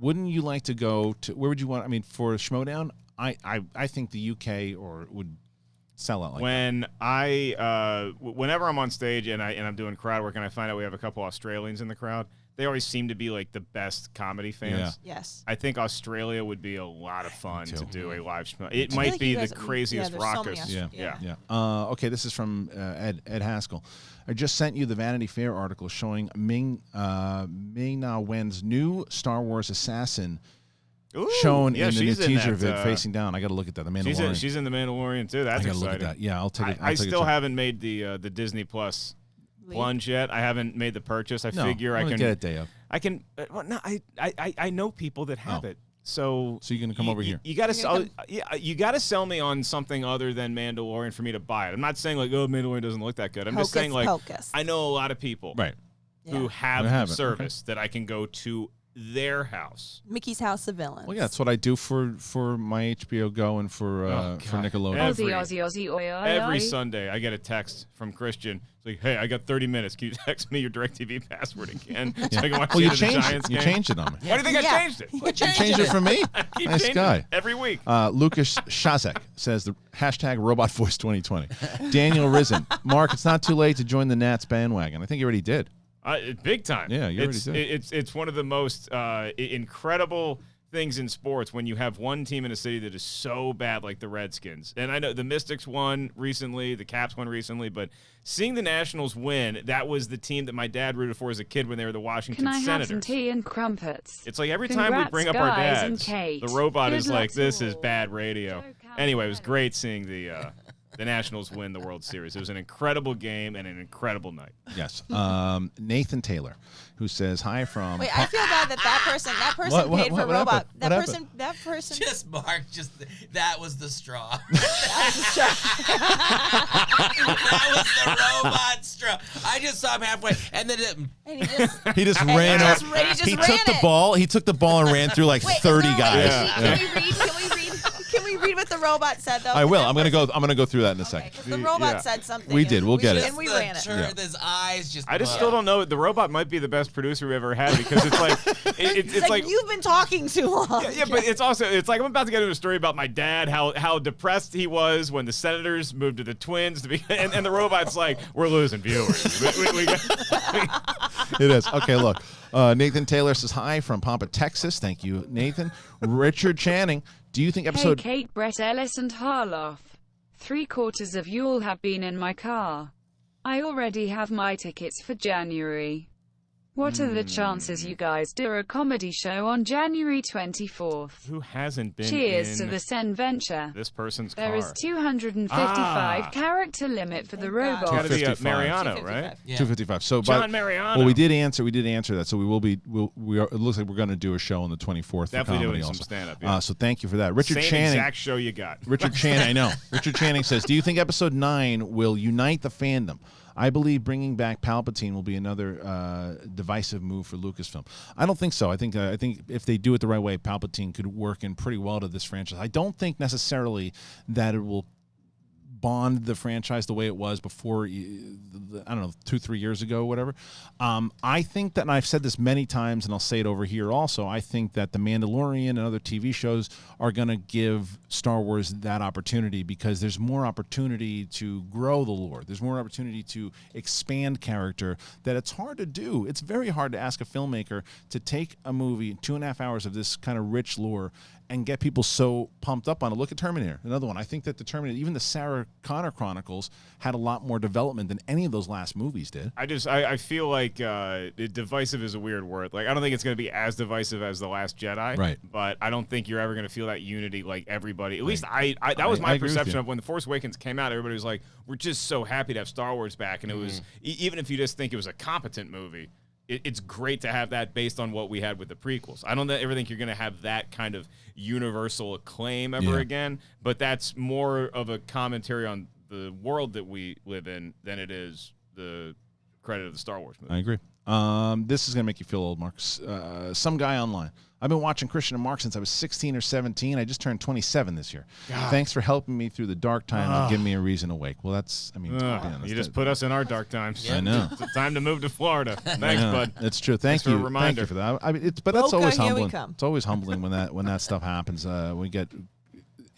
Wouldn't you like to go to, where would you want, for Schmodown, I think the UK would sell out like that. Whenever I'm on stage and I'm doing crowd work and I find out we have a couple Australians in the crowd, they always seem to be like the best comedy fans. Yeah. Yes. I think Australia would be a lot of fun to do a live show. It I might feel like be you the guys- craziest there's so many raucous. Yeah. Yeah. Yeah. Okay, this is from Ed Haskell. I just sent you the Vanity Fair article showing Ming-Na Wen's new Star Wars assassin Ooh, shown yeah, in the new she's teaser that, vid facing down. I got to look at that. The She's in, Mandalorian. she's in the Mandalorian too. That's I got to exciting. look at that. Yeah, I'll take it. I I'll take still it. haven't made the Disney Plus plunge yet. I haven't made the purchase. I No, figure I I'll can get it day of. I can. Well, no, I know people that have Oh. it. So So you're gonna come over here. You got to sell. Yeah, you got to sell me on something other than Mandalorian for me to buy it. I'm not saying like, oh, Mandalorian doesn't look that good. I'm just saying like, Pocus. I know a lot of people Right. who Yeah. have Who the have it, service that I can go to their house. Mickey's House of Villains. Well, yeah, that's what I do for my HBO Go and for God. Nickelodeon. Every- Aussie, oi, oi, Every oi. Sunday, I get a text from Christian. It's like, hey, I got 30 minutes. Can you text me your DirecTV password again so I can watch Well, you the changed Giants it. You game? changed it on me. Why do you think I Yeah. changed it? You changed it for me. Keep Nice changing guy. it every week. Lucas Shazek says the hashtag Robot Voice 2020. Daniel Risen. Mark, it's not too late to join the Nats bandwagon. I think you already did. Big time. Yeah, you already it's, did. It's one of the most incredible things in sports when you have one team in a city that is so bad, like the Redskins. And I know the Mystics won recently, the Caps won recently, but seeing the Nationals win, that was the team that my dad rooted for as a kid when they were the Washington Can I have Senators. some tea and crumpets? It's like every time we Congrats, bring up our guys and dads, Kate. the robot Good is luck like, to this is all. bad radio. Joe Anyway, it was Campanelli. great seeing the Nationals win the World Series. It was an incredible game and an incredible night. Yes. Nathan Taylor, who says hi from. Wait, I feel bad that person What paid for happened? robot. What happened? That person. Just Mark, that was the straw. That was the robot straw. I just saw him halfway, and then And he just. He just And ran he up. just ran- he just He ran took the it. ball. He took the ball and ran through like Wait, 30 no, wait, guys. Can we read? Can we read what the robot said though? I will. That I'm gonna person- go. I'm gonna go through that in a Okay, second. 'cause the robot Yeah. said something. We and did. We'll get it. And we ran it. His eyes just. I just still don't know. The robot might be the best producer we've ever had because it's like it's like you've been talking too long. yeah, but it's like I'm about to get into a story about my dad, how depressed he was when the Senators moved to the Twins, and the robot's like, we're losing viewers. It is. Okay, look. Nathan Taylor says hi from Pampa, Texas. Thank you, Nathan. Richard Channing, do you think Hey, episode... Kate, Brett, Ellis, and Harloff. 3/4 of you all have been in my car. I already have my tickets for January. What are the chances you guys do a comedy show on January 24th? Who hasn't been Cheers in to the SEN venture. this person's There car? is 255 character limit for the It's got robot. to be 255. Mariano, 255. right? Yeah. 255. So, John Mariano. Well, we did answer that. So we will be. It looks like we're going to do a show on the 24th. for Definitely comedy doing some also. stand-up, yeah. So thank you for that, Richard Same Channing. exact show you got. Richard Channing, I know. Richard Channing says, do you think episode 9 will unite the fandom? I believe bringing back Palpatine will be another divisive move for Lucasfilm. I don't think so. I think if they do it the right way, Palpatine could work in pretty well to this franchise. I don't think necessarily that it will bond the franchise the way it was before, I don't know, 2-3 years ago, whatever. I think that, and I've said this many times, and I'll say it over here also, I think that The Mandalorian and other TV shows are going to give Star Wars that opportunity because there's more opportunity to grow the lore. There's more opportunity to expand character that it's hard to do. It's very hard to ask a filmmaker to take a movie, 2.5 hours of this kind of rich lore, and get people so pumped up on it. Look at Terminator, another one. I think that the Terminator, even the Sarah Connor Chronicles, had a lot more development than any of those last movies did. I feel like divisive is a weird word. Like, I don't think it's going to be as divisive as The Last Jedi. Right. But I don't think you're ever going to feel that unity like everybody. At least that was my perception of when The Force Awakens came out. Everybody was like, we're just so happy to have Star Wars back. And it was, even if you just think it was a competent movie, it's great to have that based on what we had with the prequels. I don't ever think you're going to have that kind of universal acclaim ever again, but that's more of a commentary on the world that we live in than it is the credit of the Star Wars movie. I agree. This is going to make you feel old, Marcus. Some guy online. I've been watching Kristian and Mark since I was 16 or 17. I just turned 27 this year. God. Thanks for helping me through the dark times and giving me a reason to wake. Well, that's, I mean, you just put us in our dark times. I know. It's time to move to Florida. Thanks, bud. It's true. Thanks you. For a reminder. Thank you for that. I mean, but that's always here we humbling. come. It's always humbling when that stuff happens.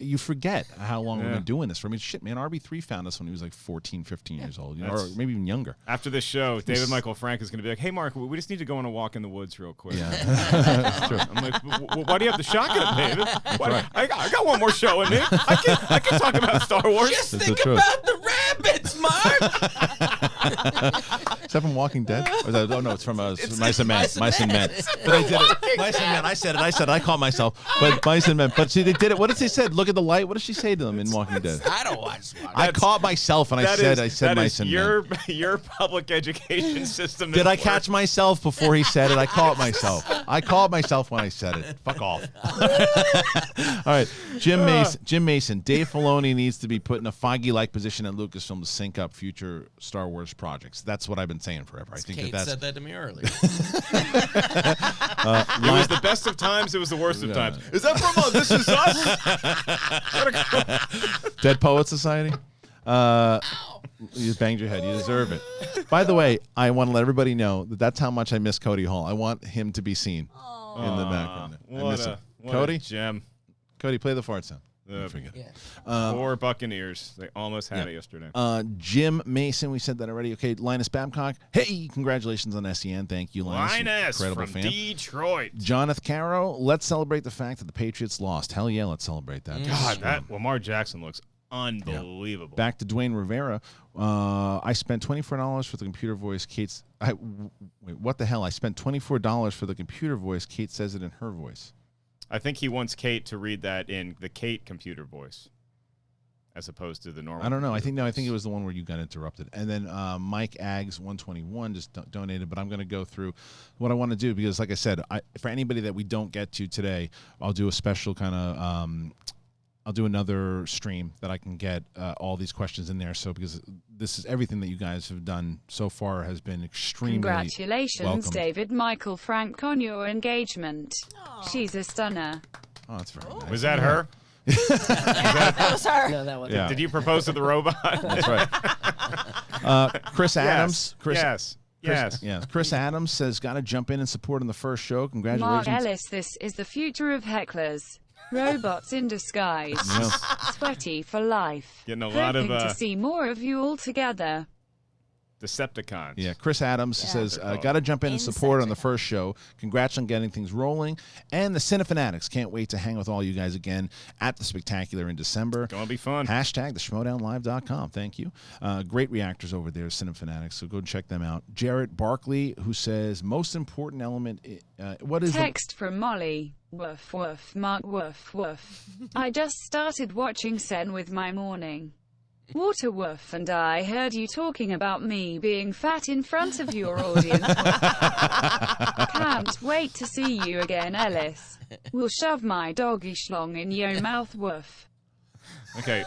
You forget how long we've been doing this. I mean, shit, man, RB3 found us when he was like 14, 15 years old, you know, or maybe even younger. After this show, David Michael Frank is going to be like, hey, Mark, we just need to go on a walk in the woods real quick. Yeah. That's true. I'm like, why do you have the shotgun, David? Right. I got one more show in me. I can talk about Star Wars. Just think about the rabbits, Mark. Is that from Walking Dead? Or that, no, it's from Mice and Men. Mice and Men. But I did it. Mice and Men. I said it. I caught myself. But Mice and Men. But see, they did it. What did they say? Look at the light. What does she say to them in Walking Dead? I don't watch. I caught myself and I said Mice and Men. Your public education system. Did I catch myself before he said it? I caught myself. I called myself when I said it. Fuck off. All right. Jim Mason. Dave Filoni needs to be put in a Feige-like position at Lucasfilm to sync up future Star Wars projects. That's what I've been saying forever. I think Kate that's said that to me earlier. It was the best of times. It was the worst of times. Is that from This Is Us? Dead Poet Society? You just banged your head. You deserve it. By the way, I want to let everybody know that that's how much I miss Cody Hall. I want him to be seen in the background. I miss him. Cody? Gem. Cody, play the fart sound. Poor Buccaneers. They almost had it yesterday. Jim Mason, we said that already. Okay, Linus Babcock. Hey, congratulations on SEN. Thank you, Linus. Incredible from fan. Detroit. Jonathan Caro, let's celebrate the fact that the Patriots lost. Hell yeah, let's celebrate that. God, that Lamar Jackson looks unbelievable. Back to Dwayne Rivera. I spent $24 for the computer voice. Wait, what the hell? I spent $24 for the computer voice. Kate says it in her voice. I think he wants Kate to read that in the Kate computer voice, as opposed to the normal. I don't know. I think it was the one where you got interrupted. And then Mike Aggs 121 just donated. But I'm going to go through what I want to do because, like I said, for anybody that we don't get to today, I'll do a special kind of. I'll do another stream that I can get all these questions in there. So because this is everything that you guys have done so far has been extremely Congratulations, welcomed. David Michael Frank, on your engagement. She's a stunner. Oh, that's very nice. Was that her? That was her. No, that wasn't. Yeah. Did you propose to the robot? That's right. Chris Adams. Yes. Chris Adams says, got to jump in and support on the first show. Congratulations. Mark Ellis, this is the future of hecklers. Robots in disguise. Sweaty for life. Getting a lot of to see more of you all together. Decepticons. Yeah, Chris Adams says, got to jump in and support on the first show. Congrats on getting things rolling. And the Cinefanatics. Can't wait to hang with all you guys again at the Spectacular in December. Going to be fun. Hashtag theschmodownlive.com. Thank you. Great reactors over there, Cinefanatics, so go check them out. Jarrett Barkley, who says, most important element, what is Text from Molly. Woof, woof, Mark, woof, woof. I just started watching SEN with my morning water, woof, and I heard you talking about me being fat in front of your audience. Can't wait to see you again, Ellis. Will shove my doggy schlong in your mouth, woof. Okay.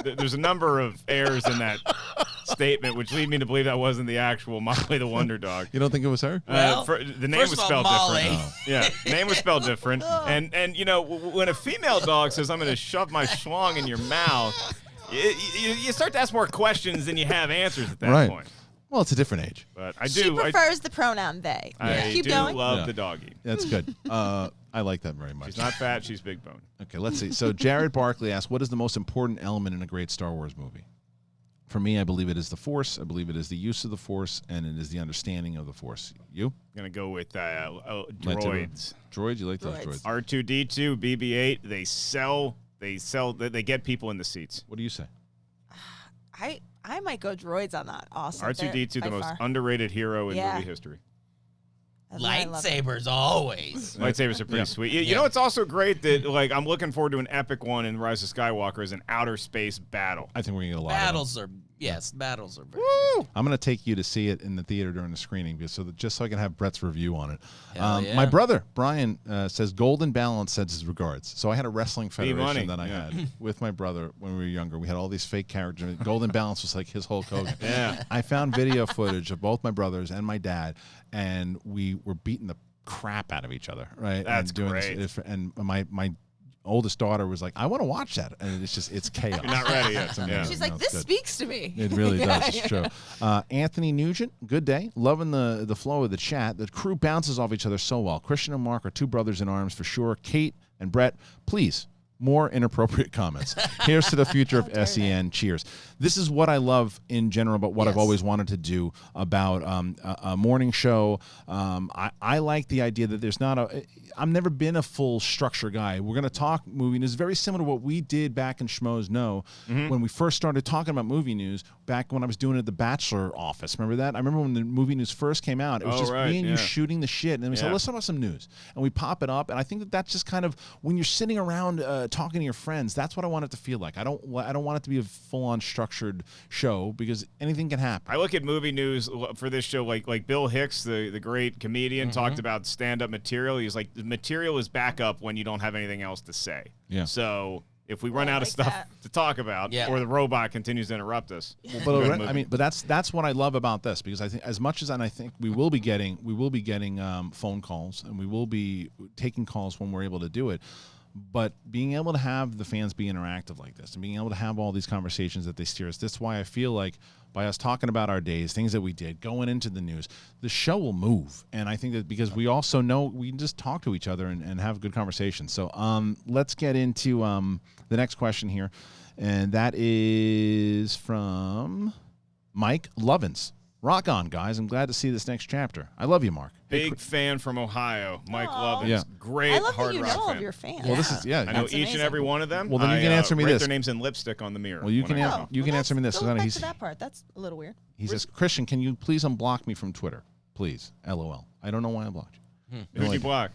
There's a number of errors in that statement, which lead me to believe that wasn't the actual Molly the Wonder Dog. You don't think it was her? The name was spelled different. Yeah, name was spelled different. And you know, when a female dog says, I'm going to shove my schlong in your mouth, You start to ask more questions than you have answers at that Right. point. Well, it's a different age. But I She do. prefers the pronoun they. I Keep do going. love the doggy. That's good. I like that very much. She's not fat. She's big bone. Okay, let's see. So Jared Barkley asked, what is the most important element in a great Star Wars movie? For me, I believe it is the Force. I believe it is the use of the Force, and it is the understanding of the Force. You? I'm going to go with droids. Droids? You like those Droids. droids? R2-D2, BB-8, they get people in the seats. What do you say? I might go droids on that. Awesome. R2-D2, the By most far. underrated hero in Yeah. movie history. That's why I love it. Lightsabers always. Lightsabers are pretty sweet. You know, it's also great that like I'm looking forward to an epic one in Rise of Skywalker as an outer space battle. I think we're going to get a lot Battles are battles are very Woo! I'm going to take you to see it in the theater during the screening just so I can have Brett's review on it. Hell yeah. My brother, Brian, says Golden Balance sends his regards. So I had a wrestling money. federation that I had with my brother when we were younger. We had all these fake characters. Golden Balance was like his Hulk Hogan. Yeah. I found video footage of both my brothers and my dad, and we were beating the crap out of each other, right? That's and doing great. This, and my oldest daughter was like, I want to watch that. And it's chaos. You're not ready yet. It's amazing. Yeah. She's like, No, it's this good. speaks to me. It really does. It's true. Anthony Nugent, good day. Loving the flow of the chat. The crew bounces off each other so well. Kristian and Mark are two brothers in arms for sure. Kate and Brett, please, more inappropriate comments. Here's to the future of SEN. Cheers. This is what I love in general, but what I've Yes. always wanted to do about a morning show. I like the idea that there's not I've never been a full structure guy. We're going to talk movie news. Very similar to what we did back in Schmoes Know when we first started talking about movie news back when I was doing it at the Bachelor office. Remember that? I remember when the movie news first came out. It was just me and you shooting the shit. And then we said, let's talk about some news. And we pop it up. And I think that that's just kind of when you're sitting around talking to your friends, that's what I want it to feel like. I don't want it to be a full-on structured show because anything can happen. I look at movie news for this show like Bill Hicks, the great comedian, talked about stand-up material. He's like, the material is backup when you don't have anything else to say. Yeah. So if we run out of like stuff that. to talk about, or the robot continues to interrupt us, But that's what I love about this because I think as much as I think we will be getting phone calls and we will be taking calls when we're able to do it. But being able to have the fans be interactive like this and being able to have all these conversations that they steer us, that's why I feel like by us talking about our days, things that we did, going into the news, the show will move. And I think that because we also know we can just talk to each other and have good conversations. So let's get into the next question here. And that is from Mike Lovins. Rock on, guys. I'm glad to see this next chapter. I love you, Mark. Big fan from Ohio, Mike Lovins. Yeah. Great I love that hard you rock know fan. of your fans. Well, this is I know That's each amazing. and every one of them. Well, then you can answer me write this. their names in lipstick on the mirror. Well, you when can I answer. go. You can answer me this. Go back He's- to that part. That's a little weird. He says, Kristian, can you please unblock me from Twitter? Please. LOL. I don't know why I blocked you. Who'd you block?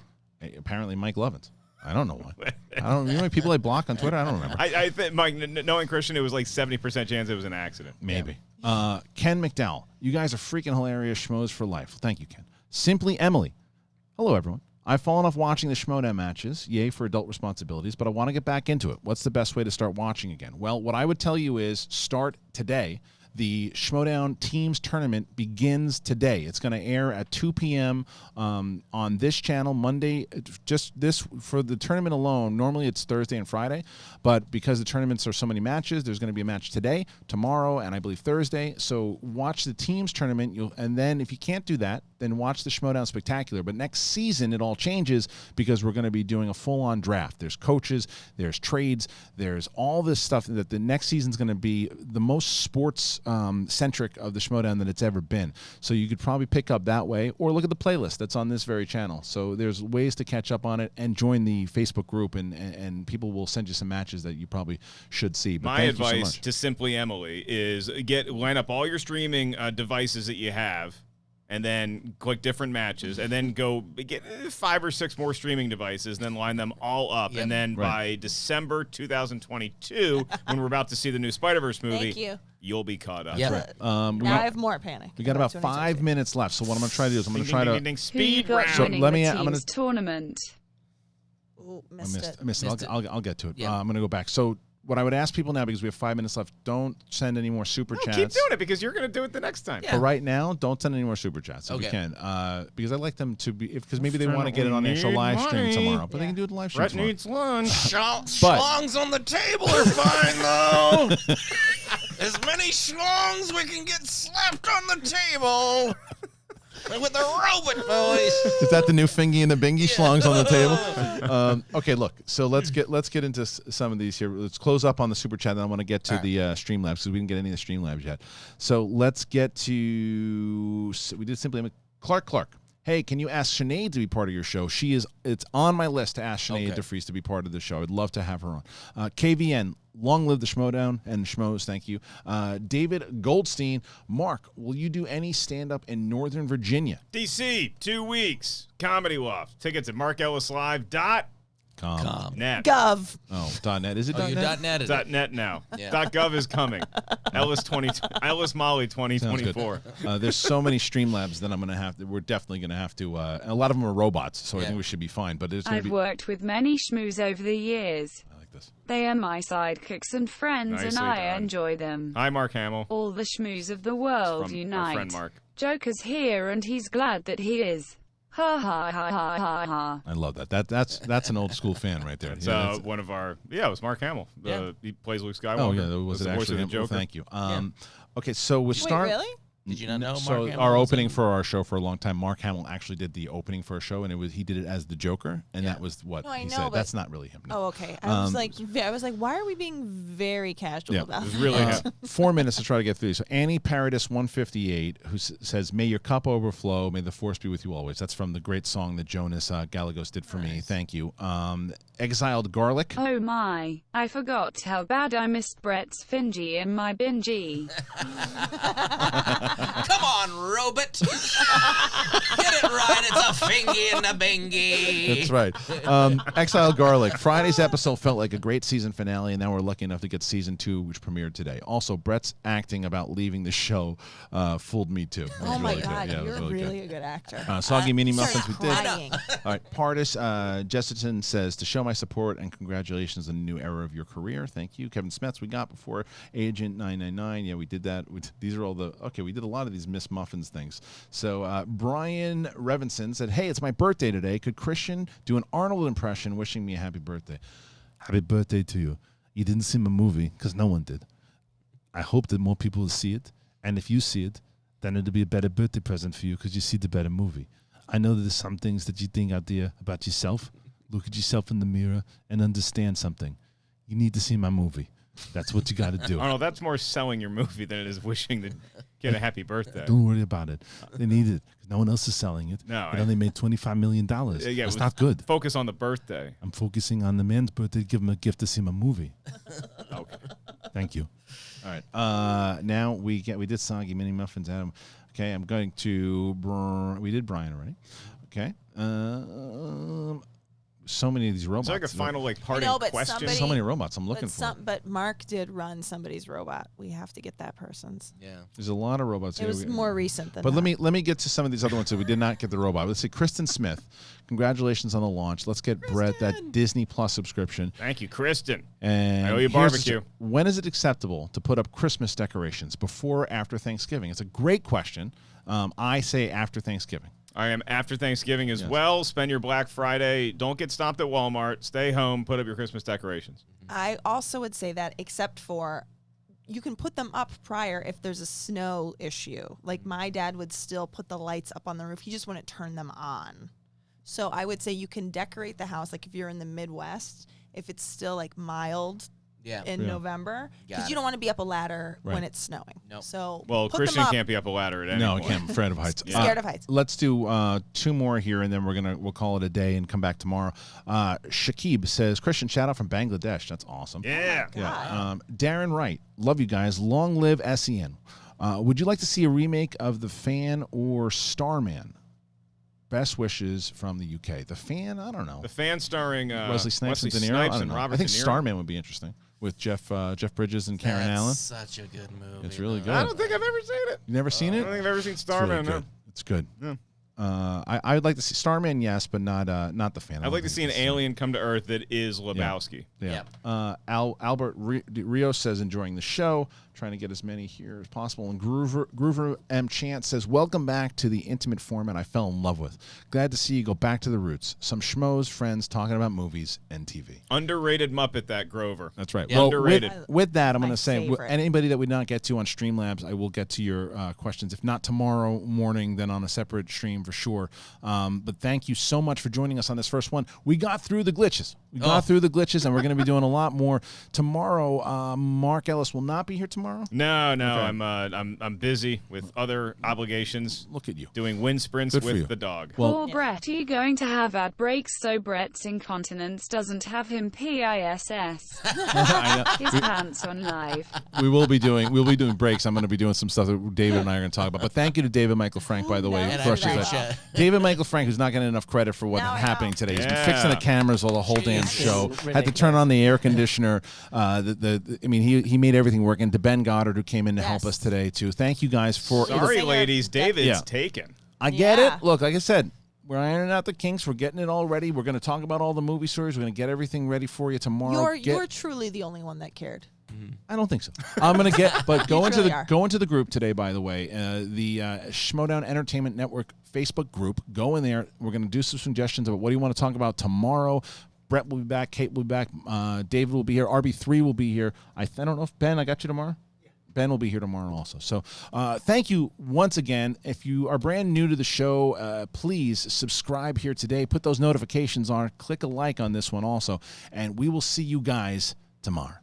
Apparently Mike Lovins. I don't know why. You know how many people I block on Twitter? I don't remember. I think, Mike, knowing Kristian, it was like 70% chance it was an accident. Maybe. Ken McDowell. You guys are freaking hilarious. Schmoes for life. Thank you, Ken. Simply Emily. Hello, everyone. I've fallen off watching the Schmoedown matches. Yay for adult responsibilities, but I want to get back into it. What's the best way to start watching again? Well, what I would tell you is start today. The Schmoedown Teams Tournament begins today. It's going to air at 2 p.m. On this channel Monday. Just this for the tournament alone. Normally it's Thursday and Friday, but because the tournaments are so many matches, there's going to be a match today, tomorrow, and I believe Thursday. So watch the Teams Tournament. And then if you can't do that, then watch the Schmoedown Spectacular. But next season it all changes because we're going to be doing a full-on draft. There's coaches, there's trades, there's all this stuff that the next season's going to be the most sports centric of the Schmoedown that it's ever been. So you could probably pick up that way or look at the playlist that's on this very channel. So there's ways to catch up on it and join the Facebook group and people will send you some matches that you probably should see. But My thank you so advice much. to Simply Emily is line up all your streaming devices that you have and then click different matches and then go get 5 or 6 more streaming devices and then line them all up. Yep. And then by December 2022, when we're about to see the new Spider-Verse movie, you'll be caught up. Yeah. Now I have more panic. We got about 5 minutes left. So what I'm going to try to do is I'm going to try to speed Who got round. So winning let me- the I'm gonna- teams tournament? Ooh, I missed it. missed it. I'll get to it. Yeah. I'm going to go back. So what I would ask people now, because we have 5 minutes left, don't send any more super chats. Keep doing it because you're going to do it the next time. But right now, don't send any more super chats if we can, because I like them to be, because maybe they want to get it on the actual live stream tomorrow, but they can do it live stream Brett tomorrow. needs lunch. Schlongs on the table are fine, though. As many schlongs we can get slapped on the table. With the robot voice. Is that the new fingy and the bingy schlongs on the table? Okay, look. So let's get into some of these here. Let's close up on the super chat. Then I want to get to the Streamlabs because we didn't get any of the Streamlabs yet. So let's get to. We did simply Clark. Hey, can you ask Sinead to be part of your show? It's on my list to ask Sinead DeFries to be part of the show. I'd love to have her on. KVN, long live the Schmodown and Schmoes, thank you. David Goldstein, Mark, will you do any stand-up in Northern Virginia? DC, 2 weeks. Comedy Loft. Tickets at markellislive.net. Gov. Oh, .net. Is it .net? You .net. .net now. Yeah. .gov is coming. Ellis Molly 2024. There's so many Streamlabs that we're definitely going to have to, and a lot of them are robots, so I think we should be fine. But I've worked with many schmoes over the years. I like this. They are my sidekicks and friends, Nicely and I done. enjoy them. Hi, Mark Hamill. All the schmoes of the world From unite. our friend Mark. Joker's here, and he's glad that he is. Ha ha ha ha ha ha. I love that. That's an old school fan right there. It's one of our it was Mark Hamill. He plays Luke Skywalker. Oh yeah, that was the it voice of actually? the Joker. Well, thank you. Okay, so we start. Wait, really? Did you not know So Mark Hamill our was opening in- for our show for a long time, Mark Hamill actually did the opening for a show, and he did it as the Joker, and that was what No, I he know, said. but- That's not really him. No. Oh, okay. I was like, why are we being very casual Yeah. about It was this? really 4 minutes to try to get through. So Annie Paradis 158, who says, "May your cup overflow. May the force be with you always." That's from the great song that Jonas Gallegos did for me. Thank you. Exiled Garlic. Oh my, I forgot how bad I missed Brett's Fingy in my bingy. Come on, robot. Get it right. It's a fingy and a bingy. That's right. Exiled Garlic. Friday's episode felt like a great season finale, and now we're lucky enough to get season 2, which premiered today. Also, Brett's acting about leaving the show fooled me too. It was Oh my really good. God, Yeah, it was you're really really good. a good actor. Soggy Mini Start Muffins we did. crying. All right, Pardis Jesserton says, to show my support and congratulations on the new era of your career. Thank you. Kevin Smets, we got before Agent 999. Yeah, we did that. These are all we did a lot of these Miss Muffins things. So Brian Revinson said, hey, it's my birthday today. Could Kristian do an Arnold impression wishing me a happy birthday? Happy birthday to you. You didn't see my movie because no one did. I hope that more people will see it. And if you see it, then it'll be a better birthday present for you because you see the better movie. I know that there's some things that you think out there about yourself. Look at yourself in the mirror and understand something. You need to see my movie. That's what you got to do. Oh no, that's more selling your movie than it is wishing to get a happy birthday. Don't worry about it. They need it. No one else is selling it. No, They only made $25 million. Yeah, That's not good. Focus on the birthday. I'm focusing on the man's birthday to give him a gift to see my movie. Okay. Thank you. All right. Now we did Soggy Mini Muffins, Adam. Okay, I'm going to we did Brian already. Okay. So many of these robots. Is there like a final parting but question? somebody- So many robots. I'm looking for. But Mark did run somebody's robot. We have to get that person's. Yeah. There's a lot of robots It here. was more recent than But that. let me get to some of these other ones that we did not get the robot. Let's see, Kristen Smith. Congratulations on the launch. Let's get Brett that Disney Plus subscription. Thank you, Kristen. And I owe you here's barbecue. when is it acceptable to put up Christmas decorations? Before or after Thanksgiving? It's a great question. I say after Thanksgiving. I am after Thanksgiving as well. Spend your Black Friday. Don't get stopped at Walmart. Stay home. Put up your Christmas decorations. I also would say that, except for you can put them up prior if there's a snow issue. Like my dad would still put the lights up on the roof. He just wouldn't turn them on. So I would say you can decorate the house, like if you're in the Midwest, if it's still like mild in November, because you don't want to be up a ladder when it's snowing. Nope. So Well, put them Kristian up. can't be up a ladder at any No, point. I can't. I'm afraid of heights. Scared of heights. Let's do 2 more here, and then we'll call it a day and come back tomorrow. Shakib says, Kristian, shout out from Bangladesh. That's awesome. Yeah. Yeah. Darren Wright, love you guys. Long live SEN. Would you like to see a remake of The Fan or Starman? Best wishes from the UK. The Fan, I don't know. The Fan starring Wesley Snipes and De Niro. Snipes I don't and know. Robert I think De Niro. Starman would be interesting with Jeff Bridges and Karen That's Allen. such a good movie. It's really though. good. I don't think I've ever seen it. You never seen I it? don't think I've ever seen It's really Starman. good. It's good. I would like to see Starman, yes, but not the Phantom. I'd like to see an alien come to Earth that is Lebowski. Yeah. Albert Rios says enjoying the show, trying to get as many here as possible. And Groover M. Chance says, welcome back to the intimate format I fell in love with. Glad to see you go back to the roots. Some schmoes, friends talking about movies and TV. Underrated Muppet, that Grover. That's right. Yeah. Well, Underrated. With that, I'm going My to say, favorite. anybody that we did not get to on Streamlabs, I will get to your questions. If not tomorrow morning, then on a separate stream for sure. But thank you so much for joining us on this first one. We got through the glitches. We got through the glitches, and we're going to be doing a lot more tomorrow. Mark Ellis will not be here tomorrow. No, Okay. I'm busy with other obligations. Look at you. Doing wind sprints Good for you. with the dog. Well, Poor Brett, are you going to have ad breaks so Brett's incontinence doesn't have him PISS? I know. His pants on live. We'll be doing breaks. I'm going to be doing some stuff that David and I are going to talk about. But thank you to David Michael Frank, by the way. And And who I crushes appreciate that. it. David Michael Frank, who's not getting enough credit for what's Now I happening know. today. He's been Yeah. fixing the cameras the whole damn Jesus. show. Ridiculous. Had to turn on the air conditioner. I mean, he made everything work. And to Ben Goddard, who came in to help Yes. us today too. Thank you guys for. Sorry, singer- ladies. David's Yeah. taken. I get Yeah. it. Look, like I said, we're ironing out the kinks. We're getting it all ready. We're going to talk about all the movie stories. We're going to get everything ready for you tomorrow. You're truly the only one that cared. I don't think so. I'm gonna get, but go into truly the are. go into the group today. By the way, the Schmodown Entertainment Network Facebook group. Go in there. We're gonna do some suggestions about what do you want to talk about tomorrow. Brett will be back. Kate will be back. David will be here. RB3 will be here. I don't know if Ben. I got you tomorrow. Ben will be here tomorrow also. So thank you once again. If you are brand new to the show, please subscribe here today. Put those notifications on. Click a like on this one also. And we will see you guys tomorrow.